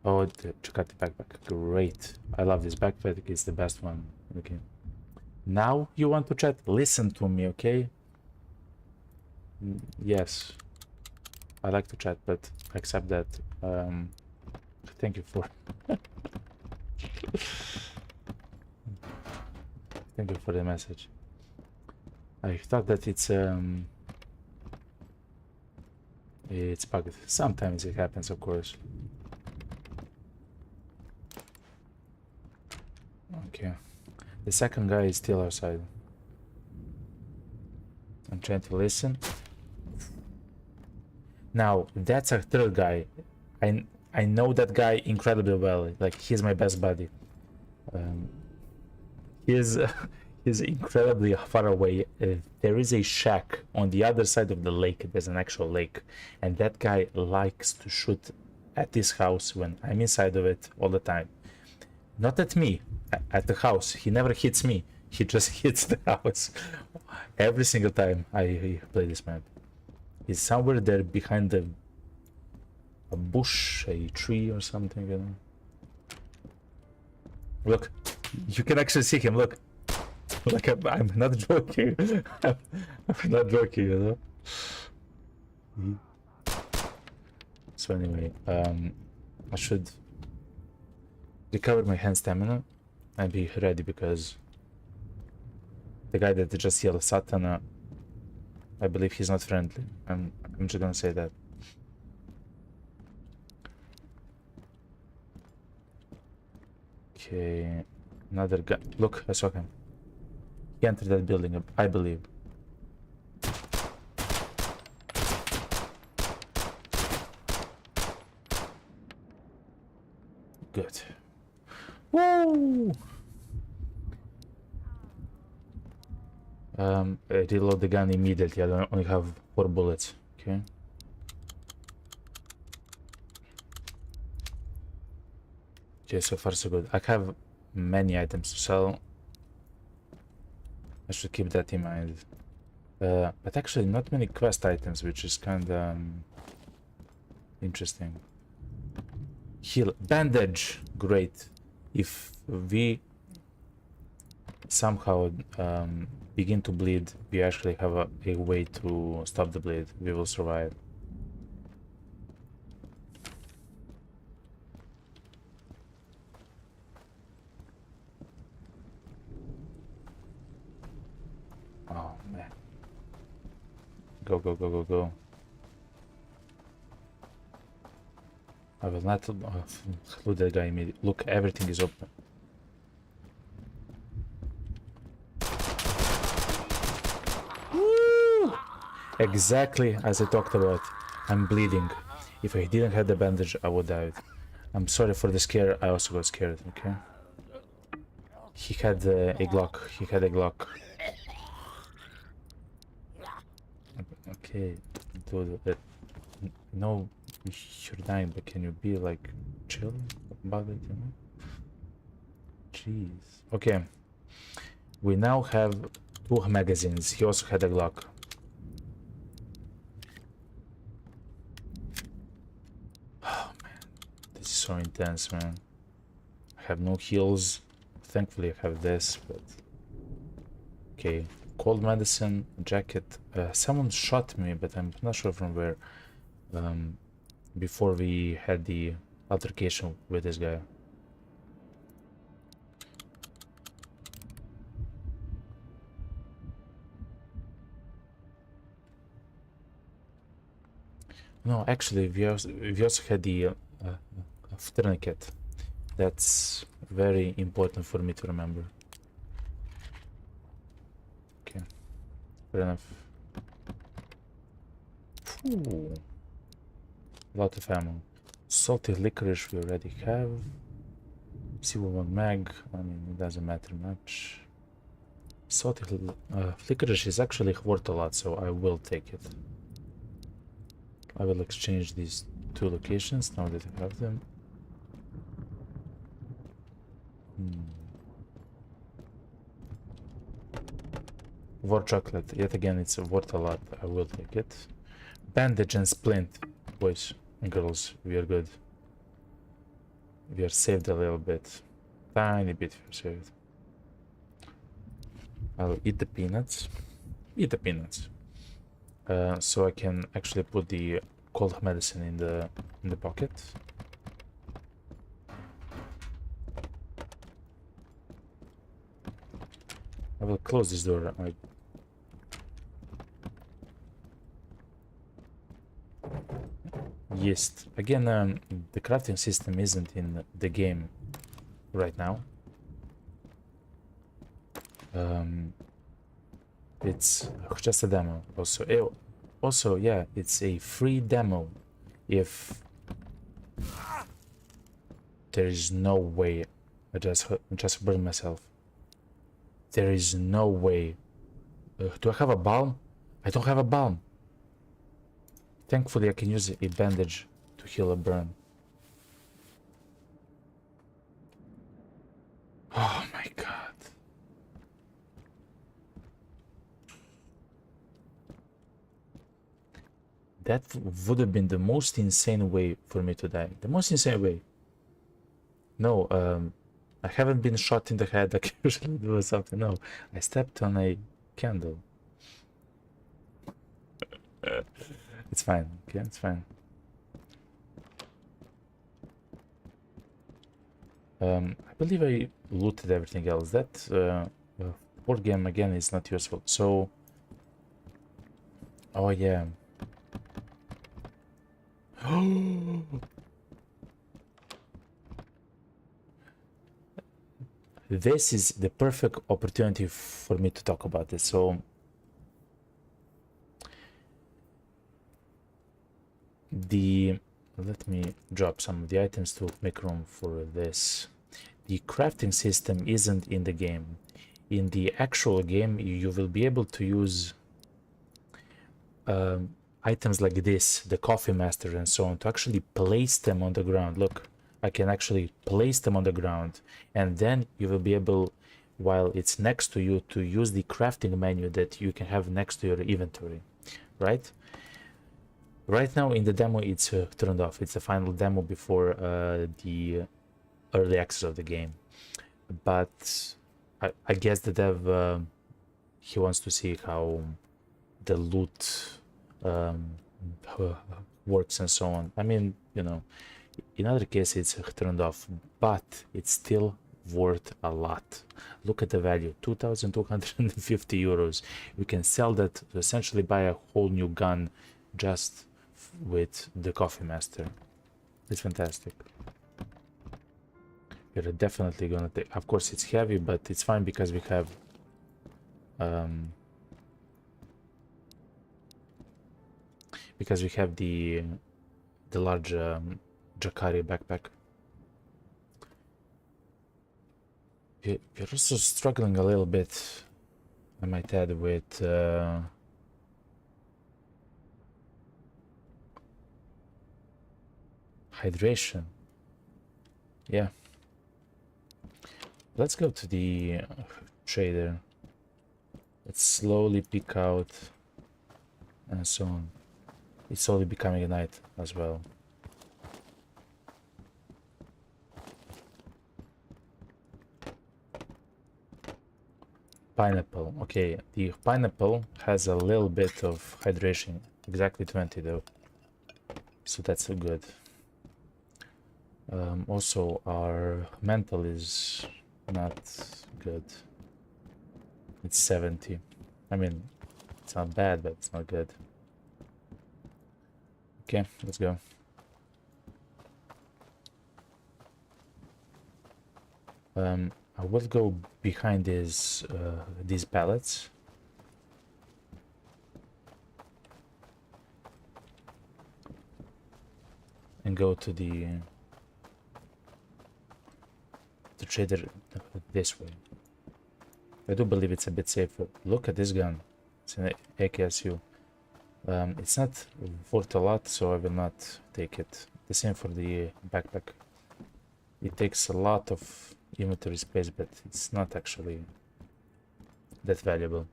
Oh, check out the backpack. Great. I love this backpack. It's the best one. Okay. Now you want to chat? Listen to me, okay? Yes. I like to chat, but accept that. Thank you for... Thank you for the message. I thought that it's bugged. Sometimes it happens, of course. Okay. The second guy is still outside. I'm trying to listen. Now, that's a third guy. I know that guy incredibly well. Like, he's my best buddy. He's incredibly far away. There is a shack on the other side of the lake. There's an actual lake. And that guy likes to shoot at this house when I'm inside of it all the time. Not at me, at the house. He never hits me. He just hits the house. Every single time I play this map. He's somewhere there behind a bush, a tree or something, you know. Look, you can actually see him, look. Like, I'm not joking. I'm not joking, you know. So anyway, I should recover my hand stamina and be ready, because the guy that just yelled Satana, I believe he's not friendly. I'm just gonna say that. Okay, another guy. Look, I saw him. He entered that building, I believe. Good. Woo! Reload the gun immediately. I only have 4 bullets. Okay. Okay, so far so good. I have many items to sell. I should keep that in mind. But actually not many quest items, which is kinda interesting. Heal. Bandage! Great. If we somehow begin to bleed, we actually have a way to stop the bleed. We will survive. Oh man. Go, go, go, go, go. I will not loot that guy immediately. Look, everything is open. Exactly as I talked about. I'm bleeding. If I didn't have the bandage, I would die. I'm sorry for the scare. I also got scared, okay? He had a Glock. He had a Glock. Okay, dude, no, you're dying, but can you be like chill about it, you know? Jeez. Okay. We now have 2 magazines. He also had a Glock. Oh man, this is so intense, man. I have no heals. Thankfully, I have this, but okay. Cold medicine, jacket. Someone shot me, but I'm not sure from where. Before we had the altercation with this guy. No, actually, we also had the tourniquet. That's very important for me to remember. Okay, fair enough. Ooh, lot of ammo. Salty licorice we already have. C1 mag, I mean, it doesn't matter much. Salty licorice is actually worth a lot, so I will take it. I will exchange these 2 locations now that I have them. War chocolate, yet again, it's worth a lot. I will take it. Bandage and splint, boys and girls, we are good. We are saved a little bit. Tiny bit we are saved. I'll eat the peanuts. Eat the peanuts. So I can actually put the cold medicine in the pocket. I will close this door. Yes. Again, the crafting system isn't in the game right now. It's just a demo. Also, yeah, it's a free demo. If there is no way, I just burned myself. There is no way. Do I have a balm? I don't have a balm. Thankfully, I can use a bandage to heal a burn. Oh my god. That would have been the most insane way for me to die. The most insane way. No, I haven't been shot in the head like I usually do or something. No, I stepped on a candle. It's fine, okay, it's fine. I believe I looted everything else. That board game again is not useful. So, oh yeah. This is the perfect opportunity for me to talk about this. So, let me drop some of the items to make room for this. The crafting system isn't in the game. In the actual game, you will be able to use items like this, the coffee master and so on, to actually place them on the ground. Look, I can actually place them on the ground, and then you will be able, while it's next to you, to use the crafting menu that you can have next to your inventory, right? Right now in the demo it's turned off. It's the final demo before the early access of the game, but I guess the dev he wants to see how the loot works and so on. I mean, you know, in other cases it's turned off, but it's still worth a lot. Look at the value, 2,250 euros. We can sell that to essentially buy a whole new gun just with the coffee master. It's fantastic. We're definitely gonna take, of course it's heavy, but it's fine because we have because we have the large Jacari backpack. We're also struggling a little bit, I might add, with hydration. Yeah. Let's go to the trader. Let's slowly peek out and so on. It's slowly becoming a night as well. Pineapple. Okay, the pineapple has a little bit of hydration. Exactly 20 though. So that's so good. Also, our mental is not good. It's 70. I mean, it's not bad, but it's not good. Okay, let's go. I will go behind these pallets. And go to the trader this way. I do believe it's a bit safer. Look at this gun. It's an AKSU. It's not worth a lot, so I will not take it. The same for the backpack. It takes a lot of inventory space, but it's not actually that valuable.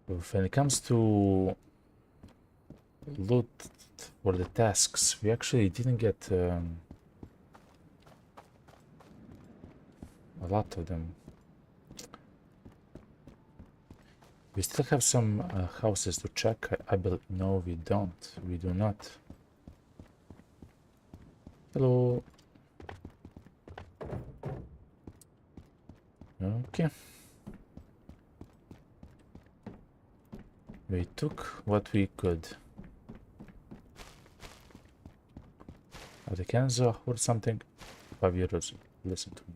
When it comes to loot for the tasks, we actually didn't get a lot of them. We still have some houses to check. I believe no, we don't. We do not. Hello. Okay. We took what we could. Are the cans or something? 5 euros. Listen to me.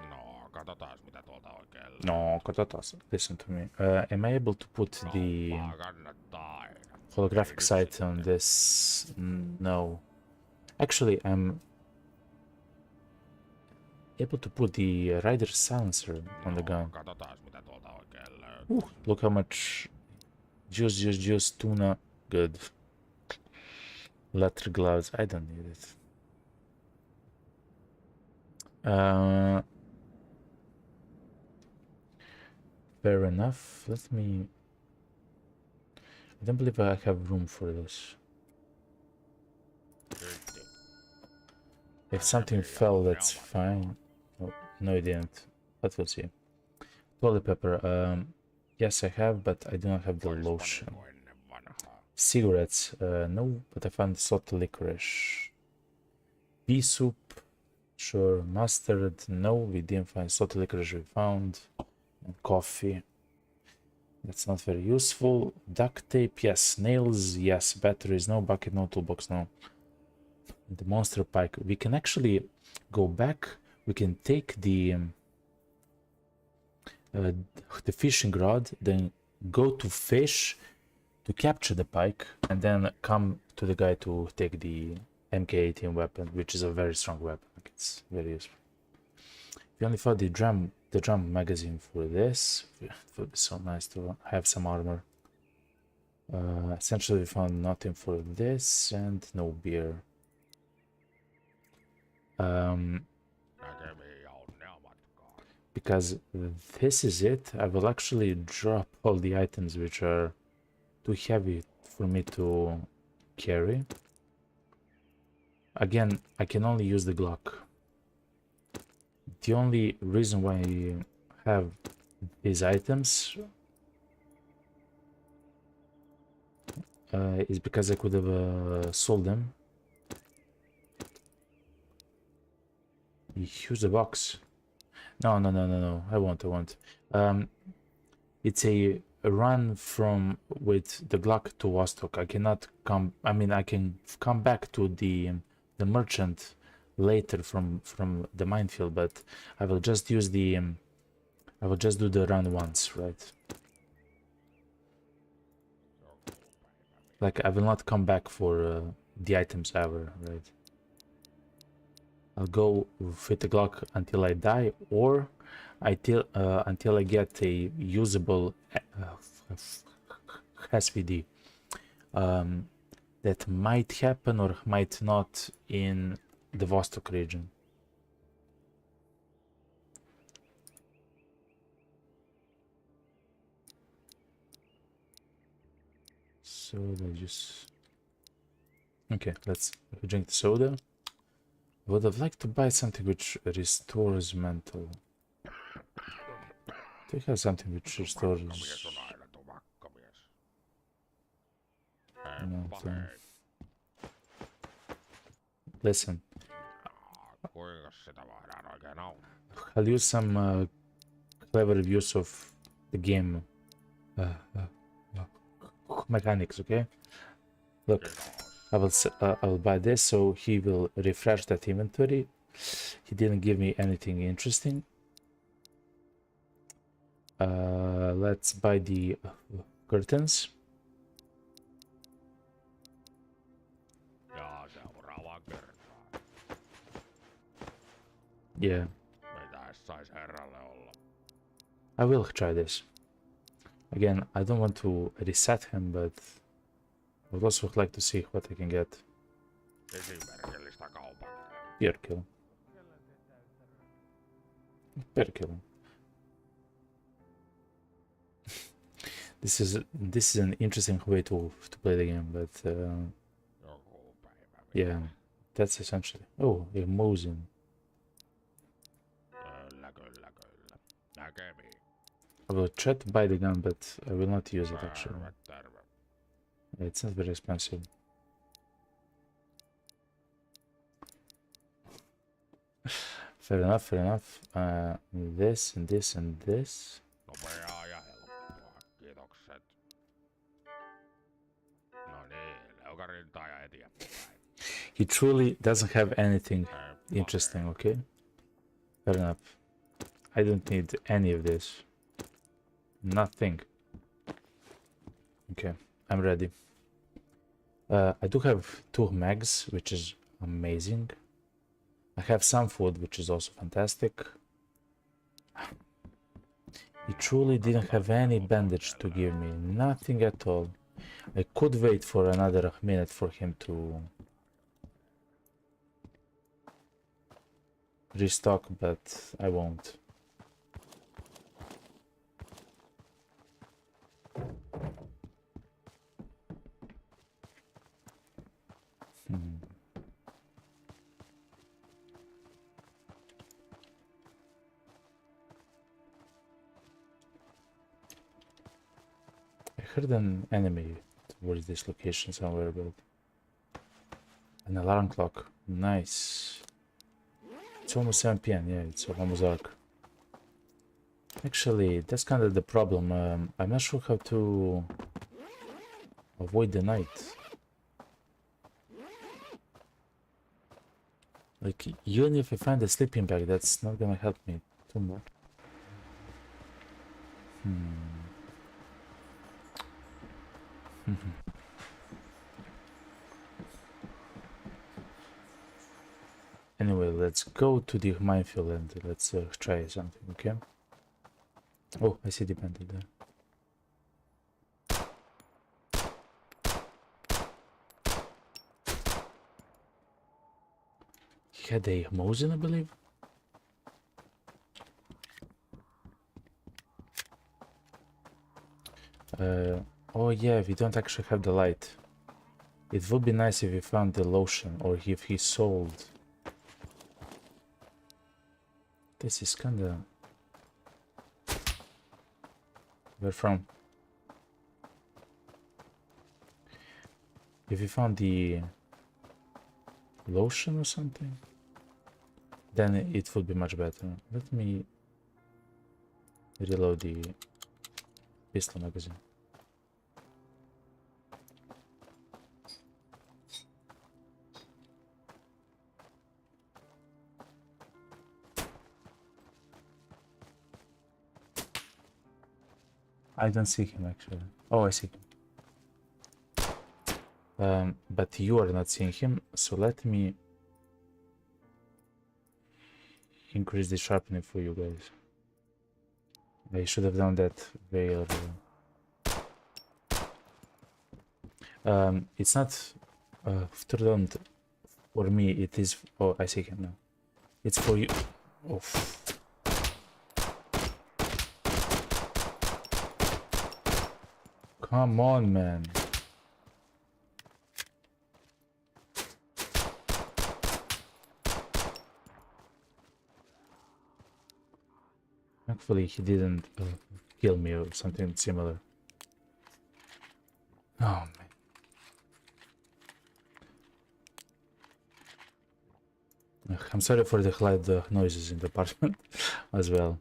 No, katsotaan mitä tuolta oikein. No, katsotaan. Listen to me. Am I able to put the Kannattaa aina. holographic sight on this? No. Actually, I'm able to put the rider silencer on the gun. Katsotaan mitä tuolta oikein löytyy. Look how much juice, tuna. Good. Leather gloves. I don't need it. Fair enough. Let me... I don't believe I have room for this. If something fell, that's fine. Oh, no, it didn't. But we'll see. Toilet paper. Yes, I have, but I do not have the lotion. Cigarettes. No, but I found salt licorice. Pea soup. Sure. Mustard. No, we didn't find salt licorice. We found. And coffee. That's not very useful. Duct tape. Yes. Nails. Yes. Batteries. No. Bucket. No. Toolbox. No. The monster pike. We can actually go back. We can take the fishing rod, then go to fish to capture the pike, and then come to the guy to take the MK18 weapon, which is a very strong weapon. It's very useful. We only found the drum magazine for this. It would be so nice to have some armor. Essentially, we found nothing for this and no beer. Because this is it, I will actually drop all the items which are too heavy for me to carry. Again, I can only use the Glock. The only reason why I have these items is because I could have sold them. Use the box. No, I won't. It's a run from with the Glock to Vostok. I cannot come. I mean, I can come back to the merchant later from the minefield, but I will just use the I will just do the run once, right? Like, I will not come back for the items ever, right? I'll go with the Glock until I die, or until I get a usable SVD. That might happen or might not in the Vostok region. Soda juice. Okay, let's drink the soda. Would have liked to buy something which restores mental. Do you have something which restores mental? Listen, I'll use some clever use of the game mechanics, okay? Look, I will buy this, so he will refresh that inventory. He didn't give me anything interesting. Let's buy the curtains. Yeah. I will try this. Again, I don't want to reset him, but I would also like to see what I can get. Beer kill. Beer kill. This is an interesting way to play the game, but yeah, that's essentially. Oh, a Mosin. I will try to buy the gun, but I will not use it actually. It's not very expensive. Fair enough, fair enough. This and this and this. He truly doesn't have anything interesting, okay? Fair enough. I don't need any of this. Nothing. Okay, I'm ready. I do have 2 mags, which is amazing. I have some food, which is also fantastic. He truly didn't have any bandage to give me. Nothing at all. I could wait for another minute for him to restock, but I won't. I heard an enemy towards this location somewhere, but an alarm clock. Nice. It's almost 7 p.m. Yeah, it's almost dark. Actually, that's kind of the problem. I'm not sure how to avoid the night. Like, even if I find a sleeping bag, that's not gonna help me too much. Anyway, let's go to the minefield and let's try something, okay? Oh, I see the bandit there. He had a Mosin, I believe. Oh yeah, we don't actually have the light. It would be nice if we found the lotion, or if he sold. This is kinda... Where from? If we found the lotion or something, then it would be much better. Let me reload the pistol magazine. I don't see him actually. Oh, I see him. But you are not seeing him, so let me increase the sharpening for you guys. I should have done that way earlier. It's not turned for me, it is. Oh, I see him now. It's for you. Oh. Come on, man. Thankfully, he didn't kill me or something similar. Oh, man. I'm sorry for the loud noises in the apartment as well.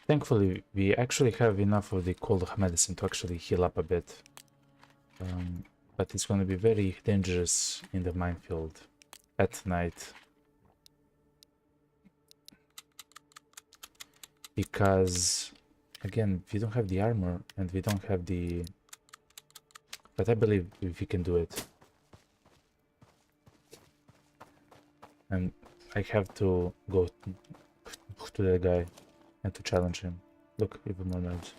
Thankfully, we actually have enough of the cold medicine to actually heal up a bit. But it's going to be very dangerous in the minefield at night. Because, again, we don't have the armor and we don't have the... But I believe we can do it. And I have to go to that guy and to challenge him. Look, even more meds.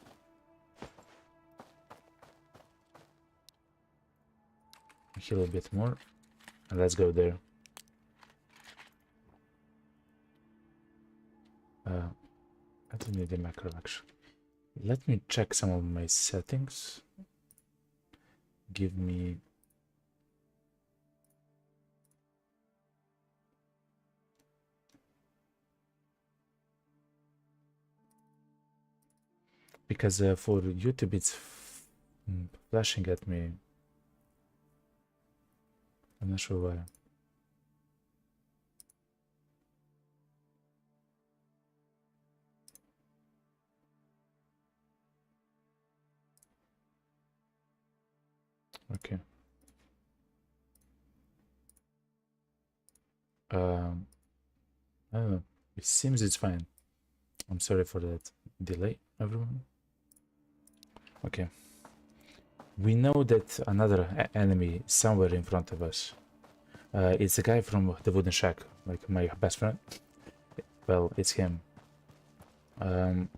Heal a bit more. And let's go there. I don't need the macro actually. Let me check some of my settings. Give me... Because for YouTube it's flashing at me. I'm not sure why. Okay. I don't know. It seems it's fine. I'm sorry for that delay, everyone. Okay. We know that another enemy is somewhere in front of us. It's a guy from the wooden shack, like my best friend. Well, it's him. I'm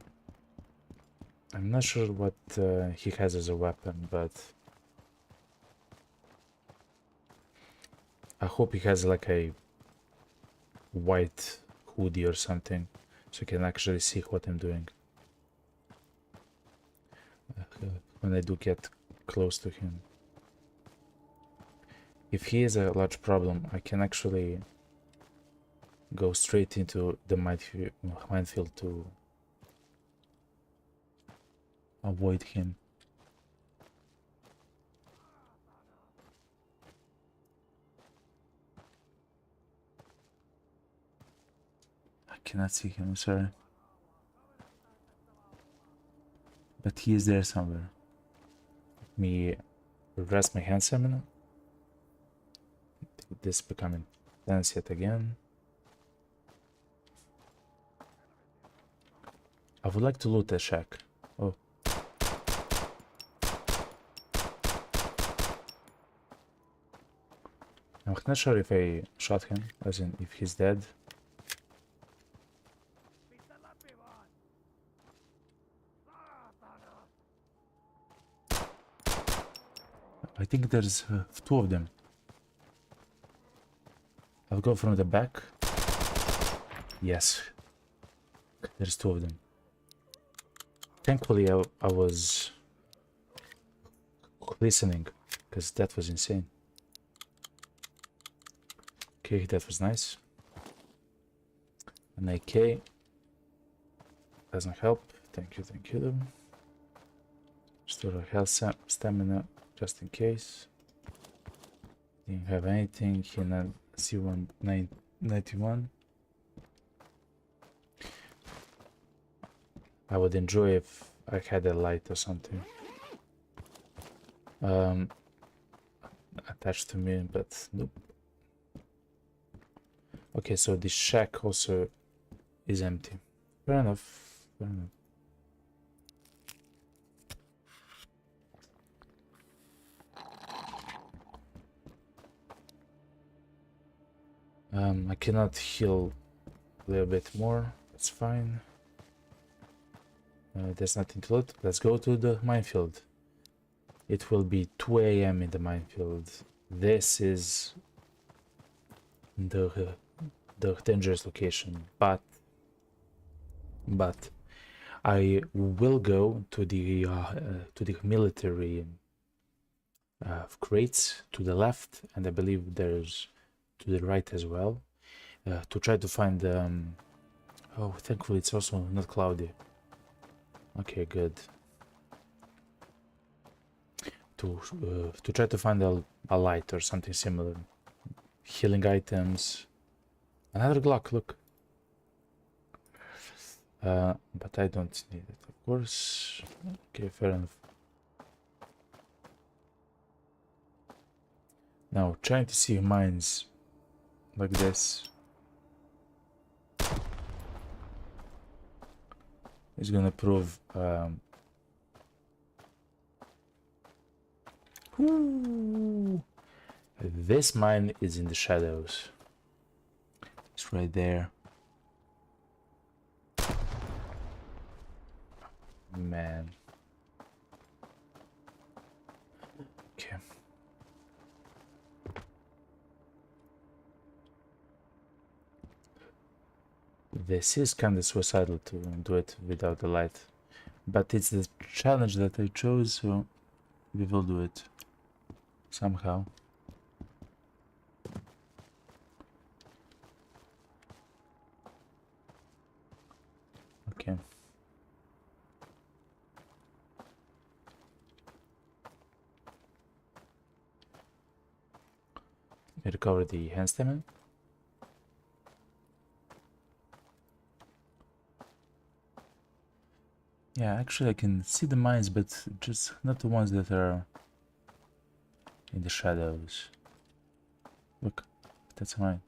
not sure what he has as a weapon, but I hope he has like a white hoodie or something, so you can actually see what I'm doing when I do get close to him. If he is a large problem, I can actually go straight into the minefield to avoid him. I cannot see him, I'm sorry. But he is there somewhere. Let me rest my hand stamina. This becoming tense yet again. I would like to loot the shack. Oh. I'm not sure if I shot him, as in if he's dead. I think there's two of them. I'll go from the back. Yes. There's two of them. Thankfully, I was listening, because that was insane. Okay, that was nice. An AK. Doesn't help. Thank you, thank you. Restore our health stamina, just in case. Didn't have anything. Here, C191. I would enjoy if I had a light or something attached to me, but nope. Okay, so this shack also is empty. Fair enough. Fair enough. I cannot heal a little bit more. That's fine. There's nothing to loot. Let's go to the minefield. It will be 2 a.m. in the minefield. This is the dangerous location, but I will go to the military crates to the left, and I believe there's to the right as well, to try to find. Oh, thankfully it's also not cloudy. Okay, good. To try to find a light or something similar. Healing items. Another Glock, look. But I don't need it, of course. Okay, fair enough. Now, trying to see mines like this is gonna prove this mine is in the shadows. It's right there. Man. Okay. This is kind of suicidal to do it without the light, but it's the challenge that I chose, so we will do it somehow. Okay. Recover the hand stamina. Yeah, actually I can see the mines, but just not the ones that are in the shadows. Look, that's mine.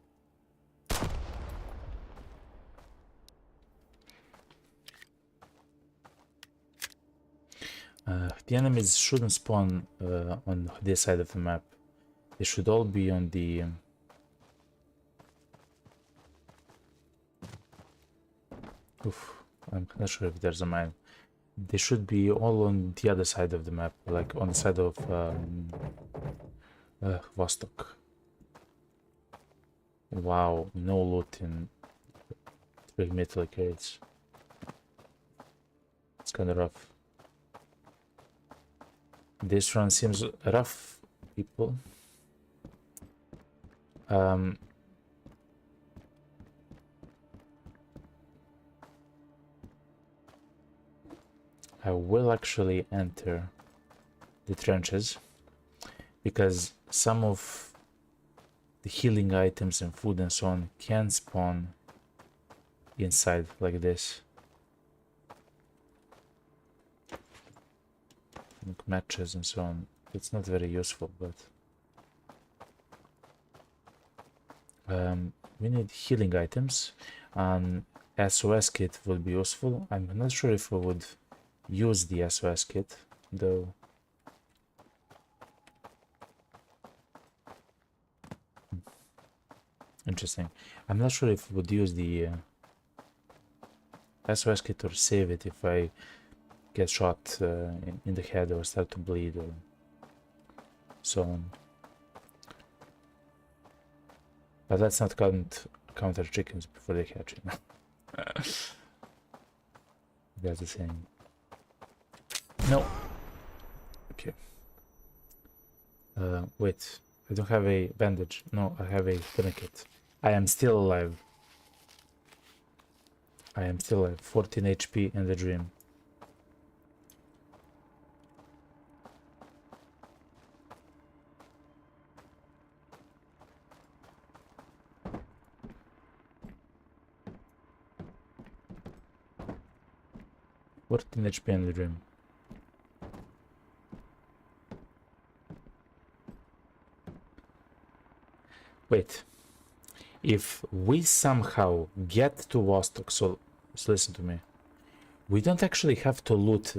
The enemies shouldn't spawn on this side of the map. They should all be on the oof, I'm not sure if there's a mine. They should be all on the other side of the map, like on the side of Vostok. Wow, no loot in 3 metal crates. It's kind of rough. This run seems rough, people. I will actually enter the trenches because some of the healing items and food and so on can spawn inside like this. Like matches and so on. It's not very useful, but we need healing items, and SOS kit will be useful. I'm not sure if I would use the SOS kit though. Interesting. I'm not sure if I would use the SOS kit or save it if I get shot in the head or start to bleed or so on. But let's not counter chickens before they hatch. That's the same. No. Okay. Wait. I don't have a bandage. No, I have a tourniquet. I am still alive. I am still alive. 14 HP in the dream. Fourteen HP in the dream. Wait. If we somehow get to Vostok, so listen to me. We don't actually have to loot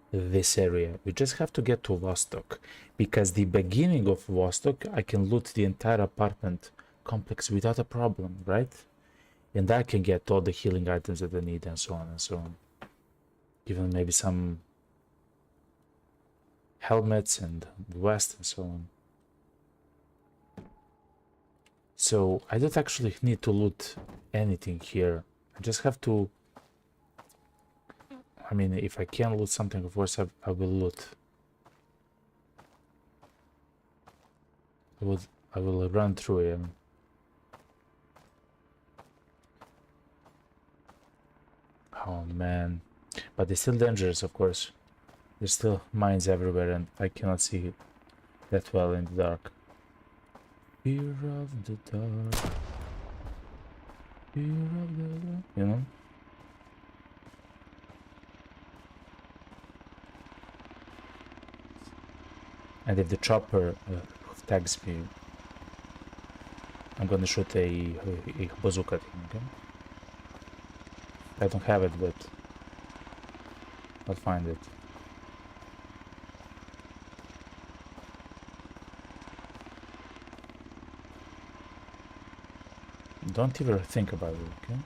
this area. We just have to get to Vostok. Because the beginning of Vostok, I can loot the entire apartment complex without a problem, right? And I can get all the healing items that I need and so on and so on. Even maybe some helmets and vest and so on. So I don't actually need to loot anything here. I just have to... I mean, if I can loot something, of course I will loot. I will run through it. Oh man. But they're still dangerous, of course. There's still mines everywhere and I cannot see that well in the dark. Fear of the dark. Fear of the dark. You know? And if the chopper tags me, I'm gonna shoot a bazooka thing, okay? I don't have it, but I'll find it. Don't even think about it, okay?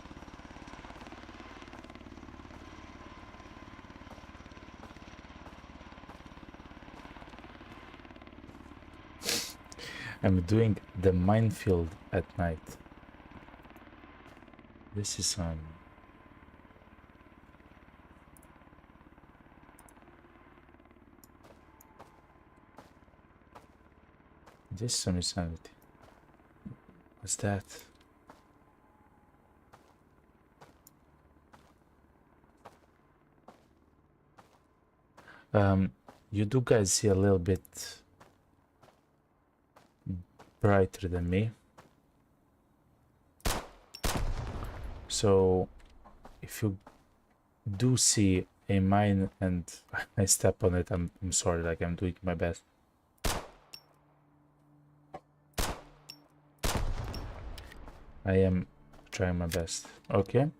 I'm doing the minefield at night. This is this is some insanity. What's that? You do guys see a little bit brighter than me. So if you do see a mine and I step on it, I'm sorry, like I'm doing my best. I am trying my best. Okay.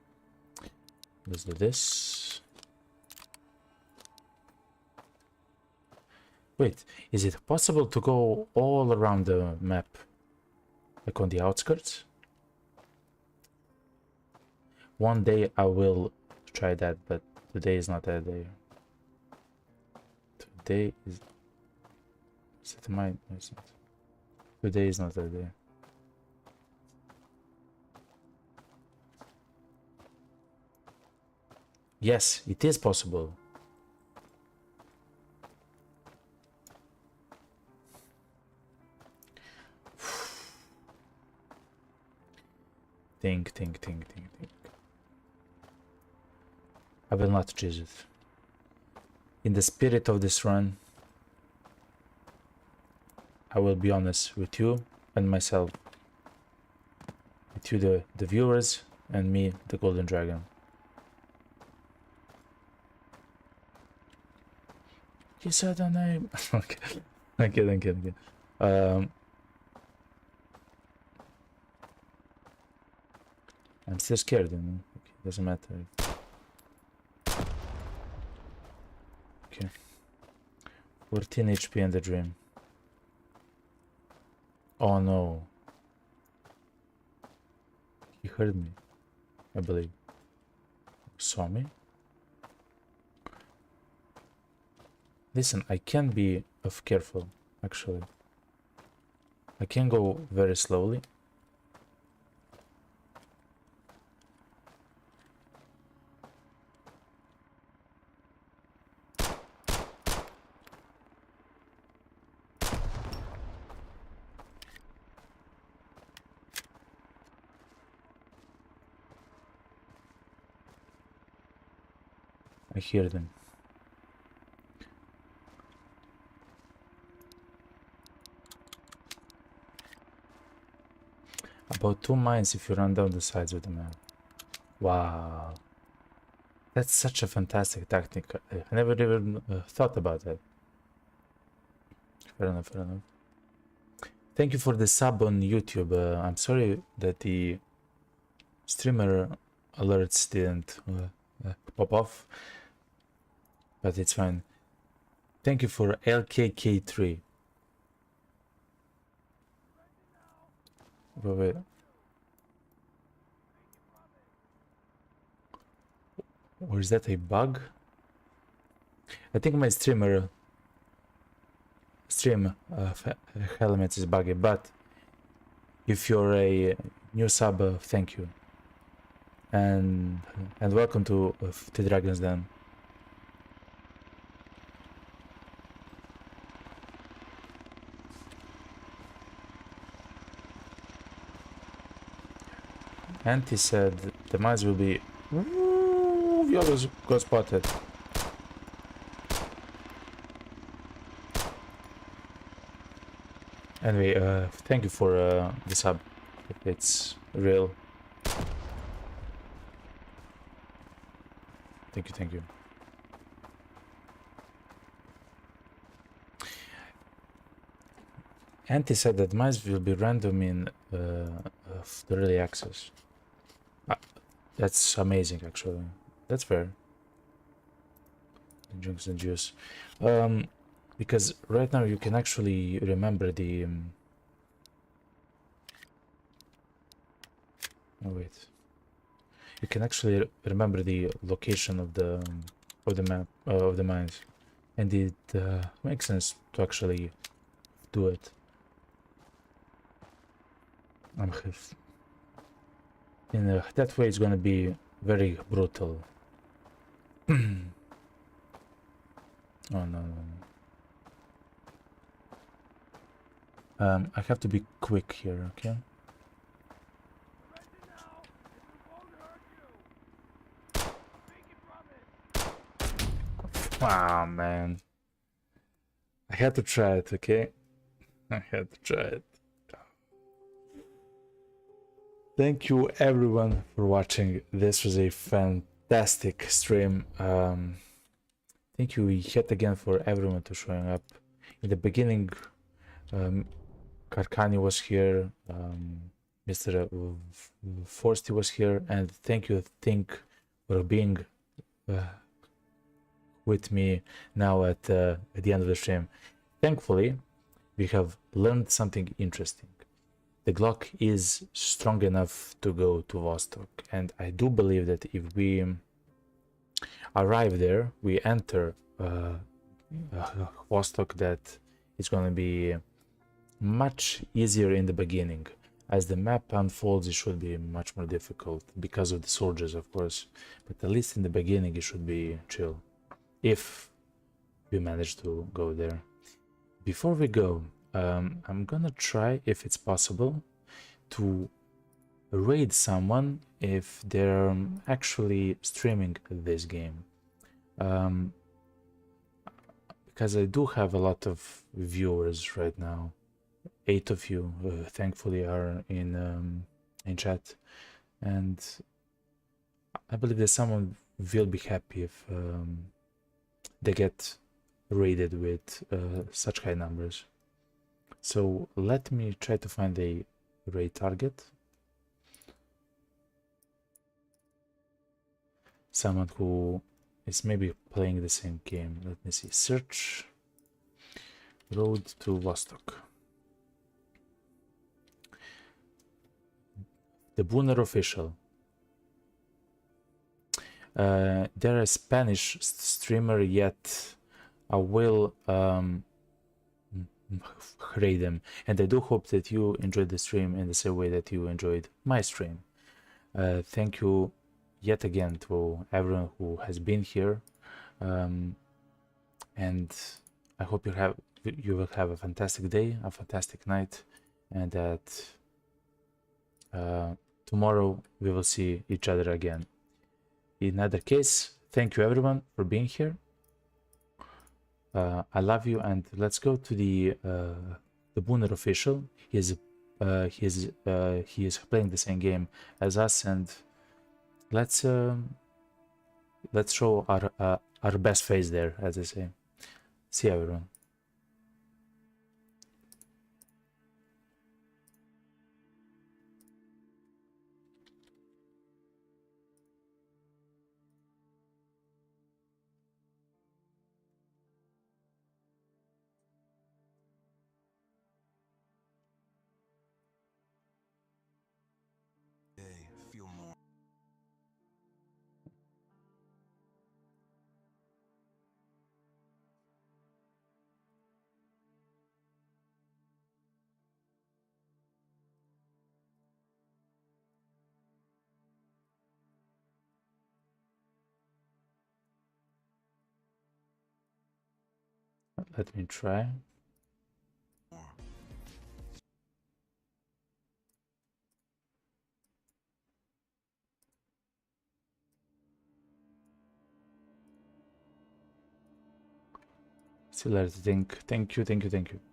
Let's do this. Wait, is it possible to go all around the map? Like on the outskirts? One day I will try that, but today is not that day. Today is... Is it mine? No, it's not. Today is not that day. Yes, it is possible. Think. I will not choose it. In the spirit of this run, I will be honest with you and myself. With you, the viewers, and me, the Golden Dragon. You said the name. Okay. I'm kidding. I'm still scared, you know. Okay, doesn't matter. Okay. 14 HP in the dream. Oh no. He heard me, I believe. Saw me? Listen, I can be careful, actually. I can go very slowly. I hear them. About 2 mines if you run down the sides with the map. Wow. That's such a fantastic tactic. I never even thought about that. Fair enough. Thank you for the sub on YouTube. I'm sorry that the streamer alerts didn't pop off, but it's fine. Thank you for LKK3. Wait. Or is that a bug? I think my stream elements is buggy, but if you're a new sub, thank you. And welcome to the Dragon's Den. Auntie said the mines will be... Ooh, we always got spotted. Anyway, thank you for the sub. It's real. Thank you. Auntie said that mines will be random in the early access. That's amazing, actually. That's fair. Drinks and juice. Because right now you can actually remember the... oh wait. You can actually remember the location of the map of the mines, and it makes sense to actually do it. In that way, it's gonna be very brutal. Oh no. I have to be quick here, okay? Ah, man. I had to try it, okay? I had to try it. Thank you everyone for watching. This was a fantastic stream. Thank you yet again for everyone to showing up. In the beginning, Karkani was here, Mr. Forsty was here, and thank you, Think, for being with me now at the end of the stream. Thankfully, we have learned something interesting. The Glock is strong enough to go to Vostok, and I do believe that if we arrive there, we enter Vostok, that it's going to be much easier in the beginning. As the map unfolds, it should be much more difficult because of the soldiers, of course, but at least in the beginning it should be chill, if we manage to go there. Before we go, I'm gonna try, if it's possible, to raid someone if they're actually streaming this game, because I do have a lot of viewers right now. 8 of you, thankfully, are in chat, and I believe that someone will be happy if they get raided with such high numbers. So let me try to find a raid target. Someone who is maybe playing the same game. Let me see. Search road to Vostok. The Booner official. They're a Spanish streamer, yet I will raid them, and I do hope that you enjoyed the stream in the same way that you enjoyed my stream. Thank you yet again to everyone who has been here, and I hope you will have a fantastic day, a fantastic night, and that tomorrow we will see each other again. In either case, thank you everyone for being here. I love you, and let's go to the Booner official. He is playing the same game as us, and let's show our best face there, as I say. See you, everyone. Let me try. Still, I think. Thank you.